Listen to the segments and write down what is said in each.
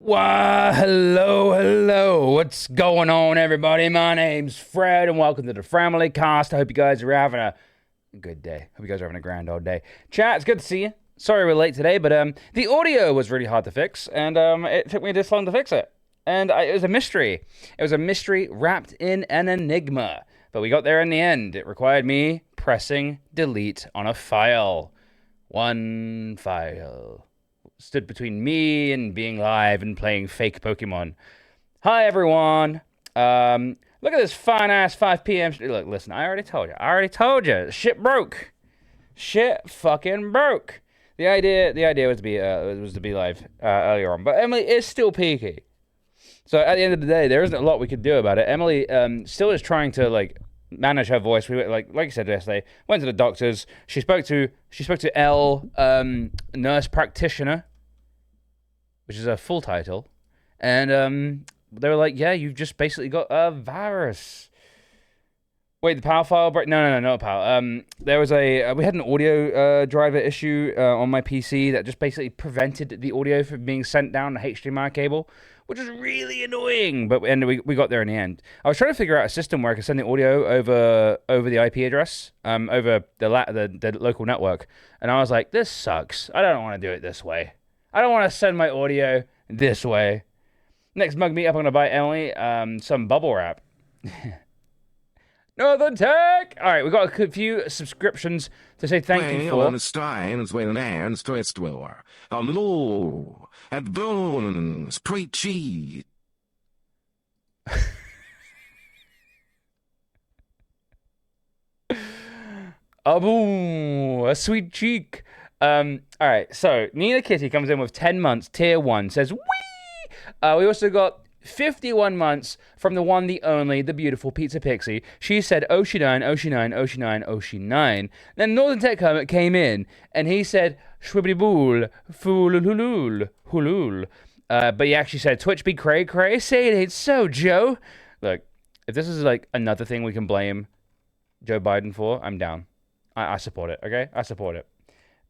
Why, hello. What's going on, everybody? My name's Fred, and welcome to the Family Cast. I hope you guys are having a good day. Hope you guys are having a grand old day. Chat, it's good to see you. Sorry we're late today, but the audio was really hard to fix, and it took me this long to fix it. And it was a mystery. It was a mystery wrapped in an enigma. But we got there in the end. It required me pressing delete on a file. One file stood between me and being live and playing fake Pokemon. Hi, everyone. Look at this fine-ass 5 p.m. Look, listen, I already told you. Shit broke. Shit fucking broke. The idea was to be live earlier on, but Emily is still peaky. So at the end of the day, there isn't a lot we could do about it. Emily still is trying to manage her voice. We like I said yesterday, went to the doctors. She spoke to L, nurse practitioner, which is a full title, and they were like, "Yeah, you've just basically got a virus." Wait, the power file break? No, not power. There was we had an audio driver issue on my PC that just basically prevented the audio from being sent down the HDMI cable, which is really annoying. But we got there in the end. I was trying to figure out a system where I could send the audio over the IP address, over the local network, and I was like, this sucks. I don't want to do it this way. I don't want to send my audio this way. Next mug meetup, I'm gonna buy Emily some bubble wrap. Northern Tech! Alright, we've got a few subscriptions to say thank you for. Aboo, a sweet cheek. Alright, so Nina Kitty comes in with 10 months, tier 1, says, wee! We also got 51 months from the one, the only, the beautiful Pizza Pixie. She said, oh, she 9, oh, she 9, oh, she 9, oh, she 9. Then Northern Tech Hermit came in, and he said, shwibbity bool, foolululul, hulul. But he actually said, Twitch be cray cray, say it ain't so, Joe. Look, if this is like another thing we can blame Joe Biden for, I'm down. I support it, okay? I support it.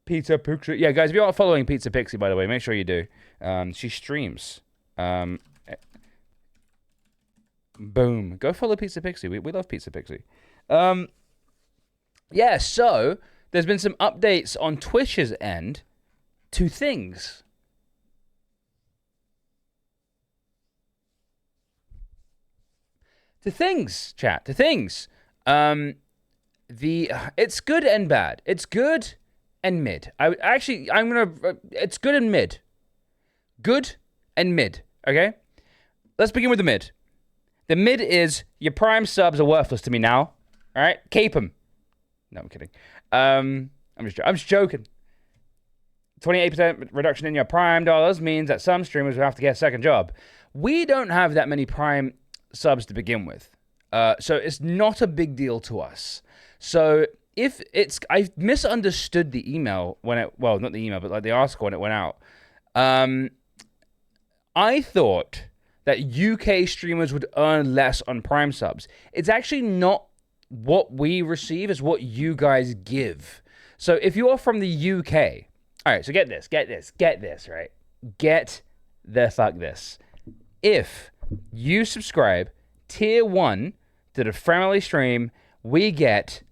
Pizza Pixie. Yeah, guys, if you aren't following Pizza Pixie, by the way, make sure you do. She streams. Boom. Go follow Pizza Pixie. We love Pizza Pixie. Yeah, so there's been some updates on Twitch's end to things. To things, chat. To things. It's good and bad. It's good and mid. It's good and mid. Good and mid. Okay? Let's begin with the mid. The mid is your Prime subs are worthless to me now. All right? Keep them. No, I'm kidding. I'm just joking. 28% reduction in your Prime dollars means that some streamers will have to get a second job. We don't have that many Prime subs to begin with. So it's not a big deal to us. So I misunderstood the email not the email, but like the article when it went out. I thought that UK streamers would earn less on Prime subs. It's actually not what we receive, it's what you guys give. So if you are from the UK, all right, so get this, right? Get the fuck this. If you subscribe tier 1 to the family stream, we get,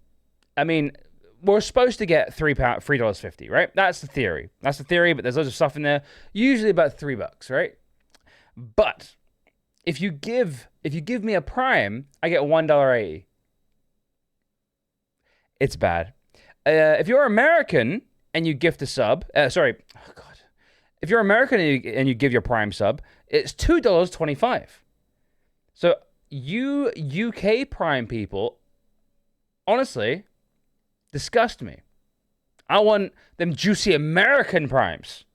we're supposed to get $3.50, right? That's the theory, but there's loads of stuff in there, usually about $3, right? But if you give me a Prime, I get $1.80. It's bad. If you're American and you gift a sub, if you're American and you give your Prime sub, it's $2.25. So you UK Prime people, honestly, disgust me. I want them juicy American Primes.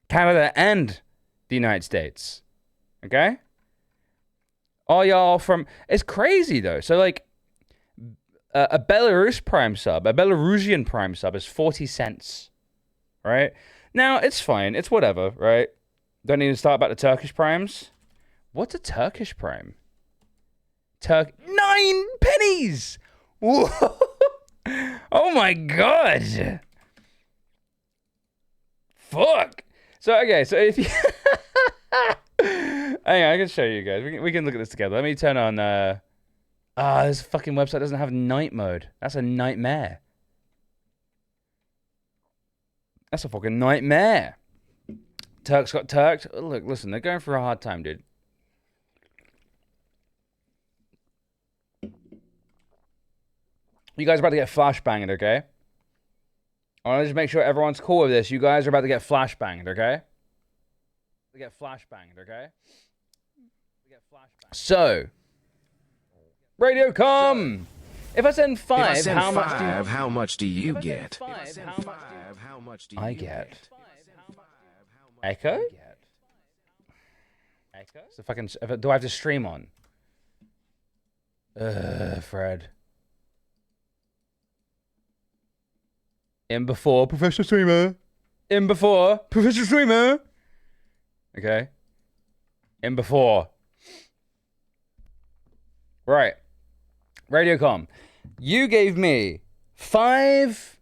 Canada and the United States. Okay? All y'all from... It's crazy, though. So, a Belarusian Prime sub is 40 cents. Right? Now, it's fine. It's whatever, right? Don't need to start about the Turkish Primes. What's a Turkish Prime? 9 pennies! Whoa! Oh, my God! Fuck! So, okay, so if you... Hang on, I can show you guys. We can look at this together. Let me turn on. This fucking website doesn't have night mode. That's a nightmare. That's a fucking nightmare. Turks got turked. Oh, look, listen, they're going through a hard time, dude. You guys are about to get flashbanged, okay? I want to just make sure everyone's cool with this. You guys are about to get flashbanged, okay? Get flashbanged, okay? So, Radiocom. If I send five, how much do you get? How much do I get? Echo? Echo? So fucking. Do I have to stream on? Fred. In before professional streamer. In before professional streamer. Okay. In before. Right. Radiocom. You gave me £5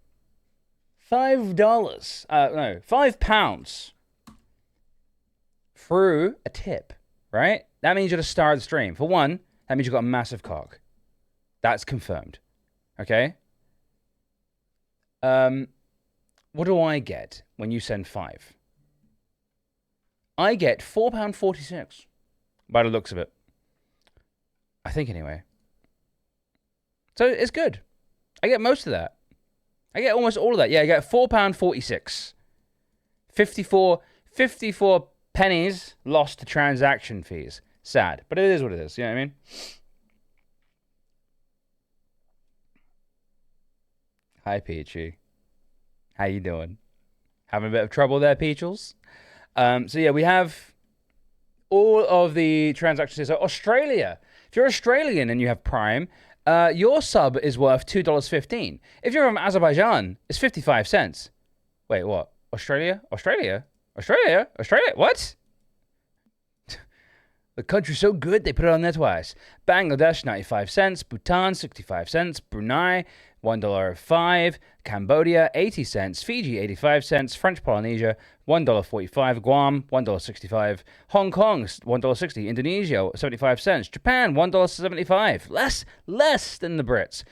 through a tip, right? That means you're the star of the stream. For one, that means you've got a massive cock. That's confirmed. Okay? What do I get when you send 5? I get £4.46 by the looks of it. I think anyway. So it's good. I get most of that. I get almost all of that. Yeah, I get £4.46. 54 pennies lost to transaction fees. Sad, but it is what it is. You know what I mean? Hi, Peachy. How you doing? Having a bit of trouble there, Peachles? So yeah, we have all of the transactions. So Australia. If you're Australian and you have Prime, your sub is worth $2.15. If you're from Azerbaijan, it's 55 cents. Wait, what? Australia? What? The country's so good, they put it on there twice. Bangladesh, 95 cents. Bhutan, 65 cents. Brunei, $1.05. Cambodia, 80 cents. Fiji, 85 cents. French Polynesia, $1.45. Guam, $1.65. Hong Kong, $1.60. Indonesia, 75 cents. Japan, $1.75. Less than the Brits.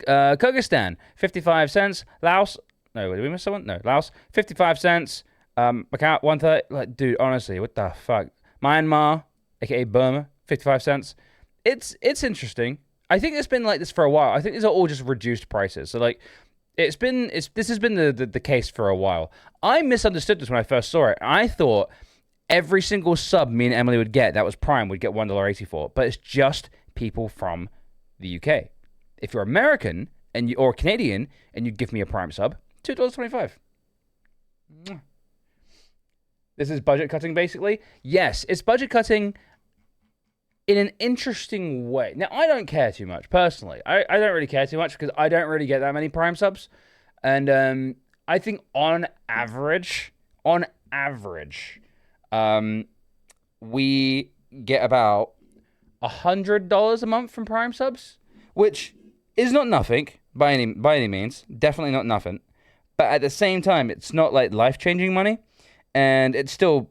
Kyrgyzstan, 55 cents. Laos, no, did we miss someone? No, Laos, 55 cents. Macau, 130. Like, dude, honestly, what the fuck? Myanmar, aka Burma, 55 cents. It's interesting. I think it's been like this for a while. I think these are all just reduced prices. So like, this has been the case for a while. I misunderstood this when I first saw it. I thought every single sub me and Emily would get that was Prime would get $1.84, but it's just people from the UK. If you're American or Canadian and you give me a Prime sub, $2.25. This is budget cutting, basically. Yes, it's budget cutting in an interesting way. Now, I don't care too much, personally. I don't really care too much because I don't really get that many Prime subs. And I think on average, we get about $100 a month from Prime subs, which is not nothing by any means. Definitely not nothing. But at the same time, it's not like life-changing money. And it's still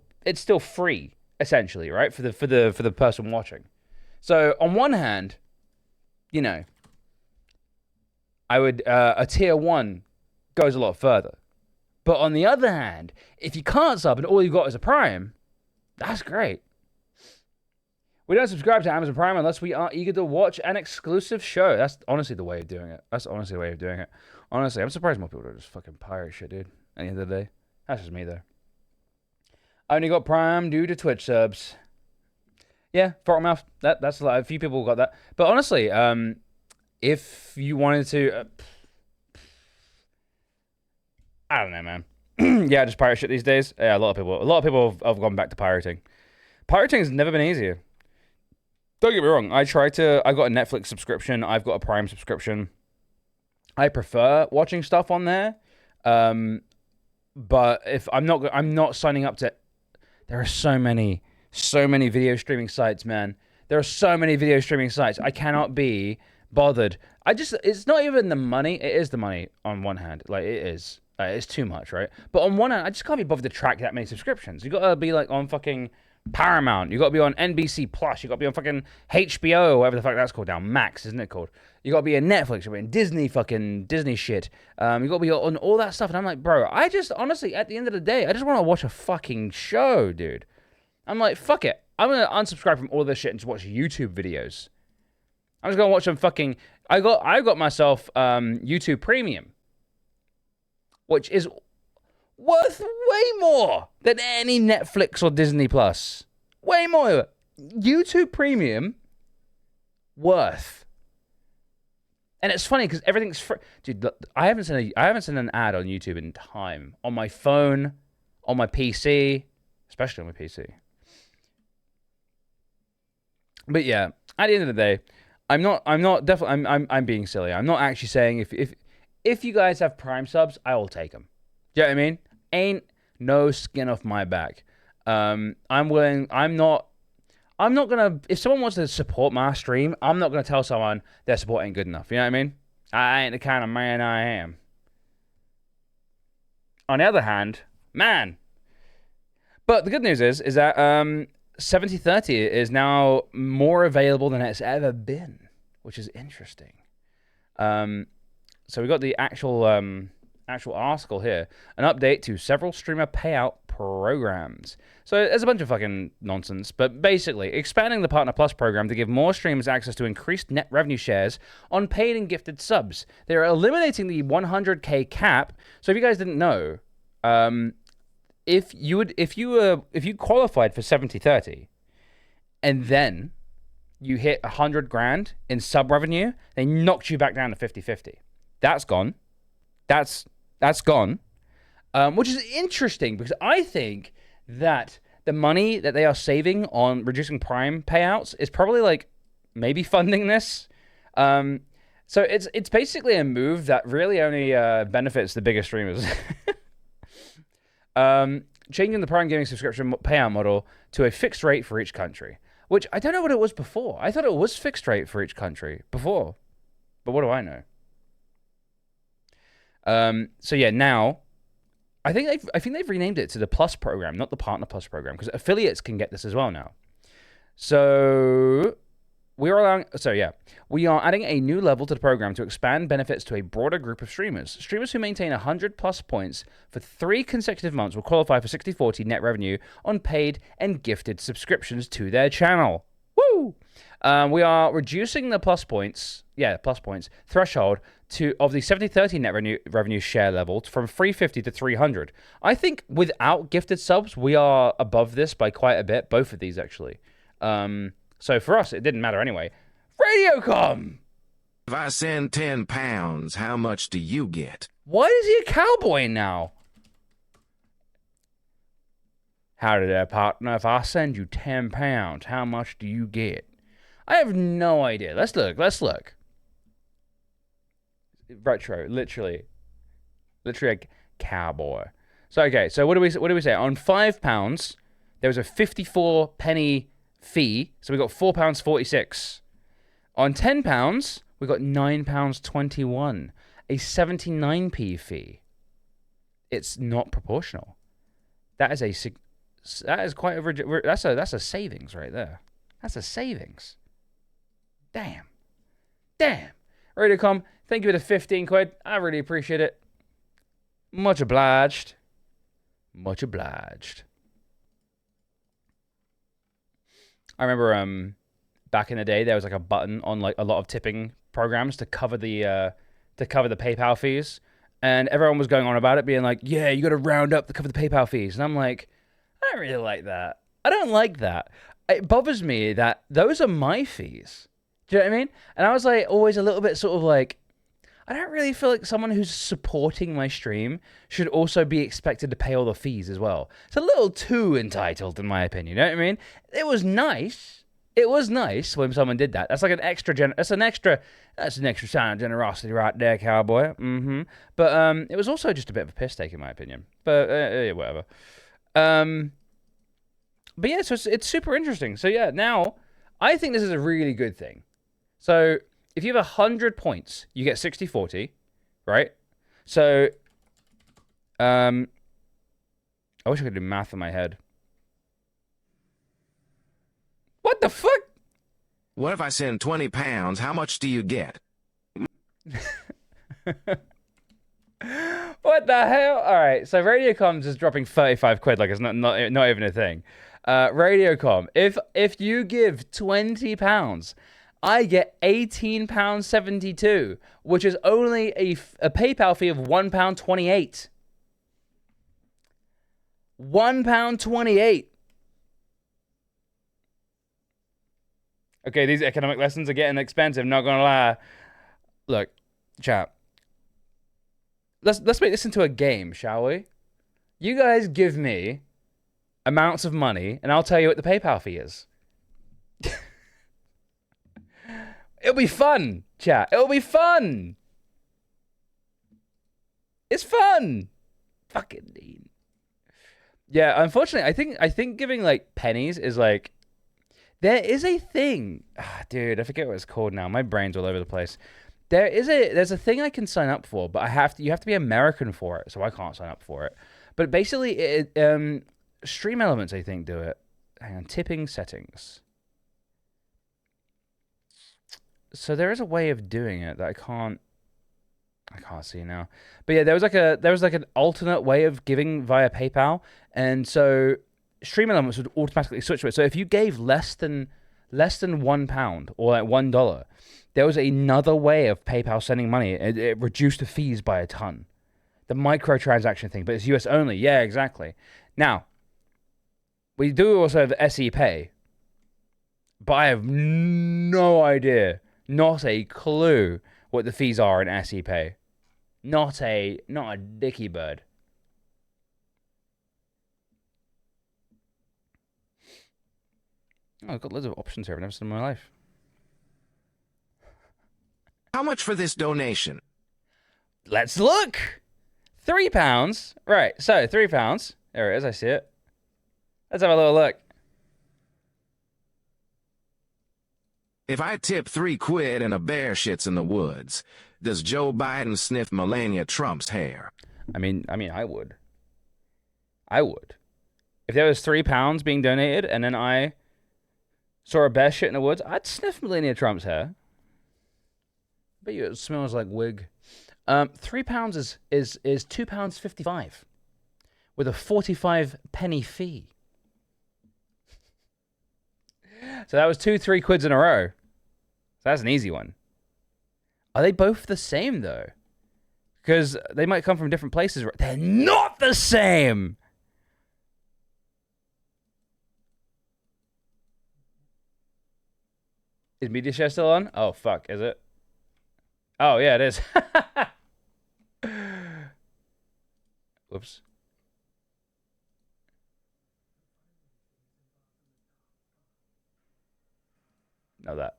free, essentially, right? For the person watching. So on one hand, you know, I would a tier 1 goes a lot further. But on the other hand, if you can't sub and all you've got is a Prime, that's great. We don't subscribe to Amazon Prime unless we are eager to watch an exclusive show. That's honestly the way of doing it. Honestly, I'm surprised more people don't just fucking pirate shit, dude. At the end of the day. That's just me, though. I only got Prime due to Twitch subs. Yeah, throttle mouth. That's a lot. A few people got that. But honestly, if you wanted to, I don't know, man. Yeah, just pirate shit these days. Yeah, a lot of people have gone back to pirating. Pirating has never been easier. Don't get me wrong. I got a Netflix subscription. I've got a Prime subscription. I prefer watching stuff on there. But if I'm not signing up to. There are so many video streaming sites, man. There are so many video streaming sites. I cannot be bothered. It's not even the money. It is the money on one hand. Like, it is. It's too much, right? But on one hand, I just can't be bothered to track that many subscriptions. You gotta be like on fucking Paramount. You got to be on NBC Plus. You got to be on fucking HBO, whatever the fuck that's called now. Max, isn't it called? You got to be in Netflix. You got to be in Disney shit. You got to be on all that stuff. And I'm like, bro, I just honestly, at the end of the day, I just want to watch a fucking show, dude. I'm like, fuck it. I'm gonna unsubscribe from all this shit and just watch YouTube videos. I'm just gonna watch some fucking. I got myself YouTube Premium, which is worth way more than any Netflix or Disney Plus. Way more. YouTube Premium worth. And it's funny because everything's free. Dude, look, I haven't seen an ad on YouTube in time. On my phone, on my PC, especially on my PC. But yeah, at the end of the day, I'm being silly. I'm not actually saying if you guys have Prime subs, I will take them. Do you know what I mean? Ain't no skin off my back. I'm not gonna, if someone wants to support my stream, I'm not gonna tell someone their support ain't good enough. You know what I mean? I ain't the kind of man I am. On the other hand, man. But the good news is that 7030 is now more available than it's ever been, which is interesting. So we got the actual article here, an update to several streamer payout programs. So there's a bunch of fucking nonsense, but basically expanding the Partner Plus program to give more streamers access to increased net revenue shares on paid and gifted subs. They're eliminating the 100k cap. So if you guys didn't know, if you qualified for 7030 and then you hit 100 grand in sub revenue, they knocked you back down to 50-50. That's gone. That's gone. Which is interesting because I think that the money that they are saving on reducing Prime payouts is probably like maybe funding this. So it's basically a move that really only benefits the bigger streamers. Changing the Prime Gaming subscription payout model to a fixed rate for each country, which I don't know what it was before. I thought it was fixed rate for each country before, but what do I know? So yeah, now I think they've renamed it to the Plus program, not the Partner Plus program, because affiliates can get this as well now. So we are adding a new level to the program to expand benefits to a broader group of streamers. Streamers who maintain 100 plus points for 3 consecutive months will qualify for 60/40 net revenue on paid and gifted subscriptions to their channel. Woo! We are reducing the plus points threshold of the 70/30 net revenue share level from 350 to 300. I think without gifted subs, we are above this by quite a bit. Both of these actually. So for us, it didn't matter anyway. Radiocom! If I send 10 pounds, how much do you get? Why is he a cowboy now? Howdy there, partner. If I send you 10 pounds, how much do you get? I have no idea. Let's look. Retro, literally a cowboy. So okay, so what do we say? On £5, there was a 54 penny fee, so we got £4.46. On £10, we got £9.21, a 79p fee. It's not proportional. That's a savings right there. That's a savings. Damn. Radiocom, thank you for the 15 quid. I really appreciate it. Much obliged. I remember back in the day there was like a button on like a lot of tipping programs to cover the PayPal fees, and everyone was going on about it, being like, "Yeah, you got to round up to cover the PayPal fees." And I'm like, I don't really like that. I don't like that. It bothers me that those are my fees. Do you know what I mean? And I was like always a little bit sort of like, I don't really feel like someone who's supporting my stream should also be expected to pay all the fees as well. It's a little too entitled, in my opinion. You know what I mean? It was nice. It was nice when someone did that. That's like an extra sign of generosity right there, cowboy. But it was also just a bit of a piss take, in my opinion. But whatever. But yeah, so it's super interesting. So yeah, now I think this is a really good thing. So if you have 100 points, you get 60/40, right? So, I wish I could do math in my head. What the fuck? What if I send 20 pounds? How much do you get? What the hell? All right, so Radiocoms is dropping 35 quid like it's not even a thing. Radiocom, if you give 20 pounds, I get £18.72, which is only a PayPal fee of £1.28. £1.28. Okay, these economic lessons are getting expensive, not gonna lie. Look, chat. Let's make this into a game, shall we? You guys give me amounts of money, and I'll tell you what the PayPal fee is. It'll be fun, chat. It'll be fun. It's fun. Fucking mean. Yeah, unfortunately, I think giving like pennies is like, there is a thing. Dude, I forget what it's called now. My brain's all over the place. There's a thing I can sign up for, but you have to be American for it, so I can't sign up for it. But basically, Stream Elements, I think, do it. Hang on, tipping settings. So there is a way of doing it that I can't see now. But yeah, there was like an alternate way of giving via PayPal, and so Stream Elements would automatically switch to it. So if you gave less than £1 or like $1, there was another way of PayPal sending money. It reduced the fees by a ton. The microtransaction thing, but it's US only. Yeah, exactly. Now, we do also have SE Pay, but I have no idea, not a clue what the fees are in SE Pay. Not a dicky bird. Oh, I've got loads of options here I've never seen in my life. How much for this donation? Let's look. £3. Right, so £3. There it is, I see it. Let's have a little look. If I tip 3 quid and a bear shits in the woods, does Joe Biden sniff Melania Trump's hair? I mean, I would. I would. If there was £3 being donated and then I saw a bear shit in the woods, I'd sniff Melania Trump's hair. Bet you it smells like wig. £3 is £2.55 with a 45p fee. So that was 2 3 quids in a row. So that's an easy one. Are they both the same though? Because they might come from different places. They're not the same. Is media share still on? Oh fuck, is it? Oh yeah, it is. Whoops. Know that.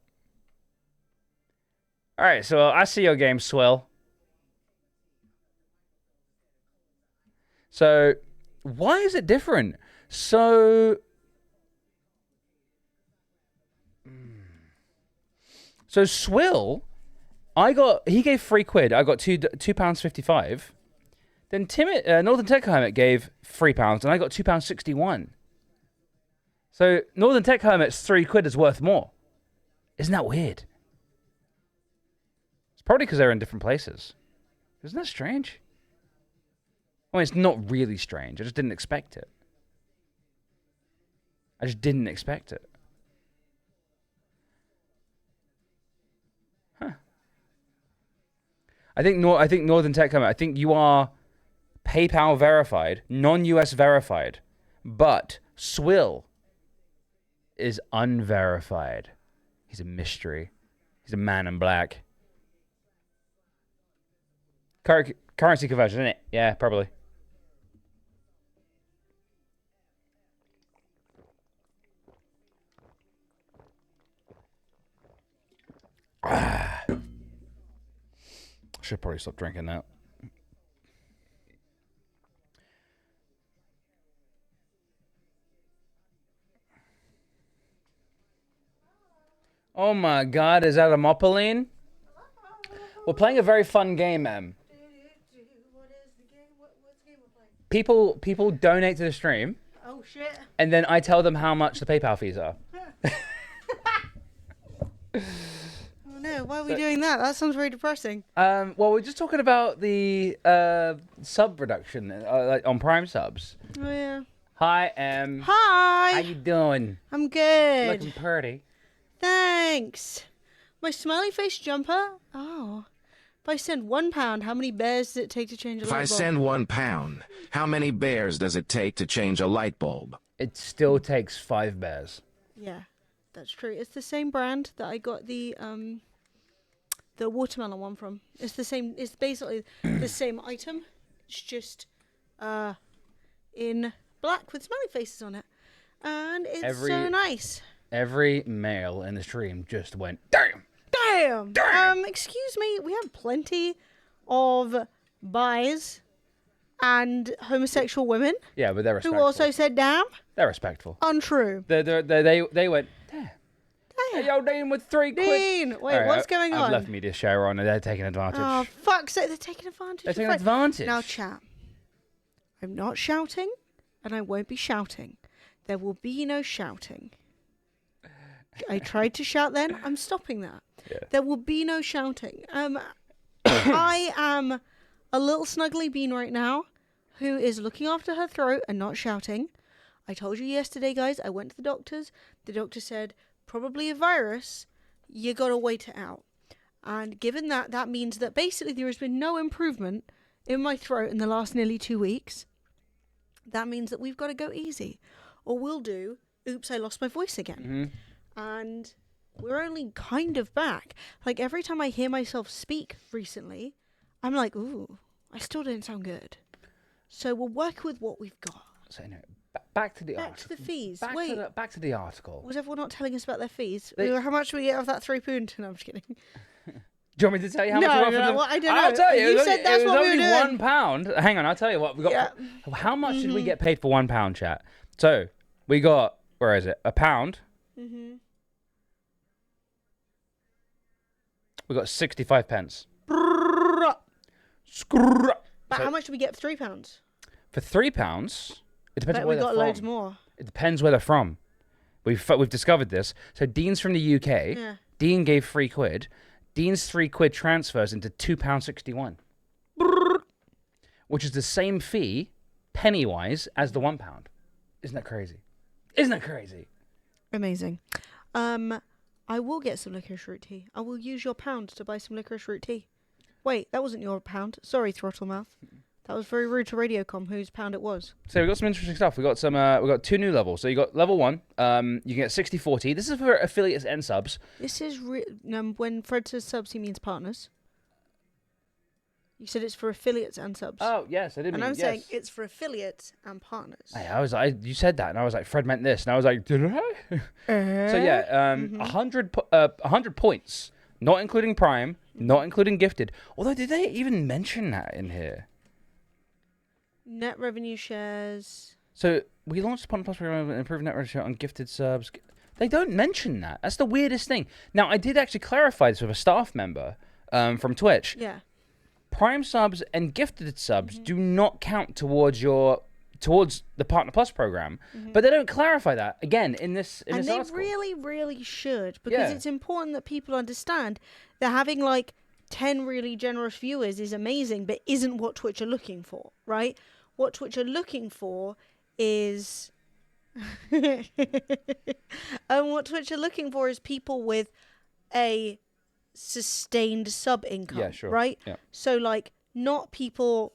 All right, so I see your game, Swell. So why is it different? So Swill, he gave 3 quid. I got £2.55. Then Northern Tech Hermit gave £3 and I got £2.61. So Northern Tech Hermit's 3 quid is worth more. Isn't that weird? It's probably because they're in different places. Isn't that strange? I mean, it's not really strange. I just didn't expect it. I think Northern Tech Hermit, I think you are PayPal verified, non-US verified, but Swill is unverified. He's a mystery. He's a man in black. Currency conversion, isn't it? Yeah, probably. Should probably stop drinking that. Oh my god, is that a Mopoline? We're playing a very fun game, Em. What is the game? What's the game we're playing? People donate to the stream. Oh shit. And then I tell them how much the PayPal fees are. Oh no, why are we doing that? That sounds very depressing. Well, we're just talking about the sub reduction like on Prime subs. Oh yeah. Hi, Em. Hi. How you doing? I'm good. Looking pretty. Thanks. My smiley face jumper. Oh. If I send £1, how many bears does it take to change a If light I bulb? send £1, how many bears does it take to change a light bulb? It still takes 5 bears. Yeah, that's true. It's the same brand that I got the watermelon one from. It's the same. It's basically the same item. It's just in black with smiley faces on it, and it's so nice. Every male in the stream just went, damn. Damn. Excuse me. We have plenty of bis and homosexual women Yeah, but they're who respectful. also said damn. They're respectful. Untrue. They went, damn. Hey, yo, Dean with 3 quid. Dean, wait, All right, what's going on? I've left media share on and they're taking advantage. Oh, fuck's sake, they're taking advantage. They're of taking it. advantage. Now, chat. I'm not shouting, and I won't be shouting. There will be no shouting. I tried to shout then. I'm stopping that. Yeah. There will be no shouting. I am a little snuggly bean right now who is looking after her throat and not shouting. I told you yesterday, guys, I went to the doctors. The doctor said, probably a virus. You got to wait it out. And given that, that means that basically there has been no improvement in my throat in the last nearly 2 weeks. That means that we've got to go easy. Or we'll do, oops, I lost my voice again. Mm-hmm. And we're only kind of back. Like, every time I hear myself speak recently, I'm like, ooh, I still don't sound good. So we'll work with what we've got. So anyway, back to the article. Back to the fees. Back Wait, to the article. was everyone not telling us about their fees? They- How much do we get off that £3? No, I'm just kidding. Do you want me to tell you how much No, we got no, for the... well, I don't I'll know. tell you. You It was said only, that's it was what we only were doing. £1. Hang on, I'll tell you what. We got. Yeah. How much did we get paid for £1, chat? So, we got... Where is it? £1. Mm-hmm. We got 65 pence. But So- how much do we get for £3? For £3, it depends Bet on we where got they're loads from. more. It depends where they're from. We've discovered this. So Dean's from the UK. Yeah. Dean gave £3. Dean's £3 transfers into £2.61, which is the same fee, penny-wise, as the £1. Isn't that crazy? Isn't that crazy? Amazing. I will get some licorice root tea. I will use your £1 to buy some licorice root tea. Wait, that wasn't your £1. Sorry, Throttlemouth. That was very rude to Radiocom, whose £1 it was. So we got some interesting stuff. We got 2 new levels. So you got level 1. You can get 60/40. This is for affiliates and subs. This is when Fred says subs, he means partners. You said it's for affiliates and subs. Oh yes, I did. and mean, I'm saying yes. it's for affiliates and partners. You said that, and I was like, Fred meant this, and I was like, did I? So yeah, 100 points, not including Prime, not including Gifted. Although, did they even mention that in here? Net revenue shares. So we launched a Partner Plus program and improved net revenue share on Gifted subs. They don't mention that. That's the weirdest thing. Now, I did actually clarify this with a staff member from Twitch. Yeah. Prime subs and Gifted subs do not count towards the Partner Plus program, but they don't clarify that again in this And they article. really, really should, because Yeah. it's important that people understand that having like 10 really generous viewers is amazing, but isn't what Twitch are looking for, right? What Twitch are looking for is what Twitch are looking for is people with a sustained sub income. Yeah, sure. Right? Yeah. So like not people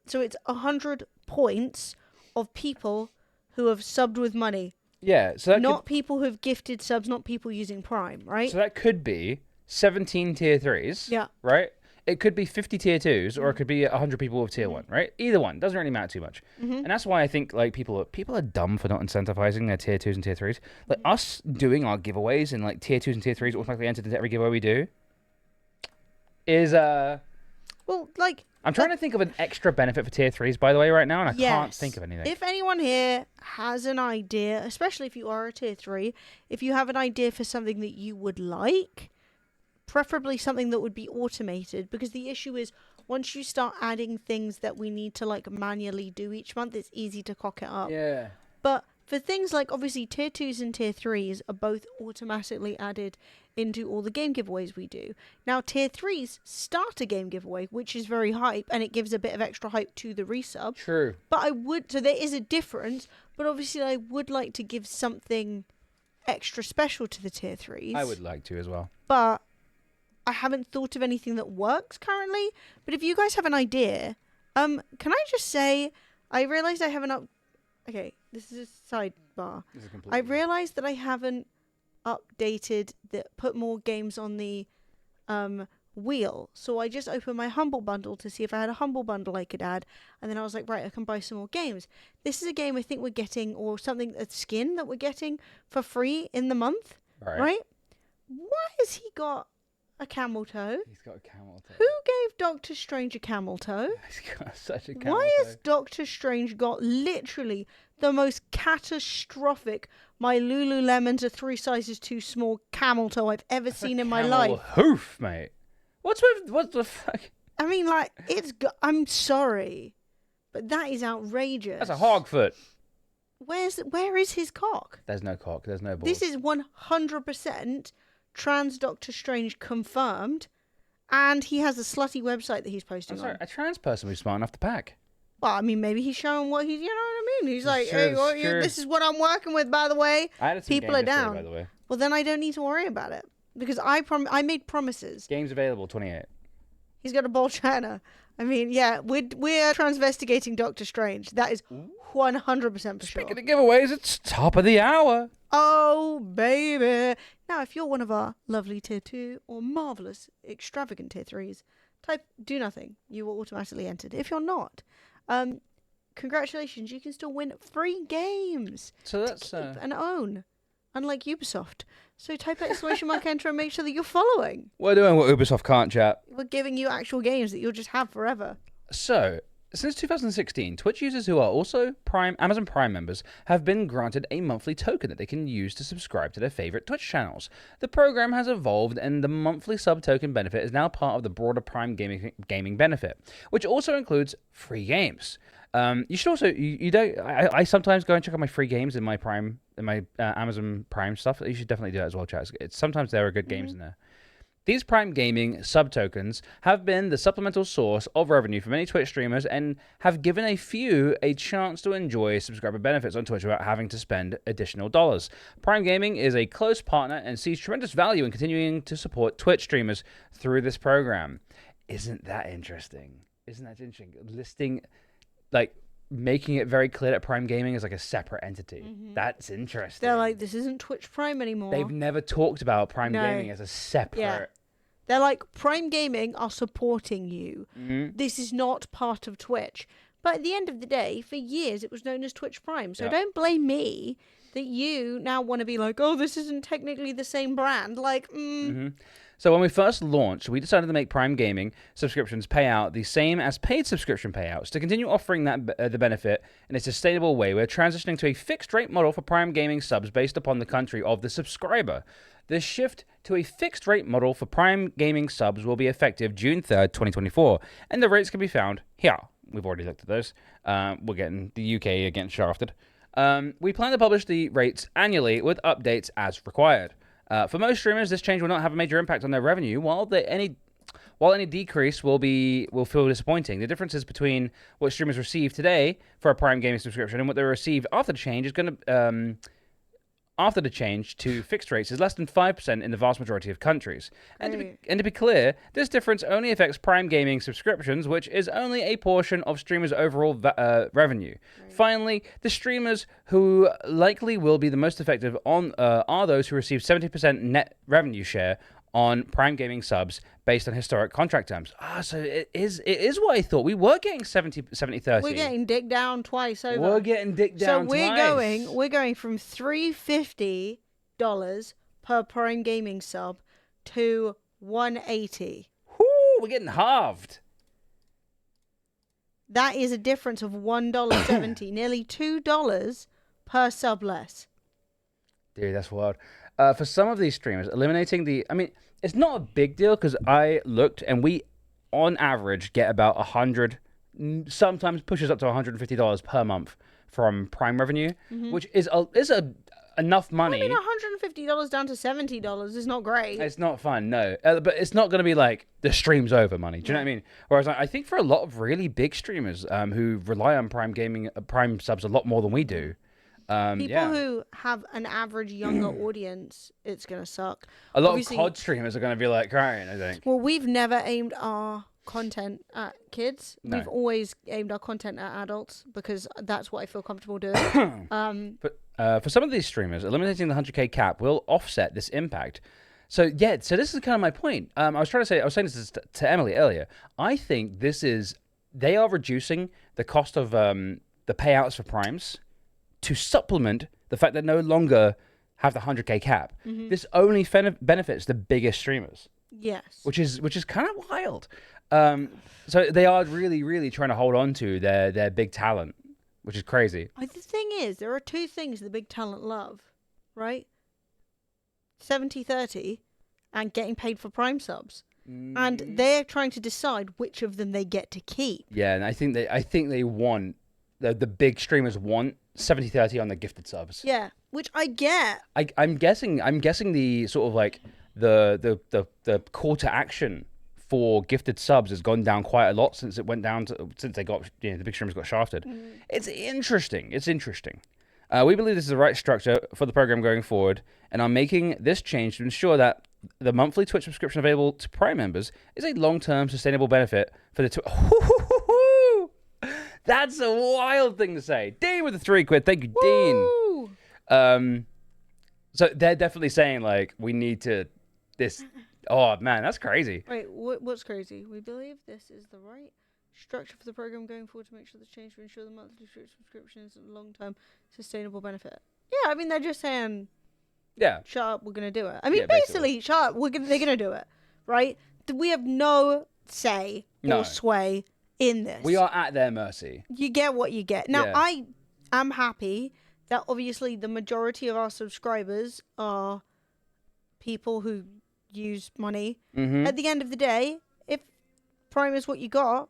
so it's 100 points of people who have subbed with money. Yeah, so that Not people who've gifted subs, not people using Prime, right? so that could be 17 tier 3s. Yeah. Right? It could be 50 tier 2s, or it could be 100 people with tier 1, right? Either one. Doesn't really matter too much. And that's why I think like people are dumb for not incentivizing their tier 2s and tier 3s. Like us doing our giveaways and like tier 2s and tier 3s automatically entered into every giveaway we do is Well, like I'm trying to think of an extra benefit for tier 3s, by the way, right now, and I can't yes. think of anything. If anyone here has an idea, especially if you are a tier 3, if you have an idea for something that you would like, preferably something that would be automated, because the issue is once you start adding things that we need to like manually do each month, it's easy to cock it up. Yeah. But for things like, obviously, tier 2s and tier 3s are both automatically added into all the game giveaways we do. Now, tier 3s start a game giveaway, which is very hype, and it gives a bit of extra hype to the resub. True. But so there is a difference, but obviously I would like to give something extra special to the tier 3s. I would like to as well. But I haven't thought of anything that works currently. But if you guys have an idea, can I just say, I realized I haven't Okay, this is a sidebar. I realized that I haven't updated put more games on the wheel. So I just opened my Humble Bundle to see if I had a Humble Bundle I could add. And then I was like, right, I can buy some more games. This is a game I think we're getting, or something, a skin that we're getting for free in the month. Right? Why has he got a camel toe? He's got a camel toe. Who gave Doctor Strange a camel toe? He's got such a camel Why toe. has Doctor Strange got literally the most catastrophic "my Lululemons are 3 sizes too small" camel toe I've ever seen in my life? Hoof, mate. What the fuck? I mean, like, I'm sorry, but that is outrageous. That's a hog foot. Where is his cock? There's no cock. There's no balls. This is 100% trans Doctor Strange confirmed, and he has a slutty website that he's posting I'm sorry, on. a trans person who's smart enough to pack. Well, I mean, maybe he's showing what he's, you know what I mean? He's like, Sure, hey, sure. this is what I'm working with, by the way. I added some People games are yesterday, down. by the way. Well, then I don't need to worry about it, because I made promises. Games available, 28. He's got a ball China. I mean, yeah, we're transvestigating Doctor Strange. That is 100% for sure. Speaking of giveaways, it's top of the hour. Oh, baby. Now, if you're one of our lovely tier 2 or marvelous, extravagant tier 3s, type do nothing. You will automatically enter. If you're not, congratulations, you can still win free games So that's to keep and own, unlike Ubisoft. So type ! Enter and make sure that you're following. we're doing what Ubisoft can't, chat. We're giving you actual games that you'll just have forever. So, since 2016, Twitch users who are also Amazon Prime members have been granted a monthly token that they can use to subscribe to their favorite Twitch channels. The program has evolved, and the monthly sub token benefit is now part of the broader Prime gaming benefit, which also includes free games. You should also I sometimes go and check out my free games in my Amazon Prime stuff. You should definitely do that as well, chat. Sometimes there are good games in there. These Prime Gaming sub-tokens have been the supplemental source of revenue for many Twitch streamers and have given a few a chance to enjoy subscriber benefits on Twitch without having to spend additional dollars. Prime Gaming is a close partner and sees tremendous value in continuing to support Twitch streamers through this program. Isn't that interesting? Listing, making it very clear that Prime Gaming is like a separate entity. That's interesting. They're like, this isn't Twitch Prime anymore. They've never talked about Prime Gaming as a separate... Yeah. They're like, Prime Gaming are supporting you. Mm-hmm. This is not part of Twitch. But at the end of the day, for years, it was known as Twitch Prime. So don't blame me that you now want to be like, oh, this isn't technically the same brand. Like, So when we first launched, we decided to make Prime Gaming subscriptions pay out the same as paid subscription payouts. To continue offering that the benefit in a sustainable way, we're transitioning to a fixed rate model for Prime Gaming subs based upon the country of the subscriber. The shift to a fixed rate model for Prime Gaming subs will be effective June 3rd, 2024, and the rates can be found here. We've already looked at those. We're getting the UK again shafted. We plan to publish the rates annually with updates as required. For most streamers, this change will not have a major impact on their revenue, while any decrease will feel disappointing. The differences between what streamers receive today for a Prime Gaming subscription and what they receive after the change is going to after the change to fixed rates is less than 5% in the vast majority of countries. And to be clear, this difference only affects Prime Gaming subscriptions, which is only a portion of streamers' overall revenue. Right. Finally, the streamers who likely will be the most effective are those who receive 70% net revenue share on Prime Gaming subs based on historic contract terms. So it is what I thought. We were getting 70-30. We're getting dick down twice over. We're getting dick down twice. So we're going from $350 per Prime Gaming sub to $180. Whoo, we're getting halved. That is a difference of $1.70, nearly $2 per sub less. Dude, that's wild. For some of these streamers, eliminating it's not a big deal because I looked and we, on average, get about $100, sometimes pushes up to $150 per month from Prime revenue, which is enough money. I mean, $150 down to $70 is not great. It's not fun, no. But it's not going to be like the stream's over money. Do you know what I mean? Whereas I think for a lot of really big streamers who rely on Prime Gaming, Prime subs a lot more than we do. People who have an average younger audience, it's going to suck. A lot of COD streamers are going to be like crying, I think. Well, we've never aimed our content at kids. No. We've always aimed our content at adults because that's what I feel comfortable doing. But for some of these streamers, eliminating the 100k cap will offset this impact. So this is kind of my point. I was saying this to Emily earlier. I think they are reducing the cost of the payouts for primes to supplement the fact that no longer have the 100k cap. This only benefits the biggest streamers. Yes. Which is kind of wild. So they are really, really trying to hold on to their big talent, which is crazy. The thing is, there are two things the big talent love, right? 70-30 and getting paid for Prime subs. And they're trying to decide which of them they get to keep. Yeah, and I think they want the big streamers want 70-30 on the gifted subs. Yeah, which I get. I'm guessing the sort of like the call to action for gifted subs has gone down quite a lot since they got the big streamers got shafted. It's interesting. We believe this is the right structure for the program going forward, and are making this change to ensure that the monthly Twitch subscription available to Prime members is a long-term sustainable benefit for the That's a wild thing to say. Dean with the £3. Thank you, Woo! Dean. So they're definitely saying like we need to this. Oh man, that's crazy. Wait, what's crazy? We believe this is the right structure for the program going forward to make sure the change to ensure the monthly subscription is a long-term sustainable benefit. Yeah, I mean they're just saying, yeah, shut up, we're gonna do it. I mean, basically, shut up, they're gonna do it, right? We have no say or sway in this. We are at their mercy. You get what you get. Now, Yeah. I am happy that obviously the majority of our subscribers are people who use money. At the end of the day, if Prime is what you got,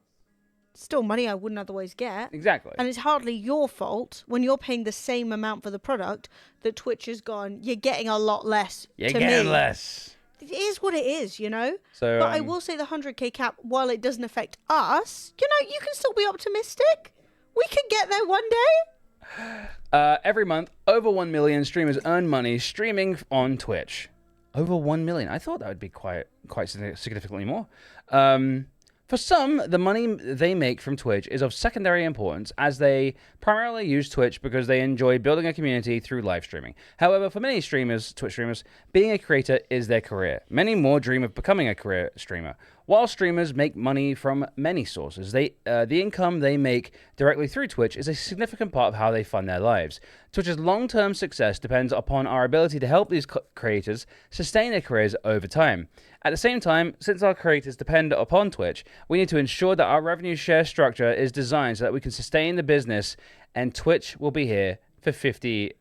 still money I wouldn't otherwise get. Exactly. And it's hardly your fault when you're paying the same amount for the product that Twitch has gone, you're getting a lot less You're to getting me. less. It is what it is, you know? So, but I will say the 100k cap, while it doesn't affect us, you know, you can still be optimistic. We can get there one day. Every month, over 1 million streamers earn money streaming on Twitch. Over 1 million. I thought that would be quite significantly more. For some, the money they make from Twitch is of secondary importance, as they primarily use Twitch because they enjoy building a community through live streaming. However, for many streamers, Twitch streamers, being a creator is their career. Many more dream of becoming a career streamer. While streamers make money from many sources, the income they make directly through Twitch is a significant part of how they fund their lives. Twitch's long-term success depends upon our ability to help these creators sustain their careers over time. At the same time, since our creators depend upon Twitch, we need to ensure that our revenue share structure is designed so that we can sustain the business, and Twitch will be here for 50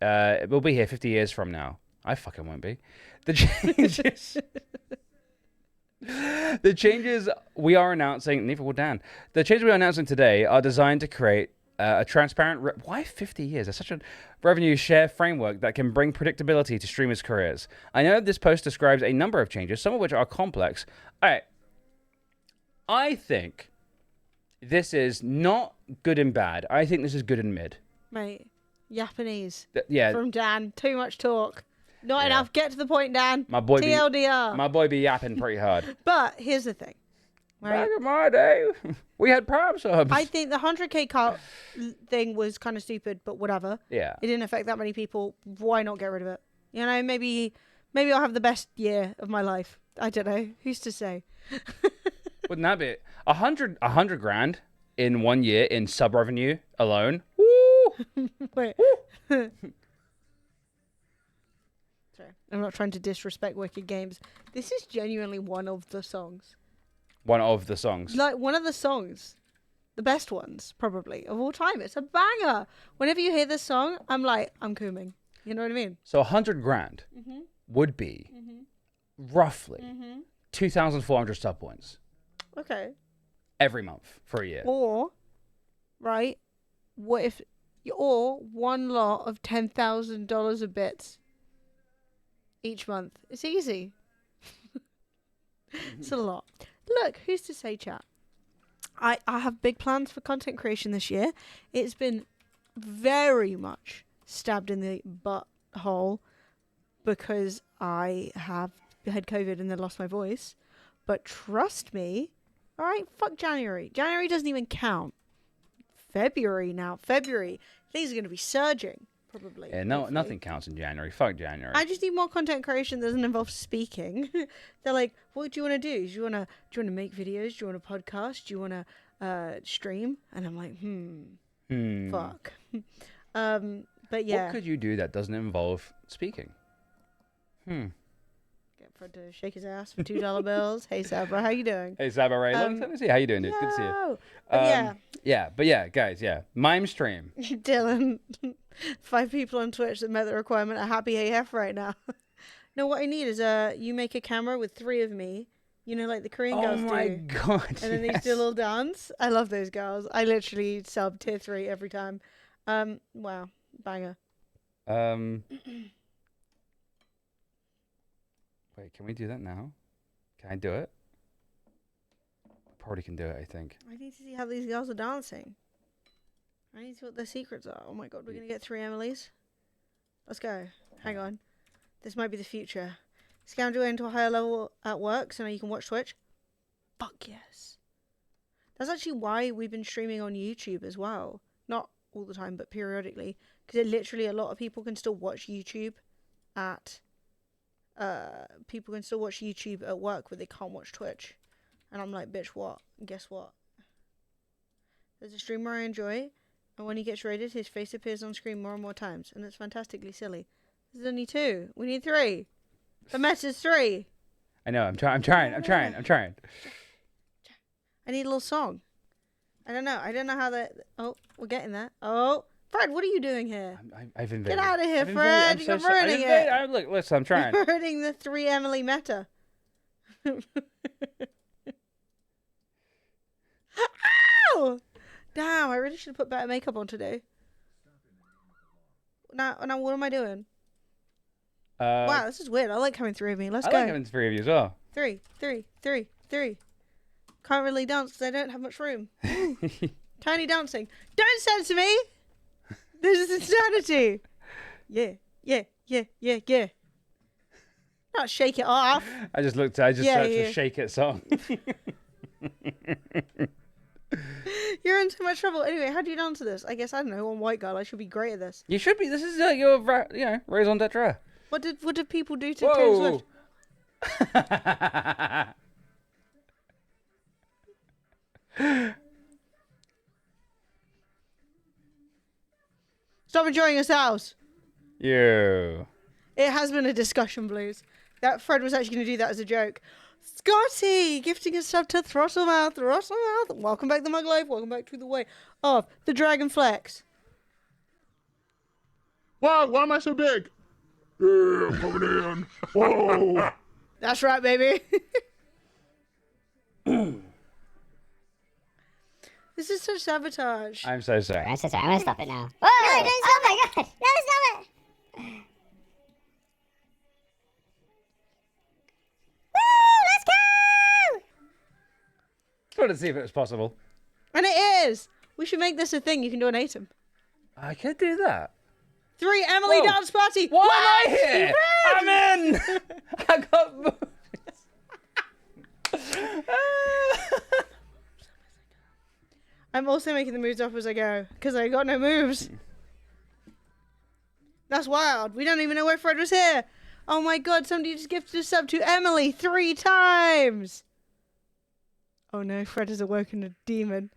years from now. I fucking won't be. The changes we are announcing, neither will Dan. The changes we are announcing today are designed to create a transparent. Why 50 years? There's such a revenue share framework that can bring predictability to streamers' careers. I know this post describes a number of changes, some of which are complex. All right. I think this is not good and bad. I think this is good and mid. Mate, Japanese. Yeah. From Dan. Too much talk. Not enough. Get to the point, Dan. My boy TLDR. My boy be yapping pretty hard. But here's the thing. Right? Back in my day, we had Prime subs. I think the 100k cut thing was kind of stupid, but whatever. Yeah. It didn't affect that many people. Why not get rid of it? You know, maybe I'll have the best year of my life. I don't know. Who's to say? Wouldn't that be 100 grand in 1 year in sub revenue alone? Woo! Wait. Sorry, I'm not trying to disrespect Wicked Games. This is genuinely one of the songs. One of the songs. Like, one of the songs. The best ones, probably, of all time. It's a banger. Whenever you hear this song, I'm like, I'm cooming. You know what I mean? So 100 grand would be roughly 2,400 sub points. Okay. Every month for a year. Or, right, what if or one lot of $10,000 of bits each month. It's easy. It's a lot. Look, who's to say, chat? I have big plans for content creation this year. It's been very much stabbed in the butthole because I have had COVID and then lost my voice. But trust me, all right, fuck January. January doesn't even count. February now. February. Things are going to be surging, probably. Yeah, no, nothing counts in January. Fuck January. I just need more content creation that doesn't involve speaking. They're like, what do you want to do? Do you want to make videos? Do you want to podcast? Do you want to stream? And I'm like, fuck. But yeah. What could you do that doesn't involve speaking? Get Fred to shake his ass for $2 bills. Hey, Sabra, how you doing? Hey, Sabra Ray, long time to see. How you doing, dude? Good to see you. But yeah, guys, mime stream. Dylan, 5 people on Twitch that met the requirement are happy AF right now. No, what I need is you make a camera with 3 of me. You know, like the Korean girls do. Oh my god! And then they do a little dance. I love those girls. I literally sub tier 3 every time. Wow, banger. Wait, can we do that now? Can I do it? Probably can do it, I think. I need to see how these girls are dancing. I need to see what their secrets are. Oh my god, we're going to get 3 Emilys. Let's go. Hang on. This might be the future. Scam your way into a higher level at work so now you can watch Twitch? Fuck yes. That's actually why we've been streaming on YouTube as well. Not all the time, but periodically. Because literally a lot of people can still watch YouTube at... people can still watch YouTube at work, but they can't watch Twitch. And I'm like, bitch, what? And guess what? There's a streamer I enjoy, and when he gets raided, his face appears on screen more and more times, and it's fantastically silly. There's only 2. We need 3. The meta's 3. I know. I'm trying. I need a little song. I don't know how that. Oh, we're getting there. Oh, Fred, what are you doing here? I've invaded. Get out of here, Fred. You're ruining it. Look, listen, I'm trying. You're ruining the 3 Emily meta. Ow! Damn, I really should have put better makeup on today. Now, what am I doing? Wow, this is weird. I like having 3 of me. Let's go. I like having 3 of you as well. 3. Can't really dance because I don't have much room. Tiny dancing. Don't censor me! This is insanity. Yeah. Not shake it off. I just searched for Shake It song. You're in too much trouble. Anyway, how do you dance to this? I guess, I don't know, one white girl. I should be great at this. You should be. This is your, raison d'etre. What did people do to Taylor Swift? Stop enjoying yourselves. You. It has been a discussion, Blues. That Fred was actually going to do that as a joke. Scotty, gifting a sub to Throstlemouth. Welcome back to Mug Life. Welcome back to the way of the Dragon Flex. Wow, why am I so big? Yeah, I'm coming in. Whoa. That's right, baby. This is such sabotage. I'm so sorry. I'm so sorry. I'm gonna stop it now. Whoa! No, don't stop it! Oh my god! No, stop it! Woo! Let's go! Just wanted to see if it was possible. And it is! We should make this a thing. You can donate them. I could do that. 3 Emily Whoa. dance party! Why am I here? I'm in! I got moves. I'm also making the moves up as I go, because I got no moves. That's wild. We don't even know where Fred was here. Oh my god, somebody just gifted a sub to Emily 3 times. Oh no, Fred has awoken a demon.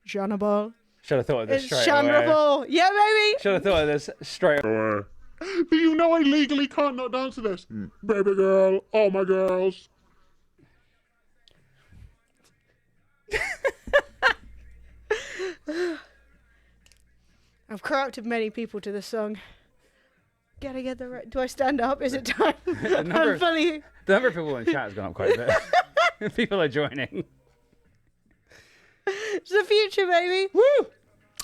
Janabal. Should have thought of this It's straight away. Chandrabal. Yeah, baby. Should have thought of this straight away. But you know I legally can't not dance to this. Baby girl, all my girls. I've corrupted many people to this song. Gotta get the right. Do I stand up? Is it time? I'm funny. The number of people in chat has gone up quite a bit. People are joining. It's the future, baby. Woo!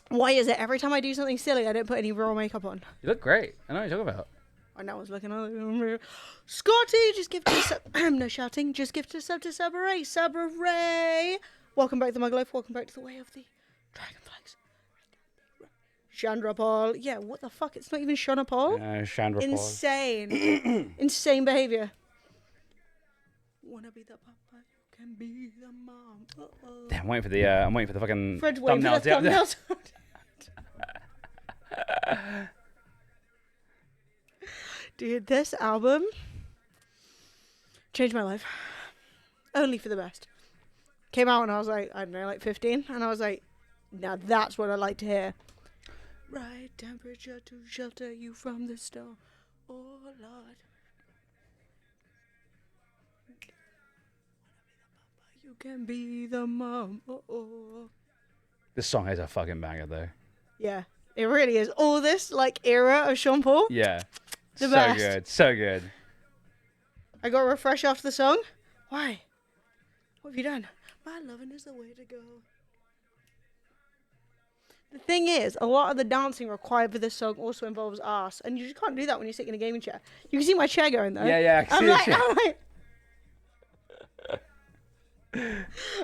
Why is it every time I do something silly, I don't put any real makeup on? You look great. I know what you're talking about. I know I was looking at Scotty, just give to sub. No shouting. Just give to sub to Sabaray. Sabaray. Welcome back to my life. Welcome back to the way of the dragonflies. Chandra Paul. Yeah, what the fuck? It's not even Shana Paul. Chandra Paul. Insane. Insane behavior. Wanna be the papa? You can be the mom. Uh-oh. Damn, I'm waiting for the fucking Fred's waiting for thumbnails. the Yeah. thumbnails. Dude, this album changed my life. Only for the best. Came out and I was like, I don't know, like 15. And I was like, now that's what I like to hear. Right temperature to shelter you from the storm. Oh, Lord. You can be the mom. Oh. This song is a fucking banger, though. Yeah, it really is. All this, like, era of Sean Paul. Yeah. The so best. good. So good. I got to refresh after the song. Why? What have you done? My loving is the way to go. The thing is, a lot of the dancing required for this song also involves ass, and you just can't do that when you're sitting in a gaming chair. You can see my chair going though. Yeah, I can see the chair. I'm like,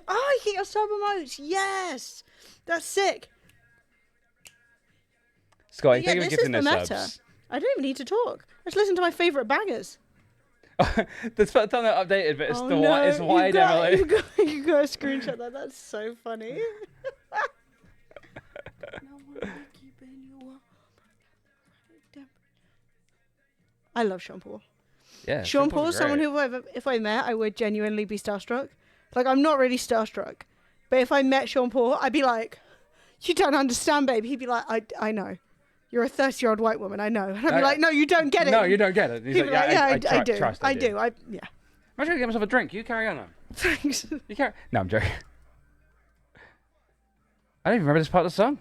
oh, you get your sub emotes. Yes, that's sick. Scotty, Yeah, thank you for this is gifting the those meta. subs. I don't even need to talk. Let's listen to my favourite bangers. The thumbnail updated, but it's Oh the no, it's wide, you Emily. you got to screenshot that. That's so funny. I love Sean Paul. Yeah, Sean Paul's Paul's someone great. who, if I met, I would genuinely be starstruck. Like, I'm not really starstruck. But if I met Sean Paul, I'd be like, you don't understand, babe. He'd be like, I know. You're a 30-year-old white woman, I know. And I'd be like, no, you don't get it. No, you don't get it. He's He'd be like, yeah, I do. Trust, I do. I'm trying to get myself a drink. You carry on now. Thanks. You carry. No, I'm joking. I don't even remember this part of the song.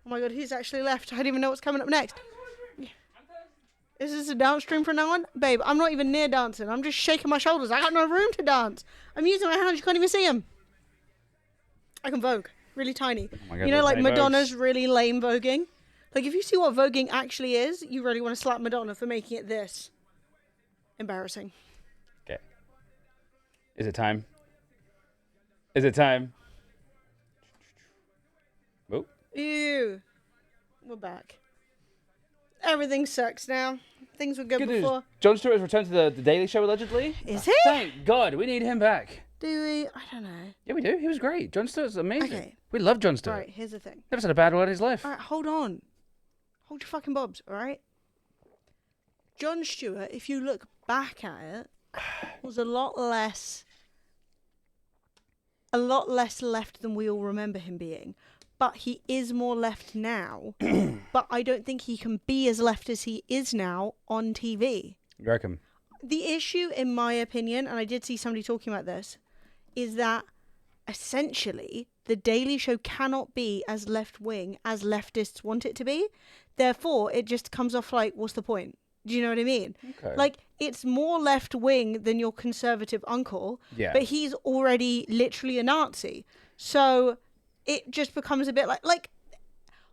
Oh my god, who's actually left? I don't even know what's coming up next. Is this a dance stream from now on? Babe, I'm not even near dancing. I'm just shaking my shoulders. I got no room to dance. I'm using my hands. You can't even see them. I can vogue. Really tiny. Oh my God, you know, what like tiny Madonna's vogues? really lame voguing. Like, if you see what voguing actually is, you really want to slap Madonna for making it this. Embarrassing. Okay. Is it time? Is it time? Oh. Ew. We're back. Everything sucks now. Things were good Good news. before. Jon Stewart has returned to the Daily Show allegedly. Is he? Thank God. We need him back. Do we? I don't know. Yeah, we do. He was great. Jon Stewart's amazing. Okay. We love Jon Stewart. Alright, here's the thing. Never said a bad word in his life. Alright, hold on. Hold your fucking bobs, alright? Jon Stewart, if you look back at it, was a lot less left than we all remember him being. But he is more left now. But I don't think he can be as left as he is now on TV. You reckon? The issue, in my opinion, and I did see somebody talking about this, is that essentially the Daily Show cannot be as left-wing as leftists want it to be. Therefore, it just comes off like, what's the point? Do you know what I mean? Okay. Like, it's more left-wing than your conservative uncle, Yeah. but he's already literally a Nazi. So it just becomes a bit like...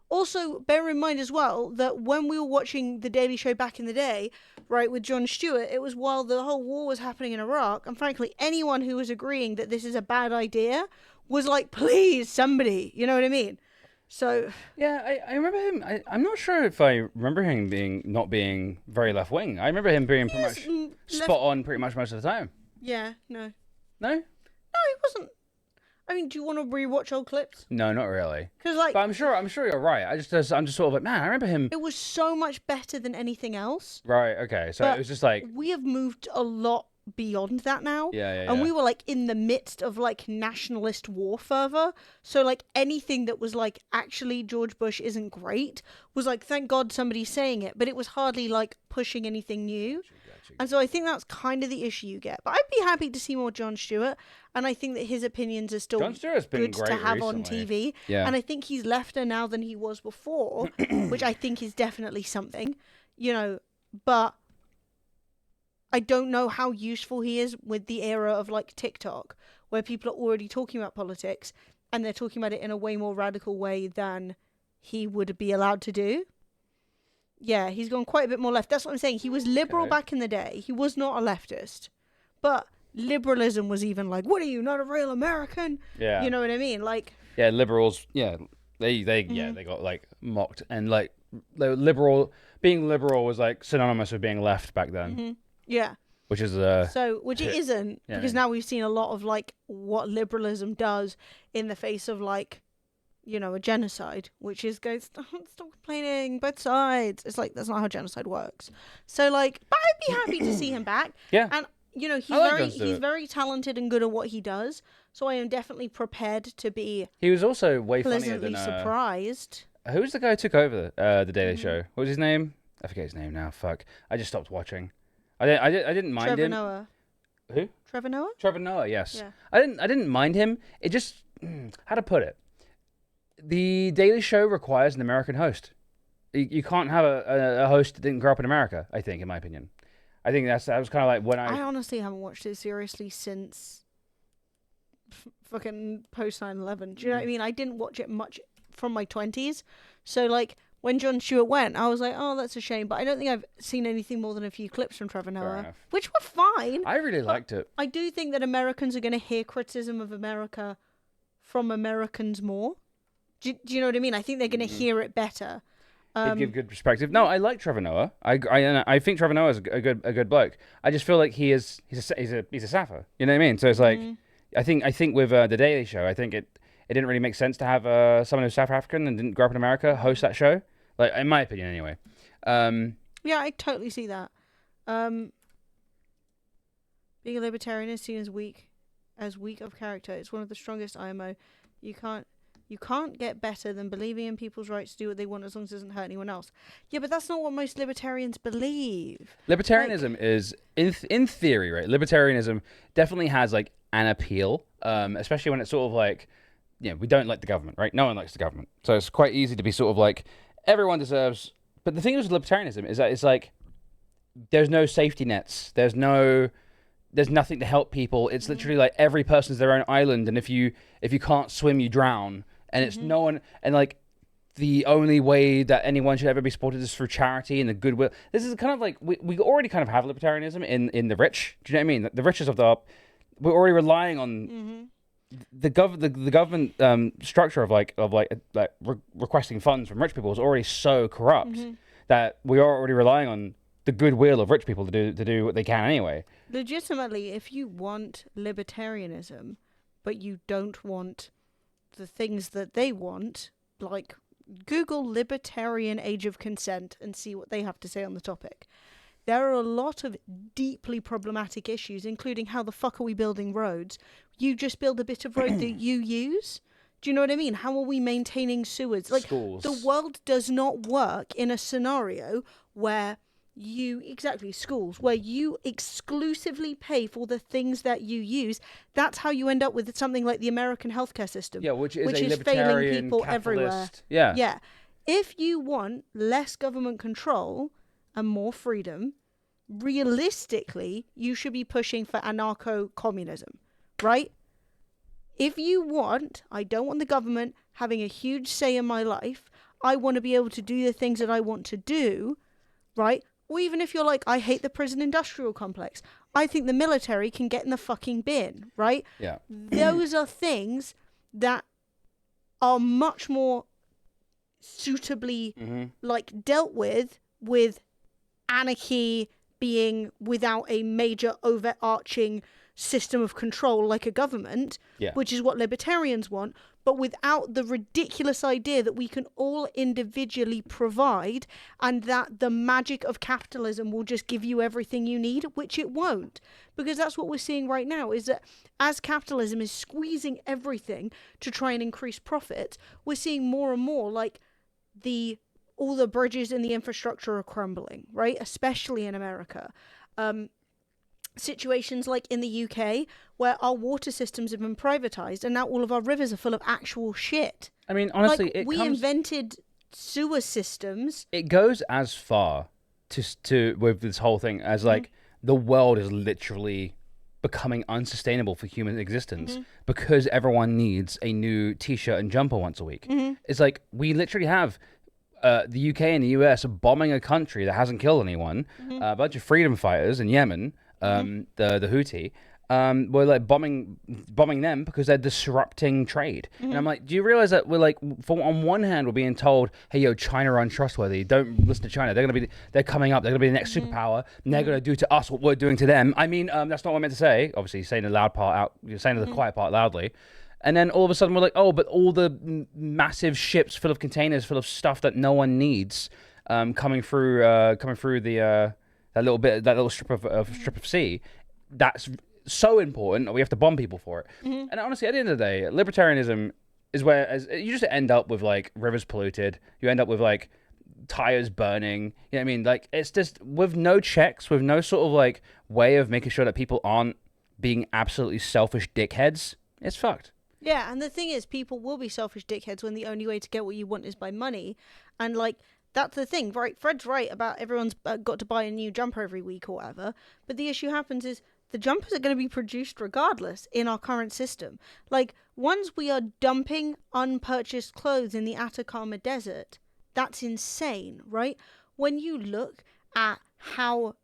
Also, bear in mind as well that when we were watching The Daily Show back in the day, right, with Jon Stewart, it was while the whole war was happening in Iraq, and frankly, anyone who was agreeing that this is a bad idea was like, please, somebody, you know what I mean? So... Yeah, I remember him. I'm not sure if I remember him not being very left wing. I remember him being pretty much spot on pretty much most of the time. Yeah, no. No? No, he wasn't. I mean, do you want to rewatch old clips? No, not really. Because, like, But I'm sure you're right. I'm just sort of like, man, I remember him. it was so much better than anything else. Right. Okay. So But it was just like, we have moved a lot beyond that now. Yeah. And we were like in the midst of like nationalist war fervor. So like anything that was like actually George Bush isn't great was like, thank God somebody's saying it, but it was hardly like pushing anything new. And so I think that's kind of the issue you get. But I'd be happy to see more Jon Stewart, and I think that his opinions are still Jon Stewart's been good to great have on recently. TV. Yeah. And I think he's lefter now than he was before, which I think is definitely something, you know, but I don't know how useful he is with the era of like TikTok, where people are already talking about politics, and they're talking about it in a way more radical way than he would be allowed to do. Yeah, he's gone quite a bit more left. That's what I'm saying. He was liberal back in the day. He was not a leftist. But liberalism was even like, what are you, not a real American? Yeah. You know what I mean? Like, yeah, liberals, yeah, they got like mocked, and like being liberal was like synonymous with being left back then. yeah. Which is Which it isn't, because now we've seen a lot of like what liberalism does in the face of like, you know, a genocide, which is stop complaining, both sides. It's like, that's not how genocide works. So like, but I'd be happy to see him back. Yeah. And you know, he's very talented and good at what he does. So I am definitely prepared to be he was also way funnier pleasantly than surprised. who was the guy who took over the Daily Show? What was his name? I forget his name now. Fuck. I just stopped watching. I didn't mind Trevor him. Noah. Who? Trevor Noah? Trevor Noah, yes. Yeah. I didn't mind him. It just how to put it. The Daily Show requires an American host. You can't have a host that didn't grow up in America, I think, in my opinion. I think that was kind of like when I honestly haven't watched it seriously since fucking post 9/11. Do you know what I mean? I didn't watch it much from my 20s. So like when Jon Stewart went, I was like, oh, that's a shame. But I don't think I've seen anything more than a few clips from Trevor Noah, enough. which were fine. I really liked it. I do think that Americans are going to hear criticism of America from Americans more. Do you know what I mean? I think they're going to hear it better. He'd give good perspective. No, I like Trevor Noah. I think Trevor Noah is a good bloke. I just feel like he's a Safa. You know what I mean? So it's like I think with the Daily Show, I think it didn't really make sense to have someone who's South African and didn't grow up in America host that show. Like in my opinion, anyway. Yeah, I totally see that. Being a libertarian is seen as weak of character. It's one of the strongest IMO. You can't get better than believing in people's rights to do what they want as long as it doesn't hurt anyone else. Yeah, but that's not what most libertarians believe. Libertarianism is, in theory, right? Libertarianism definitely has like an appeal, especially when it's sort of like, we don't like the government, right? No one likes the government. So it's quite easy to be sort of like, everyone deserves... But the thing with libertarianism is that it's like, there's no safety nets. There's nothing to help people. It's literally like every person's their own island, and if you can't swim, you drown. And it's no one, and like the only way that anyone should ever be supported is through charity and the goodwill. This is kind of like we already kind of have libertarianism in the rich. Do you know what I mean? The riches of we're already relying on the government structure of requesting funds from rich people is already so corrupt that we are already relying on the goodwill of rich people to do what they can anyway. Legitimately, if you want libertarianism, but you don't want the things that they want, like Google libertarian age of consent and see what they have to say on the topic. There are a lot of deeply problematic issues, including how the fuck are we building roads? You just build a bit of road that you use. Do you know what I mean? How are we maintaining sewers? Like, schools. The world does not work in a scenario where schools, where you exclusively pay for the things that you use. That's how you end up with something like the American healthcare system, which is failing libertarian, people everywhere. capitalist. Yeah. If you want less government control and more freedom, realistically, you should be pushing for anarcho-communism, right? If you want, I don't want the government having a huge say in my life. I want to be able to do the things that I want to do, right? Or even if you're like, I hate the prison industrial complex. I think the military can get in the fucking bin, right? Yeah. Those are things that are much more suitably dealt with anarchy being without a major overarching system of control like a government, which is what libertarians want, but without the ridiculous idea that we can all individually provide and that the magic of capitalism will just give you everything you need, which it won't. Because that's what we're seeing right now, is that as capitalism is squeezing everything to try and increase profit, we're seeing more and more like all the bridges in the infrastructure are crumbling, right? Especially in America. Situations like in the UK where our water systems have been privatized and now all of our rivers are full of actual shit. I mean, honestly, like, we invented sewer systems. It goes as far to with this whole thing as like the world is literally becoming unsustainable for human existence because everyone needs a new t-shirt and jumper once a week. It's like we literally have the UK and the US bombing a country that hasn't killed anyone, a bunch of freedom fighters in Yemen, the Houthi. We're like bombing them because they're disrupting trade. And I'm like, do you realize that we're like, on one hand, we're being told, hey, yo, China are untrustworthy. Don't listen to China. They're coming up. They're gonna be the next superpower. And they're gonna do to us what we're doing to them. I mean, that's not what I meant to say. Obviously, saying the loud part out, you're saying the quiet part loudly. And then all of a sudden we're like, oh, but all the massive ships full of containers, full of stuff that no one needs, coming through the that little strip of sea. That's so important that we have to bomb people for it. And honestly, at the end of the day, libertarianism is where you just end up with like rivers polluted. You end up with like tires burning. You know what I mean? Like it's just with no checks, with no sort of like way of making sure that people aren't being absolutely selfish dickheads. It's fucked. Yeah, and the thing is, people will be selfish dickheads when the only way to get what you want is by money. And like that's the thing, right? Fred's right about everyone's got to buy a new jumper every week or whatever. But the issue happens is the jumpers are going to be produced regardless in our current system. Like, once we are dumping unpurchased clothes in the Atacama Desert, that's insane, right? When you look at how,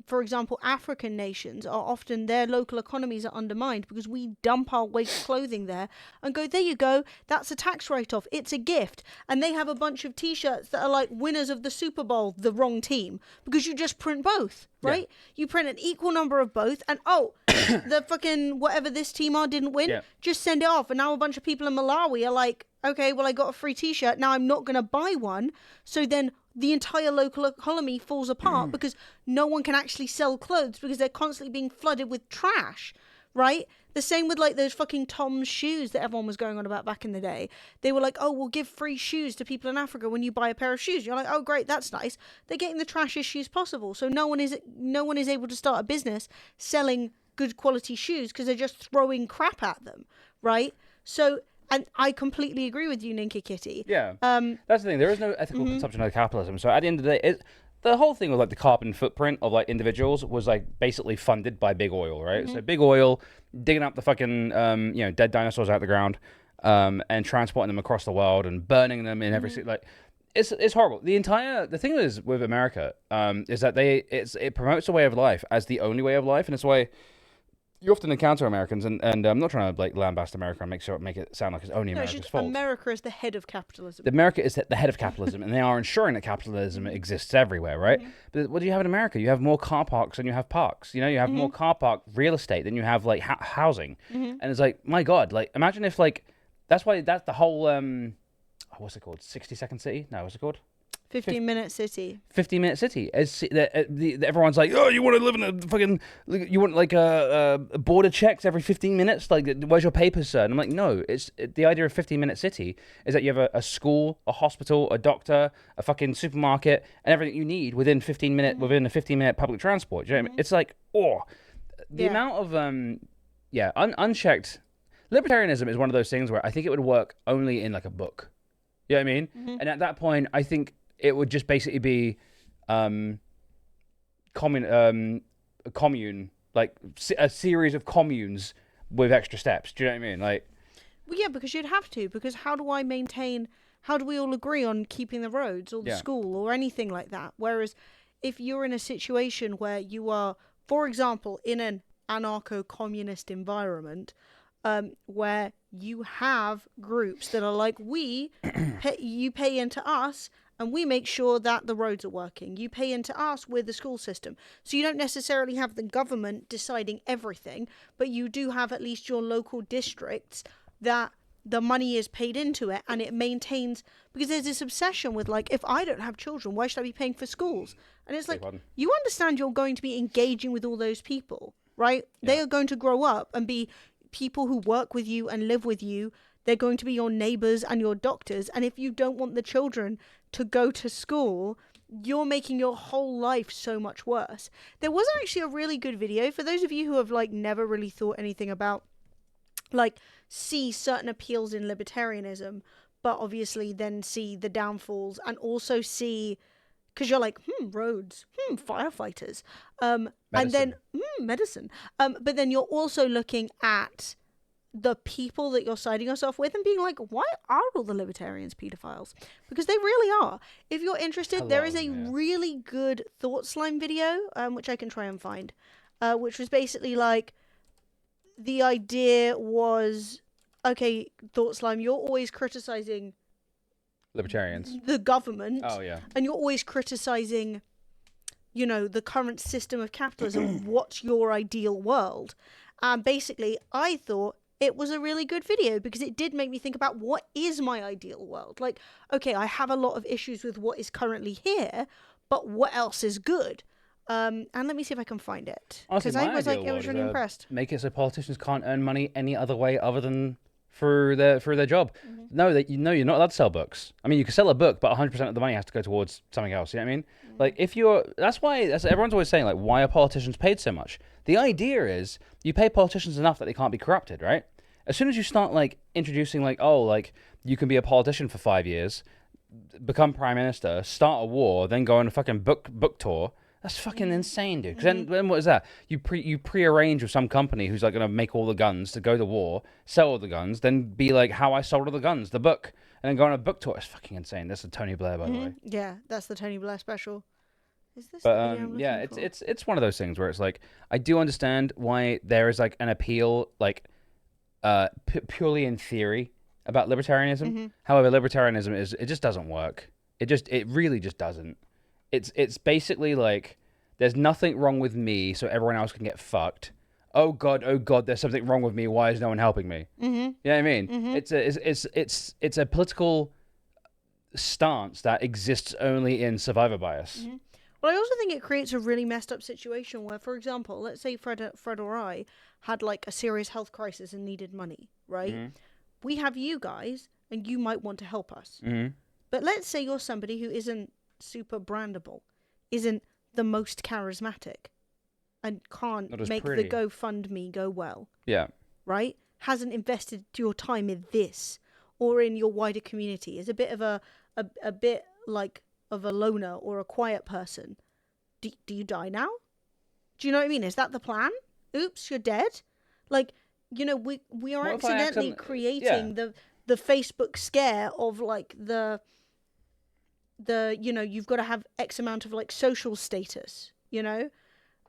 for example, African nations are often, their local economies are undermined because we dump our waste clothing there and go, there you go, that's a tax write-off, it's a gift. And they have a bunch of t-shirts that are like winners of the Super Bowl, the wrong team, because you just print both, right? Yeah. You print an equal number of both and the fucking whatever this team are didn't win, just send it off. And now a bunch of people in Malawi are like, okay, well, I got a free t-shirt, now I'm not going to buy one. So then the entire local economy falls apart because no one can actually sell clothes because they're constantly being flooded with trash, right? The same with like those fucking Tom's shoes that everyone was going on about back in the day. They were like, oh, we'll give free shoes to people in Africa when you buy a pair of shoes. You're like, oh, great, that's nice. They're getting the trashiest shoes possible. So no one is able to start a business selling good quality shoes because they're just throwing crap at them, right? So... And I completely agree with you, Ninky Kitty. Yeah. That's the thing. There is no ethical consumption of capitalism. So at the end of the day, the whole thing of like the carbon footprint of like individuals was like basically funded by big oil, right? So big oil digging up the fucking dead dinosaurs out of the ground, and transporting them across the world and burning them in every like. It's horrible. The thing is with America is that it promotes a way of life as the only way of life, and it's why you often encounter Americans, and I'm not trying to like lambast America and make it sound like it's only America's fault. America is the head of capitalism. America is the head of capitalism, and they are ensuring that capitalism exists everywhere, right? But what do you have in America? You have more car parks than you have parks. You know, you have more car park real estate than you have like housing, and it's like, my God, like imagine if like that's the whole what's it called? 60-second city? No, what's it called? 15-minute city. 15-minute city. Everyone's like, oh, you want to live in a fucking... You want, like, a border checks every 15 minutes? Like, where's your papers, sir? And I'm like, no. The idea of 15-minute city is that you have a school, a hospital, a doctor, a fucking supermarket, and everything you need within a 15-minute public transport. Do you know what I mean? It's like, the amount of, unchecked... Libertarianism is one of those things where I think it would work only in, like, a book. You know what I mean? And at that point, I think... it would just basically be a commune, like a series of communes with extra steps. Do you know what I mean? Like, well, yeah, because you'd have to. Because how do we all agree on keeping the roads or the school or anything like that? Whereas if you're in a situation where you are, for example, in an anarcho-communist environment, where you have groups that are like, you pay into us, and we make sure that the roads are working. You pay into us with the school system. So you don't necessarily have the government deciding everything, but you do have at least your local districts that the money is paid into it, and it maintains, because there's this obsession with like, if I don't have children, why should I be paying for schools? And it's like, you understand you're going to be engaging with all those people, right? Yeah. They are going to grow up and be people who work with you and live with you. They're going to be your neighbors and your doctors. And if you don't want the children to go to school, you're making your whole life so much worse. There was actually a really good video for those of you who have like never really thought anything about, like, see certain appeals in libertarianism, but obviously then see the downfalls, and also see, because you're like, roads, firefighters. And then medicine. But then you're also looking at the people that you're siding yourself with and being like, why are all the libertarians pedophiles? Because they really are. If you're interested, there is a really good Thought Slime video, which I can try and find, which was basically like, the idea was, okay, Thought Slime, you're always criticizing libertarians, the government. Oh yeah. And you're always criticizing, you know, the current system of capitalism. What's your ideal world? Basically, I thought it was a really good video because it did make me think about what is my ideal world. Like, okay, I have a lot of issues with what is currently here, but what else is good? And let me see if I can find it, because I was like, I was really impressed. Make it so politicians can't earn money any other way other than through their job. No, you're not allowed to sell books. I mean, you can sell a book, but 100% of the money has to go towards something else. You know what I mean? Like, if you're, that's everyone's always saying, like, why are politicians paid so much? The idea is you pay politicians enough that they can't be corrupted, right? As soon as you start like introducing like, oh, like you can be a politician for 5 years, become prime minister, start a war, then go on a fucking book tour. That's fucking insane, dude. Because then what is that? You prearrange with some company who's like going to make all the guns to go to war, sell all the guns, then be like, how I sold all the guns, the book, and then go on a book tour. It's fucking insane. That's the Tony Blair, by the way. Yeah, that's the Tony Blair special. Is this? But yeah, it's one of those things where it's like, I do understand why there is like an appeal, like purely in theory, about libertarianism. However, libertarianism it just doesn't work. It really just doesn't. It's basically like, there's nothing wrong with me, so everyone else can get fucked. Oh god, there's something wrong with me. Why is no one helping me? You know what I mean? It's a political stance that exists only in survivor bias. Well, I also think it creates a really messed up situation where, for example, let's say Fred or I had like a serious health crisis and needed money, right? We have you guys, and you might want to help us. But let's say you're somebody who isn't super brandable, isn't the most charismatic, and can't make the GoFundMe go well. Yeah. Right? Hasn't invested your time in this or in your wider community. Is a bit of a bit like of a loner or a quiet person. Do you die now? Do you know what I mean? Is that the plan? Oops, you're dead. Like, you know, we are accidentally creating the Facebook scare of like the you know, you've got to have X amount of like social status, you know?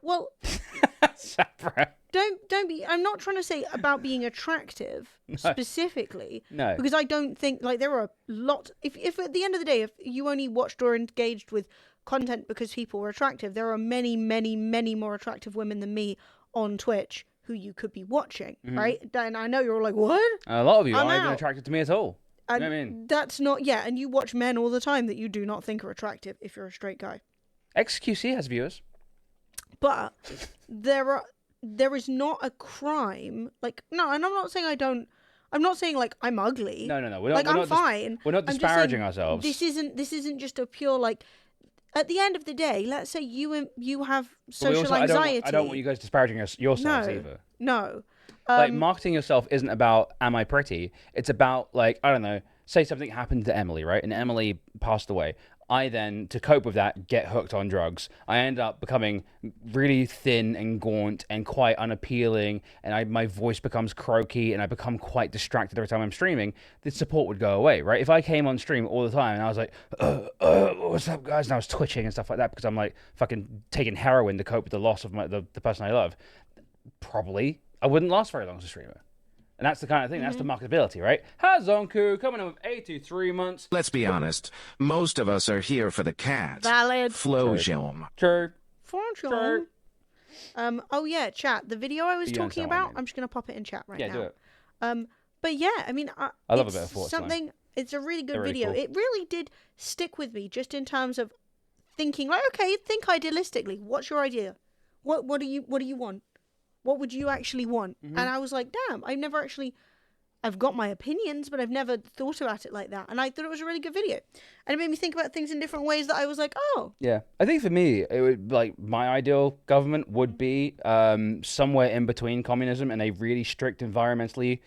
Well, don't be, I'm not trying to say about being attractive specifically. No. Because I don't think, like, there are a lot, if at the end of the day, if you only watched or engaged with content because people were attractive, there are many, many, many more attractive women than me on Twitch who you could be watching, right? And I know you're all like, what? A lot of you aren't even attracted to me at all. And you know what I mean? That's not, and you watch men all the time that you do not think are attractive if you're a straight guy. XQC has viewers. But there is not a crime, like, no, and I'm not saying like I'm ugly. No. I'm fine. We're not disparaging ourselves. This isn't just a pure, like, at the end of the day, let's say you have social anxiety. I don't want you guys disparaging yourselves either. No. Like, marketing yourself isn't about, am I pretty? It's about, like, I don't know, say something happened to Emily, right? And Emily passed away. I then, to cope with that, get hooked on drugs. I end up becoming really thin and gaunt and quite unappealing, and my voice becomes croaky, and I become quite distracted every time I'm streaming. The support would go away, right? If I came on stream all the time and I was like, what's up, guys? And I was twitching and stuff like that because I'm, like, fucking taking heroin to cope with the loss of the person I love, probably I wouldn't last very long as a streamer. And that's the kind of thing, that's the marketability, right? Hazonku coming in with 83 months. Let's be honest. Most of us are here for the cat. Valid. Flojum. True. True. Oh yeah, chat. The video I was talking about, I'm just going to pop it in chat right now. Yeah, do it. But yeah, I mean, I love a bit of thought something. It's a really good They're really video. cool. It really did stick with me, just in terms of thinking, like, okay, think idealistically. What's your idea? What do you want? What would you actually want? And I was like, damn, I've got my opinions, but I've never thought about it like that. And I thought it was a really good video. And it made me think about things in different ways that I was like, oh. Yeah. I think for me, it would, like, my ideal government would be somewhere in between communism and a really strict, environmentally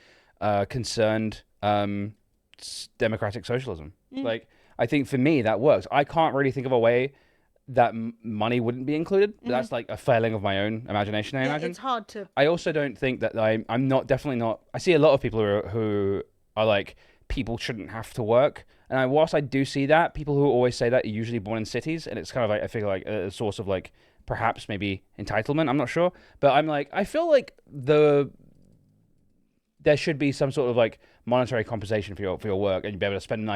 concerned democratic socialism. Like, I think for me, that works. I can't really think of a way that money wouldn't be included. But that's like a failing of my own imagination, I imagine. It's hard to. I also don't think that I'm definitely not. I see a lot of people who are like, people shouldn't have to work. And whilst I do see that, people who always say that are usually born in cities. And it's kind of like, I feel like a source of like, perhaps maybe entitlement. I'm not sure. But I'm like, I feel like there should be some sort of like monetary compensation for your work, and you'd be able to spend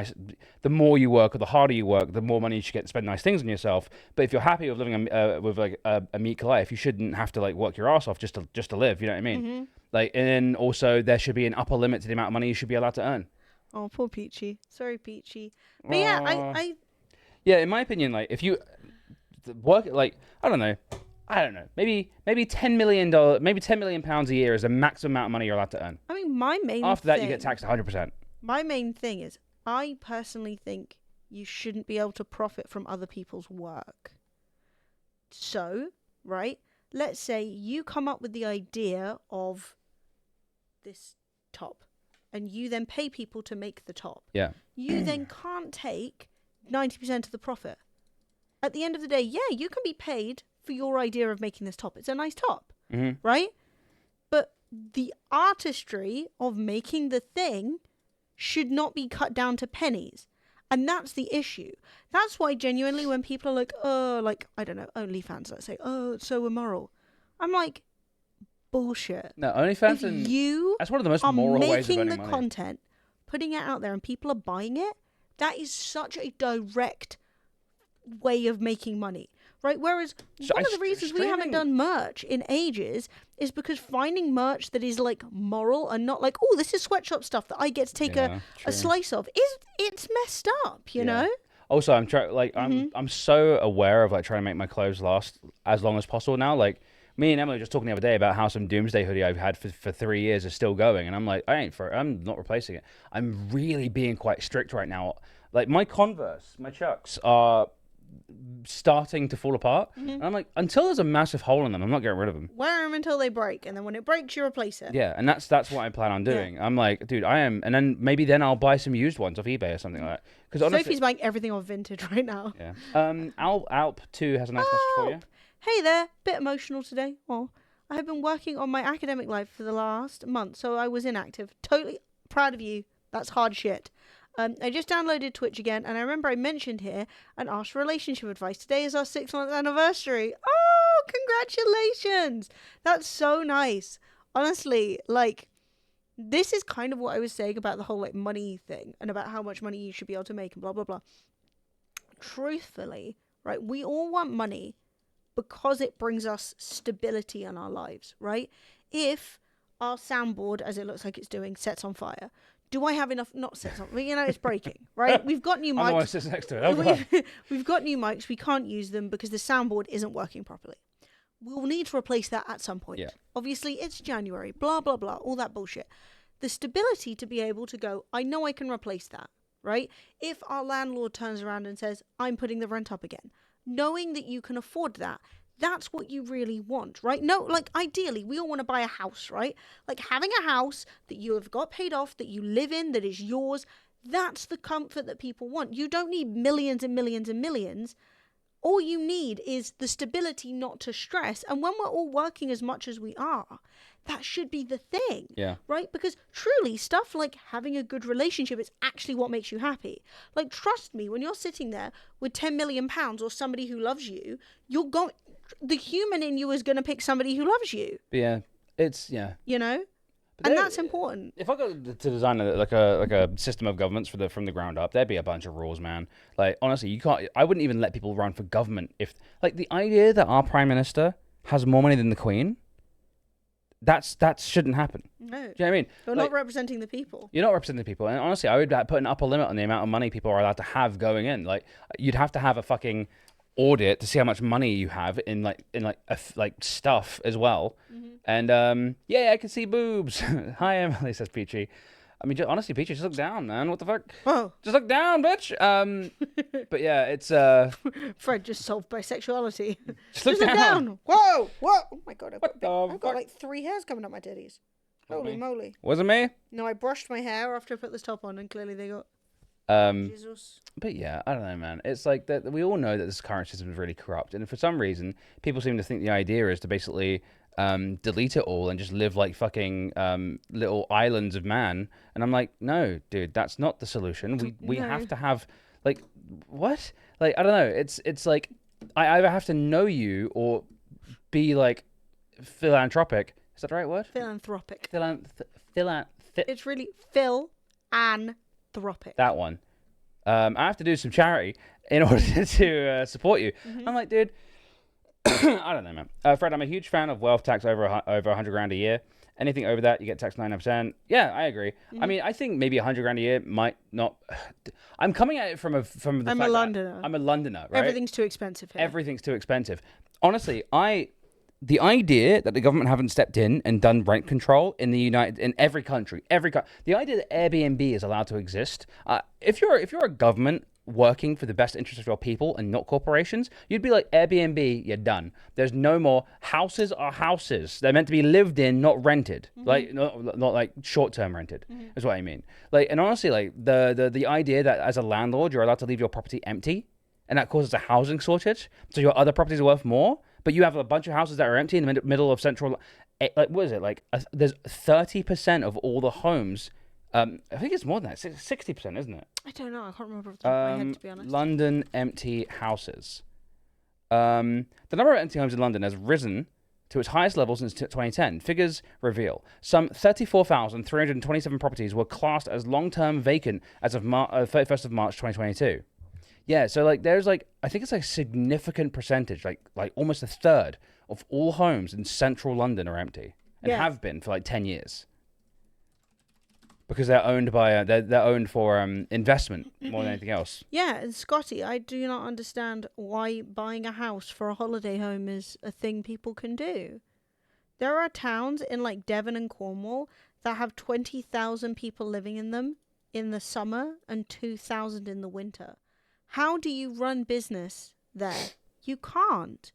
the more you work or the harder you work, the more money you should get to spend nice things on yourself. But if you're happy with living with like a meek life, you shouldn't have to like work your ass off just to live. You know what I mean? Like, and then also there should be an upper limit to the amount of money you should be allowed to earn. Oh, poor Peachy. Sorry, Peachy. But yeah, yeah, in my opinion, like if you work like I don't know, maybe $10 million, maybe £10 million a year is the maximum amount of money you're allowed to earn. I mean, my main After that, you get taxed 100%. My main thing is, I personally think you shouldn't be able to profit from other people's work. So, right, let's say you come up with the idea of this top, and you then pay people to make the top. Yeah. You then can't take 90% of the profit. At the end of the day, yeah, you can be paid for your idea of making this top. It's a nice top, right? But the artistry of making the thing should not be cut down to pennies. And that's the issue. That's why genuinely when people are like, oh, like, I don't know, OnlyFans, let's say, oh, it's so immoral. I'm like, bullshit. No, OnlyFans that's one of the most moral ways of earning money. Making the content, putting it out there and people are buying it, that is such a direct way of making money. Right, whereas one of the reasons we haven't done merch in ages is because finding merch that is like moral and not like, oh, this is sweatshop stuff that I get to take a slice of, it's messed up, you know. Also, I'm trying like I'm so aware of like trying to make my clothes last as long as possible now. Like me and Emily were just talking the other day about how some Doomsday hoodie I've had for 3 years is still going, and I'm like, I'm not replacing it. I'm really being quite strict right now. Like my Converse, my Chucks are starting to fall apart, and I'm like, until there's a massive hole in them, I'm not getting rid of them. Wear them until they break, and then when it breaks, you replace it. Yeah, and that's what I plan on doing. I'm like, dude, and then maybe I'll buy some used ones off eBay or something like that. Because Sophie's buying everything off vintage right now. Yeah. Alp 2 has a nice message for you. Hey there, bit emotional today. Oh, I have been working on my academic life for the last month, so I was inactive. Totally proud of you. That's hard shit. I just downloaded Twitch again, and I remember I mentioned here and asked for relationship advice. Today is our 6-month anniversary. Oh, congratulations! That's so nice. Honestly, like, this is kind of what I was saying about the whole, like, money thing and about how much money you should be able to make and blah, blah, blah. Truthfully, right, we all want money because it brings us stability in our lives, right? If our soundboard, as it looks like it's doing, sets on fire, do I have enough? Not set something, you know, it's breaking, right? We've got new mics. I want to sit next to it. We've got new mics. We can't use them because the soundboard isn't working properly. We'll need to replace that at some point. Yeah. Obviously, it's January, blah, blah, blah, all that bullshit. The stability to be able to go, I know I can replace that, right? If our landlord turns around and says, I'm putting the rent up again, knowing that you can afford that, that's what you really want, right? No, like, ideally, we all want to buy a house, right? Like, having a house that you have got paid off, that you live in, that is yours, that's the comfort that people want. You don't need millions and millions and millions. All you need is the stability not to stress. And when we're all working as much as we are, that should be the thing, right? Because truly, stuff like having a good relationship is actually what makes you happy. Like, trust me, when you're sitting there with £10 million or somebody who loves you, the human in you is going to pick somebody who loves you. Yeah, you know, and that's important. If I go to design like a system of governments from the ground up, there'd be a bunch of rules, man. Like, honestly, you can't. I wouldn't even let people run for government if, like, the idea that our prime minister has more money than the Queen. That shouldn't happen. No. Do you know what I mean? You're not representing the people. You're not representing the people. And honestly, I would put an upper limit on the amount of money people are allowed to have going in. Like, you'd have to have a fucking audit to see how much money you have in stuff as well. And I can see boobs. Hi, Emily, says Peachy. I mean, honestly, Peachy, just look down, man. What the fuck? Whoa. Just look down, bitch. But yeah, it's Fred just solved bisexuality. Just look down. Whoa. Oh my god, I've got like 3 hairs coming up my titties. Holy moly. Was it me? No, I brushed my hair after I put this top on, and clearly they got... Jesus. But yeah, I don't know, man. It's like that. We all know that this current system is really corrupt, and for some reason, people seem to think the idea is to basically delete it all and just live like fucking little islands of man. And I'm like, no, dude, that's not the solution. We No. have to have like what? Like I don't know. It's like I either have to know you or be like philanthropic. Is that the right word? Philanthropic. It's It's really philanthropic. that one. I have to do some charity in order to support you. I'm like, dude, I don't know, man. Fred, I'm a huge fan of wealth tax over 100 grand a year. Anything over that, you get taxed 9%. Yeah, I agree. I mean, I think maybe 100 grand a year might not. I'm coming at it from the I'm fact a that Londoner. I'm a Londoner, right? Everything's too expensive here. Everything's too expensive. Honestly, the idea that the government haven't stepped in and done rent control in every country, the idea that Airbnb is allowed to exist, if you're a government working for the best interest of your people and not corporations, you'd be like, Airbnb, you're done. There's no more. Houses are houses. They're meant to be lived in, not rented. Like not like short-term rented. Is what I mean. Like, and honestly, like the idea that as a landlord you're allowed to leave your property empty, and that causes a housing shortage, so your other properties are worth more. But you have a bunch of houses that are empty in the middle of central. Like, what is it? Like, there's 30% of all the homes. I think it's more than that. 60%, isn't it? I don't know. I can't remember off the top of my head, to be honest. London empty houses. The number of empty homes in London has risen to its highest level since 2010. Figures reveal some 34,327 properties were classed as long-term vacant as of 31st of March 2022. Yeah, so like there's like I think it's like a significant percentage, like almost a third of all homes in central London are empty and have been for like 10 years because they're owned by they're owned for investment more than anything else. Yeah, and Scotty, I do not understand why buying a house for a holiday home is a thing people can do. There are towns in like Devon and Cornwall that have 20,000 people living in them in the summer and 2,000 in the winter. How do you run business there? You can't.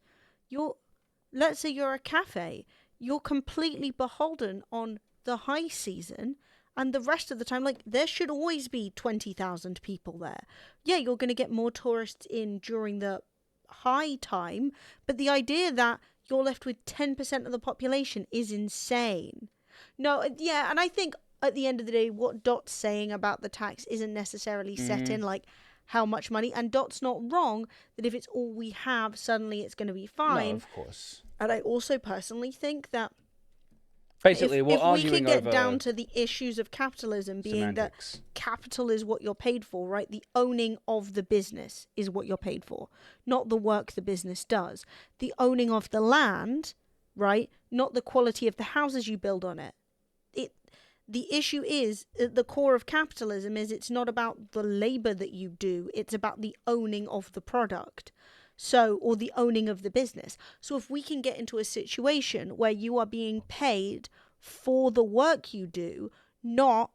Let's say you're a cafe. You're completely beholden on the high season, and the rest of the time, like, there should always be 20,000 people there. Yeah, you're going to get more tourists in during the high time, but the idea that you're left with 10% of the population is insane. No, yeah, and I think at the end of the day, what Dot's saying about the tax isn't necessarily set in, like, how much money, and Dot's not wrong that if it's all we have, suddenly it's going to be fine. No, of course. And I also personally think that basically, if we're we arguing could get over down to the issues of capitalism being semantics. that capital is what you're paid for, right? The owning of the business is what you're paid for, not the work the business does. The owning of the land, right? Not the quality of the houses you build on it. The issue is, at the core of capitalism is it's not about the labor that you do, it's about the owning of the product. So, or the owning of the business. So if we can get into a situation where you are being paid for the work you do, not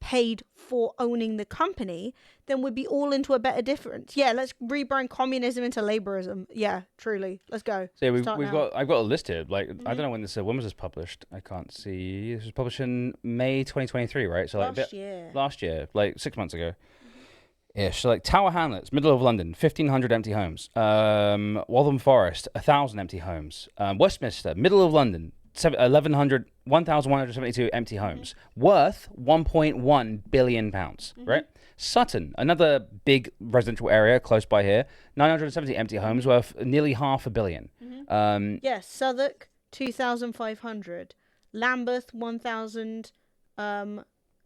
paid for owning the company, then we'd be all into a better difference. Yeah, let's rebrand communism into laborism. Yeah, truly. Let's go. So Start I've got a list here. Like I don't know when this when was this published? I can't see. This was published in May 2023, right? So like last year, like 6 months ago. Ish. So like Tower Hamlets, middle of London, 1,500 empty homes. Waltham Forest, 1,000 empty homes. Westminster, middle of London, 1,172 empty homes, worth 1.1 billion pounds. Right? Sutton, another big residential area close by here, 970 empty homes, worth nearly £500 million. Yes, Southwark, 2,500. Lambeth, 1,000.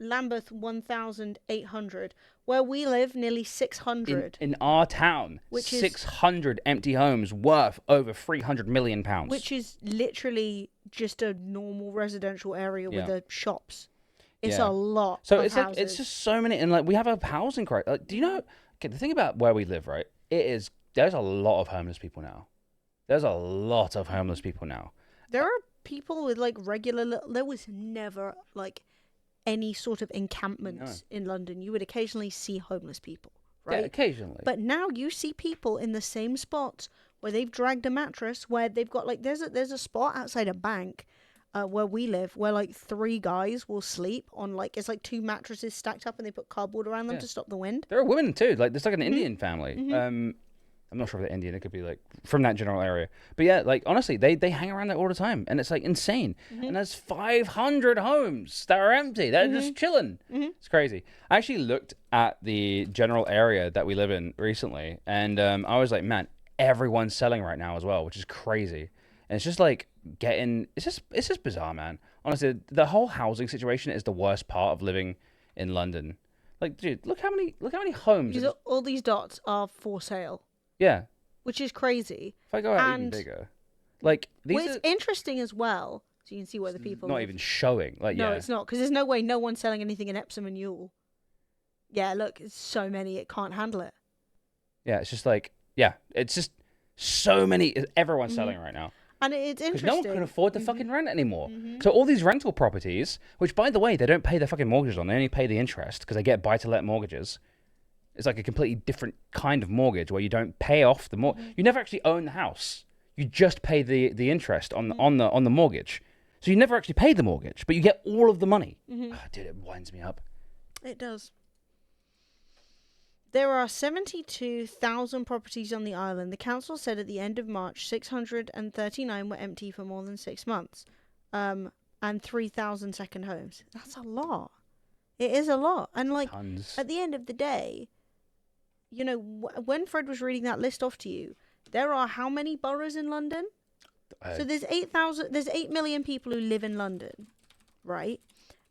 Lambeth 1,800. Where we live, nearly 600. In our town, which is 600 empty homes worth over £300 million. Which is literally just a normal residential area with the shops. It's a lot. So of it's houses. like it's just so many, and like we have a housing crisis. Like, do you know? Okay, the thing about where we live, right? There's a lot of homeless people now. There are people with like regular. There was never like any sort of encampments in London. You would occasionally see homeless people, right? Yeah, occasionally. But now you see people in the same spots where they've dragged a mattress, where they've got like there's a spot outside a bank, where we live, where like 3 guys will sleep on like it's like 2 mattresses stacked up and they put cardboard around them Yeah. to stop the wind. There are women too. Like there's like an Indian family. I'm not sure if they're Indian. It could be like from that general area. But yeah, like honestly, they hang around there all the time, and it's like insane. And there's 500 homes that are empty. They're just chilling. It's crazy. I actually looked at the general area that we live in recently, and I was like, man, everyone's selling right now as well, which is crazy. And it's just like it's just bizarre, man. Honestly, the whole housing situation is the worst part of living in London. Like, dude, look how many homes. All these dots are for sale, Yeah. which is crazy. If I go out even And- bigger, like these Well, are it's interesting as well, so you can see where the people not live. even showing. Like, No, yeah, it's not, because there's no way no one's selling anything in Epsom and Ewell. Yeah, look, it's so many, it can't handle it. yeah. It's just like, yeah, it's just so many. Everyone's selling right now And it's because interesting. no one can afford to fucking rent anymore. So all these rental properties, which by the way, they don't pay their fucking mortgages on. They only pay the interest because they get buy-to-let mortgages. It's like a completely different kind of mortgage where you don't pay off the mortgage. You never actually own the house. You just pay the interest on the mortgage. So you never actually pay the mortgage, but you get all of the money. Oh, dude, it winds me up. It does. There are 72,000 properties on the island. The council said at the end of March, 639 were empty for more than 6 months, and 3,000 second homes. That's a lot. It is a lot. And like Tons. at the end of the day, you know, when Fred was reading that list off to you, there are how many boroughs in London? So there's 8 million people who live in London, right?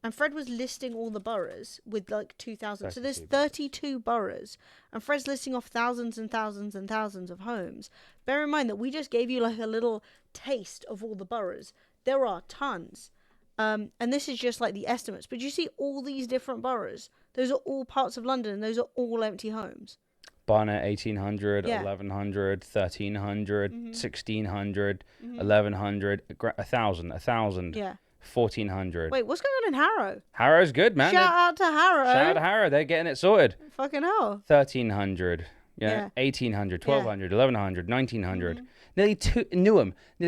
And Fred was listing all the boroughs with like 2,000. So there's 32 boroughs. And Fred's listing off thousands and thousands and thousands of homes. Bear in mind that we just gave you like a little taste of all the boroughs. There are tons. And this is just like the estimates. But you see all these different boroughs. Those are all parts of London. And those are all empty homes. Barnet 1800, Yeah. 1100, 1300, 1600, 1100, 1000, Yeah. 1400. Wait, what's going on in Harrow? Harrow's good, man. Shout out to Harrow. Shout out to Harrow. They're getting it sorted. Fucking hell. 1300, Yeah. 1800, 1200, 1100, 1900. Nearly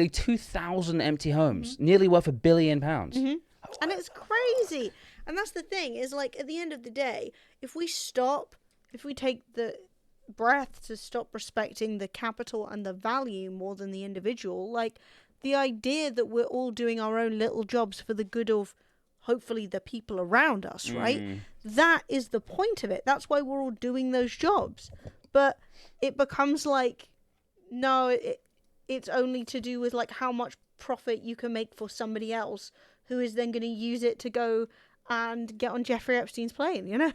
2,000 empty homes, nearly worth £1 billion. And it's crazy. And that's the thing, is like at the end of the day, if we take the breath to stop respecting the capital and the value more than the individual, like the idea that we're all doing our own little jobs for the good of hopefully the people around us, right? That is the point of it. That's why we're all doing those jobs. But it becomes like, no, it's only to do with like how much profit you can make for somebody else who is then going to use it to go and get on Jeffrey Epstein's plane, you know?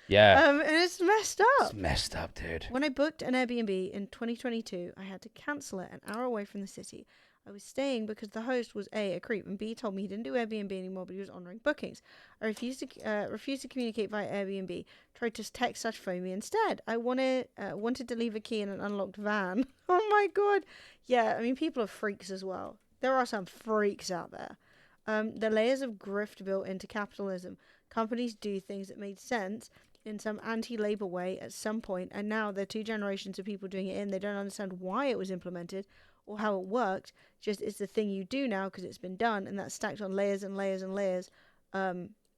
Yeah. And it's messed up. It's messed up, dude. When I booked an Airbnb in 2022, I had to cancel it an hour away from the city. I was staying because the host was A creep, and B, told me he didn't do Airbnb anymore, but he was honouring bookings. I refused to communicate via Airbnb, tried to text / phone me instead. I wanted to leave a key in an unlocked van. Oh my god. Yeah, I mean, people are freaks as well. There are some freaks out there. The layers of grift built into capitalism. Companies do things that made sense in some anti-labor way at some point, and now there are 2 generations of people doing it, and they don't understand why it was implemented or how it worked. Just it's the thing you do now because it's been done, and that's stacked on layers and layers and layers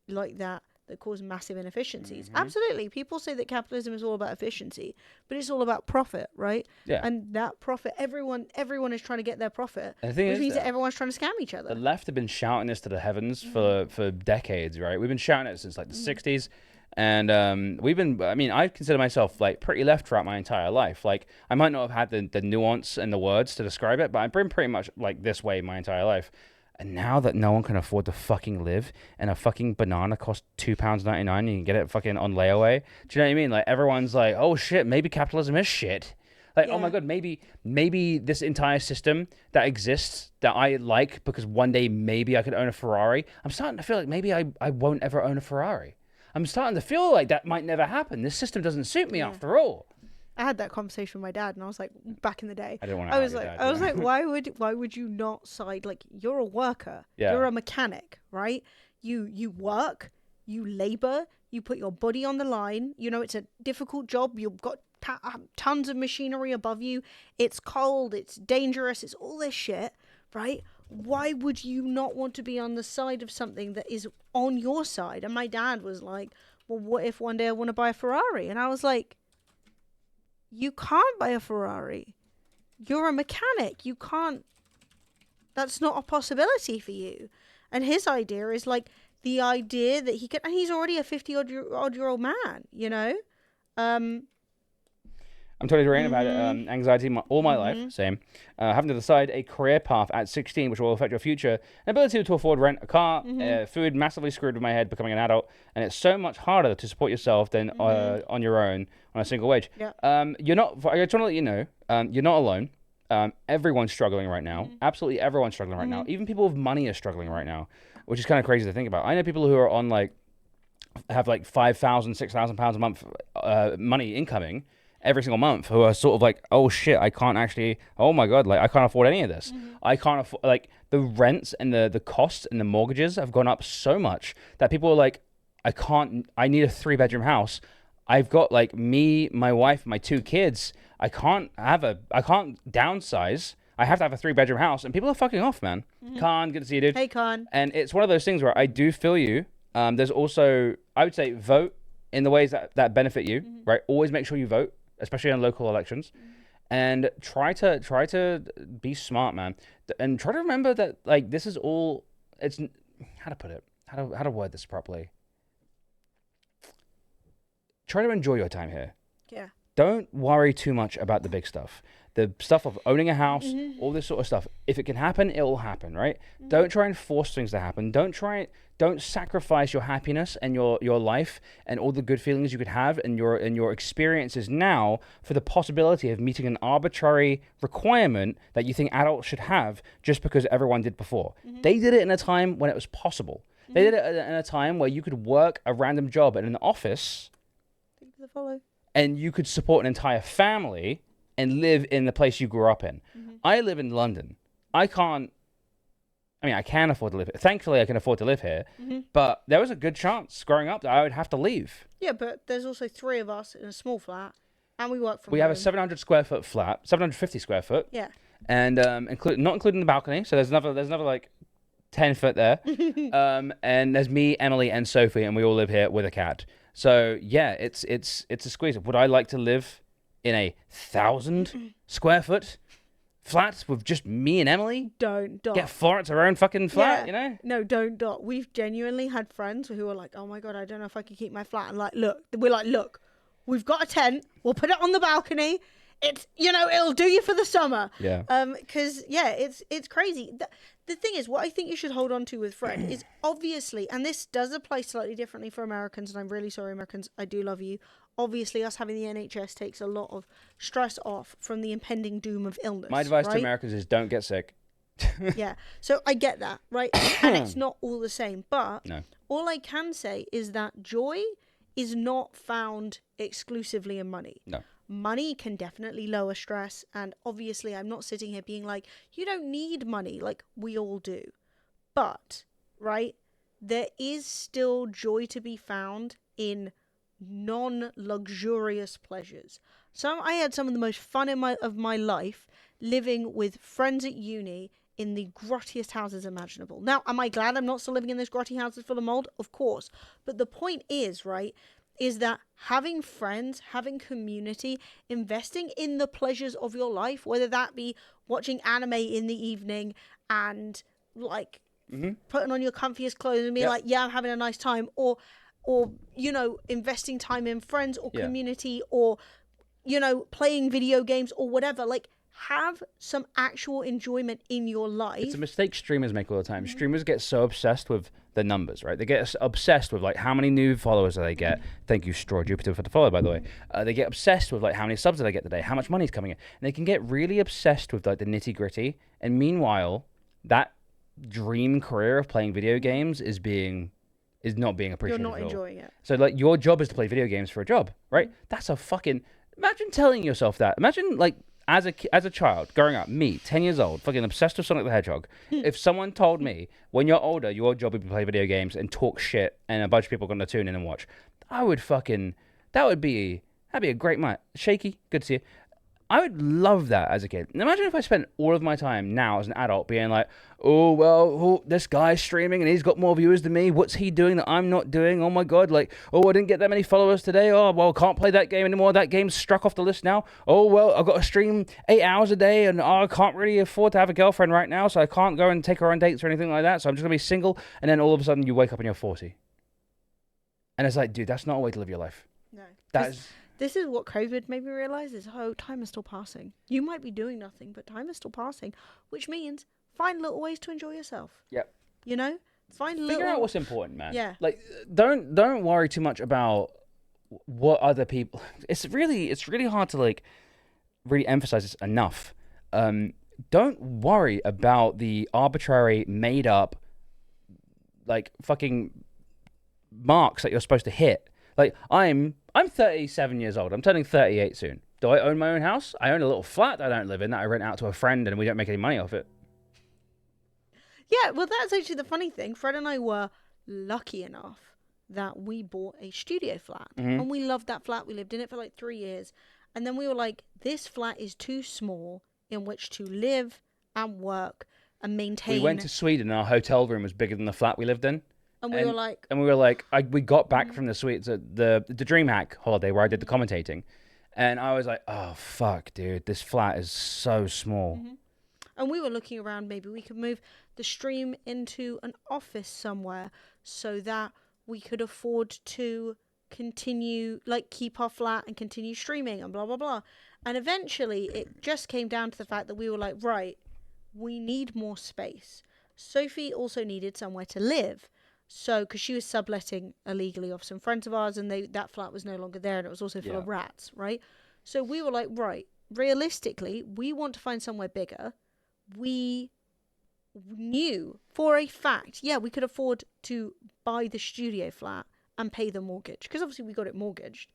like that cause massive inefficiencies. Absolutely, people say that capitalism is all about efficiency, but it's all about profit, right? Yeah. And that profit, everyone is trying to get their profit, And the thing which is means that that everyone's trying to scam each other. the left have been shouting this to the heavens for decades, right? We've been shouting it since like the 60s. And I consider myself like pretty left throughout my entire life. Like I might not have had the nuance and the words to describe it, but I've been pretty much like this way my entire life. And now that no one can afford to fucking live, and a fucking banana costs £2.99, and you can get it fucking on layaway. Do you know what I mean? Like everyone's like, oh shit, maybe capitalism is shit. Like, oh my god, maybe this entire system that exists that I like because one day maybe I could own a Ferrari. I'm starting to feel like maybe I won't ever own a Ferrari. I'm starting to feel like that might never happen. This system doesn't suit me after all. I had that conversation with my dad, and I was like, back in the day, I didn't want to. I was like, why would you not side? Like, you're a worker, you're a mechanic, right? You work, you labor, you put your body on the line. You know, it's a difficult job. You've got tons of machinery above you. It's cold, it's dangerous, it's all this shit, right? why would you not want to be on the side of something that is on your side? And my dad was like, well, what if one day I want to buy a Ferrari? And I was like, you can't buy a Ferrari. You're a mechanic. You can't. That's not a possibility for you. And his idea is like the idea that he can, and he's already a 50-odd-year-old man, you know? I'm totally ranting about it. Anxiety all my life, same. Having to decide a career path at 16, which will affect your future. An ability to afford rent, a car, food, massively screwed with my head becoming an adult. And it's so much harder to support yourself than on your own on a single wage. Yeah. You're not, I just want to let you know, you're not alone. Everyone's struggling right now. Absolutely everyone's struggling right now. Even people with money are struggling right now, which is kind of crazy to think about. I know people who are on like, have like £5,000, £6,000 a month money incoming every single month, who are sort of like, oh shit, I can't actually, oh my god, like I can't afford any of this. I can't afford, like the rents and the costs and the mortgages have gone up so much that people are like, I need a 3-bedroom house. I've got like me, my wife, my 2 kids. I can't downsize. I have to have a 3-bedroom house, and people are fucking off, man. Khan, good to see you, dude. Hey, Khan. And it's one of those things where I do feel you. There's also, I would say, vote in the ways that benefit you, right? Always make sure you vote, especially in local elections, and try to be smart, man, and try to remember that like this is all. It's how to put it, how to word this properly. Try to enjoy your time here. Yeah. Don't worry too much about the big stuff. The stuff of owning a house, all this sort of stuff. If it can happen, it will happen, right? Don't try and force things to happen. Don't sacrifice your happiness and your life and all the good feelings you could have and your experiences now for the possibility of meeting an arbitrary requirement that you think adults should have just because everyone did before. They did it in a time when it was possible. They did it in a time where you could work a random job in an office and you could support an entire family and live in the place you grew up in. I live in London. I can afford to live here. Thankfully, I can afford to live here. But there was a good chance growing up that I would have to leave. Yeah, but there's also 3 of us in a small flat, and we work from We home. have a 700 square foot flat, 750 square foot. Yeah. And not including the balcony. So there's another like 10 foot there. And there's me, Emily, and Sophie, and we all live here with a cat. So yeah, it's a squeeze. Would I like to live in a 1,000 square foot flat with just me and Emily? Don't. Get Florence her own fucking flat, you know? No, don't. We've genuinely had friends who are like, oh my god, I don't know if I can keep my flat. And we're like, look, we've got a tent. We'll put it on the balcony. It's, it'll do you for the summer. Yeah. Because it's crazy. The thing is, what I think you should hold on to with Fred is obviously, and this does apply slightly differently for Americans, and I'm really sorry, Americans, I do love you. Obviously, us having the NHS takes a lot of stress off from the impending doom of illness. My advice right? to Americans is don't get sick. Yeah, so I get that, right? And it's not all the same, but No. all I can say is that joy is not found exclusively in money. No. Money can definitely lower stress, and obviously I'm not sitting here being like, you don't need money, like we all do. But, right, there is still joy to be found in non-luxurious pleasures. I had some of the most fun of my life living with friends at uni in the grottiest houses imaginable. Now, am I glad I'm not still living in those grotty houses full of mold? Of course. But the point is, right, is that having friends, having community, investing in the pleasures of your life, whether that be watching anime in the evening and like putting on your comfiest clothes and being like, yeah, I'm having a nice time, or investing time in friends or community, or playing video games or whatever, like have some actual enjoyment in your life. It's a mistake streamers make all the time. Streamers get so obsessed with the numbers, right? They get obsessed with like how many new followers do they get. Thank you, Straw Jupiter, for the follow, by the way. They get obsessed with like how many subs do they get today, how much money is coming in, and they can get really obsessed with like the nitty gritty. And meanwhile, that dream career of playing video games is not being appreciated. You're not enjoying it. So like your job is to play video games for a job, right? That's a fucking, imagine telling yourself that. Imagine like as a child growing up, me, 10 years old, fucking obsessed with Sonic the Hedgehog. If someone told me when you're older, your job would be to play video games and talk shit and a bunch of people are going to tune in and watch, that'd be a great night. Shaky, good to see you. I would love that as a kid. And imagine if I spent all of my time now as an adult being like, oh, well, this guy's streaming and he's got more viewers than me. What's he doing that I'm not doing? Oh, my God. Like, oh, I didn't get that many followers today. Oh, well, can't play that game anymore. That game's struck off the list now. Oh, well, I've got to stream 8 hours a day and I can't really afford to have a girlfriend right now, so I can't go and take her on dates or anything like that. So I'm just going to be single. And then all of a sudden you wake up and you're 40. And it's like, dude, that's not a way to live your life. No. That's... This is what COVID made me realize is, time is still passing. You might be doing nothing, but time is still passing, which means find little ways to enjoy yourself. Yep. You know? Figure out what's important, man. Yeah. Like, don't worry too much about what other people... It's really hard to, like, really emphasize this enough. Don't worry about the arbitrary, made-up, like, fucking marks that you're supposed to hit. Like, I'm 37 years old. I'm turning 38 soon. Do I own my own house? I own a little flat that I don't live in that I rent out to a friend and we don't make any money off it. Yeah, well, that's actually the funny thing. Fred and I were lucky enough that we bought a studio flat. Mm-hmm. And we loved that flat. We lived in it for like 3 years. And then we were like, this flat is too small in which to live and work and maintain. We went to Sweden and our hotel room was bigger than the flat we lived in. And we were like... we got back from the suites at the DreamHack holiday where I did the commentating. And I was like, oh, fuck, dude, this flat is so small. Mm-hmm. And we were looking around, maybe we could move the stream into an office somewhere so that we could afford to continue, like, keep our flat and continue streaming and blah, blah, blah. And eventually it just came down to the fact that we were like, right, we need more space. Sophie also needed somewhere to live. So, because she was subletting illegally off some friends of ours, and that flat was no longer there, and it was also full of rats, right? So we were like, right, realistically, we want to find somewhere bigger. We knew for a fact, we could afford to buy the studio flat and pay the mortgage, because obviously we got it mortgaged.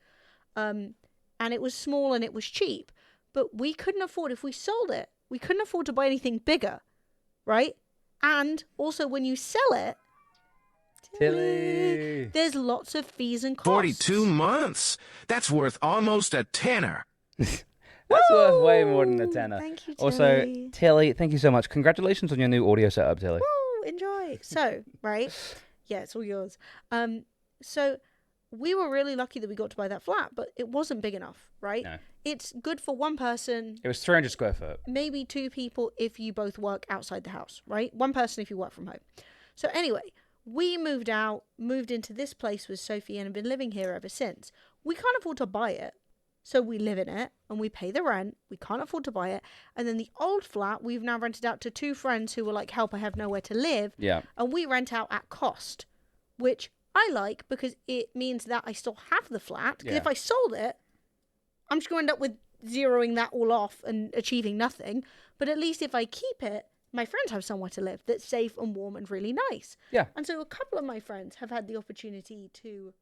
And it was small and it was cheap, but we couldn't afford, if we sold it, we couldn't afford to buy anything bigger, right? And also when you sell it, Tilly. there's lots of fees and costs. 42 months? That's worth almost a tenner. That's worth way more than a tenner. Thank you, Tilly. Also, Tilly, thank you so much. Congratulations on your new audio setup, Tilly. Woo, enjoy. So, right? Yeah, it's all yours. So we were really lucky that we got to buy that flat, but it wasn't big enough, right? No. It's good for one person. It was 300 square foot. Maybe 2 people if you both work outside the house, right? 1 person if you work from home. So anyway, we moved into this place with Sophie and have been living here ever since. We can't afford to buy it. So we live in it and we pay the rent. We can't afford to buy it. And then the old flat, we've now rented out to 2 friends who were like, help, I have nowhere to live. Yeah. And we rent out at cost, which I like because it means that I still have the flat. Because if I sold it, I'm just going to end up with zeroing that all off and achieving nothing. But at least if I keep it, my friends have somewhere to live that's safe and warm and really nice. Yeah. And so a couple of my friends have had the opportunity to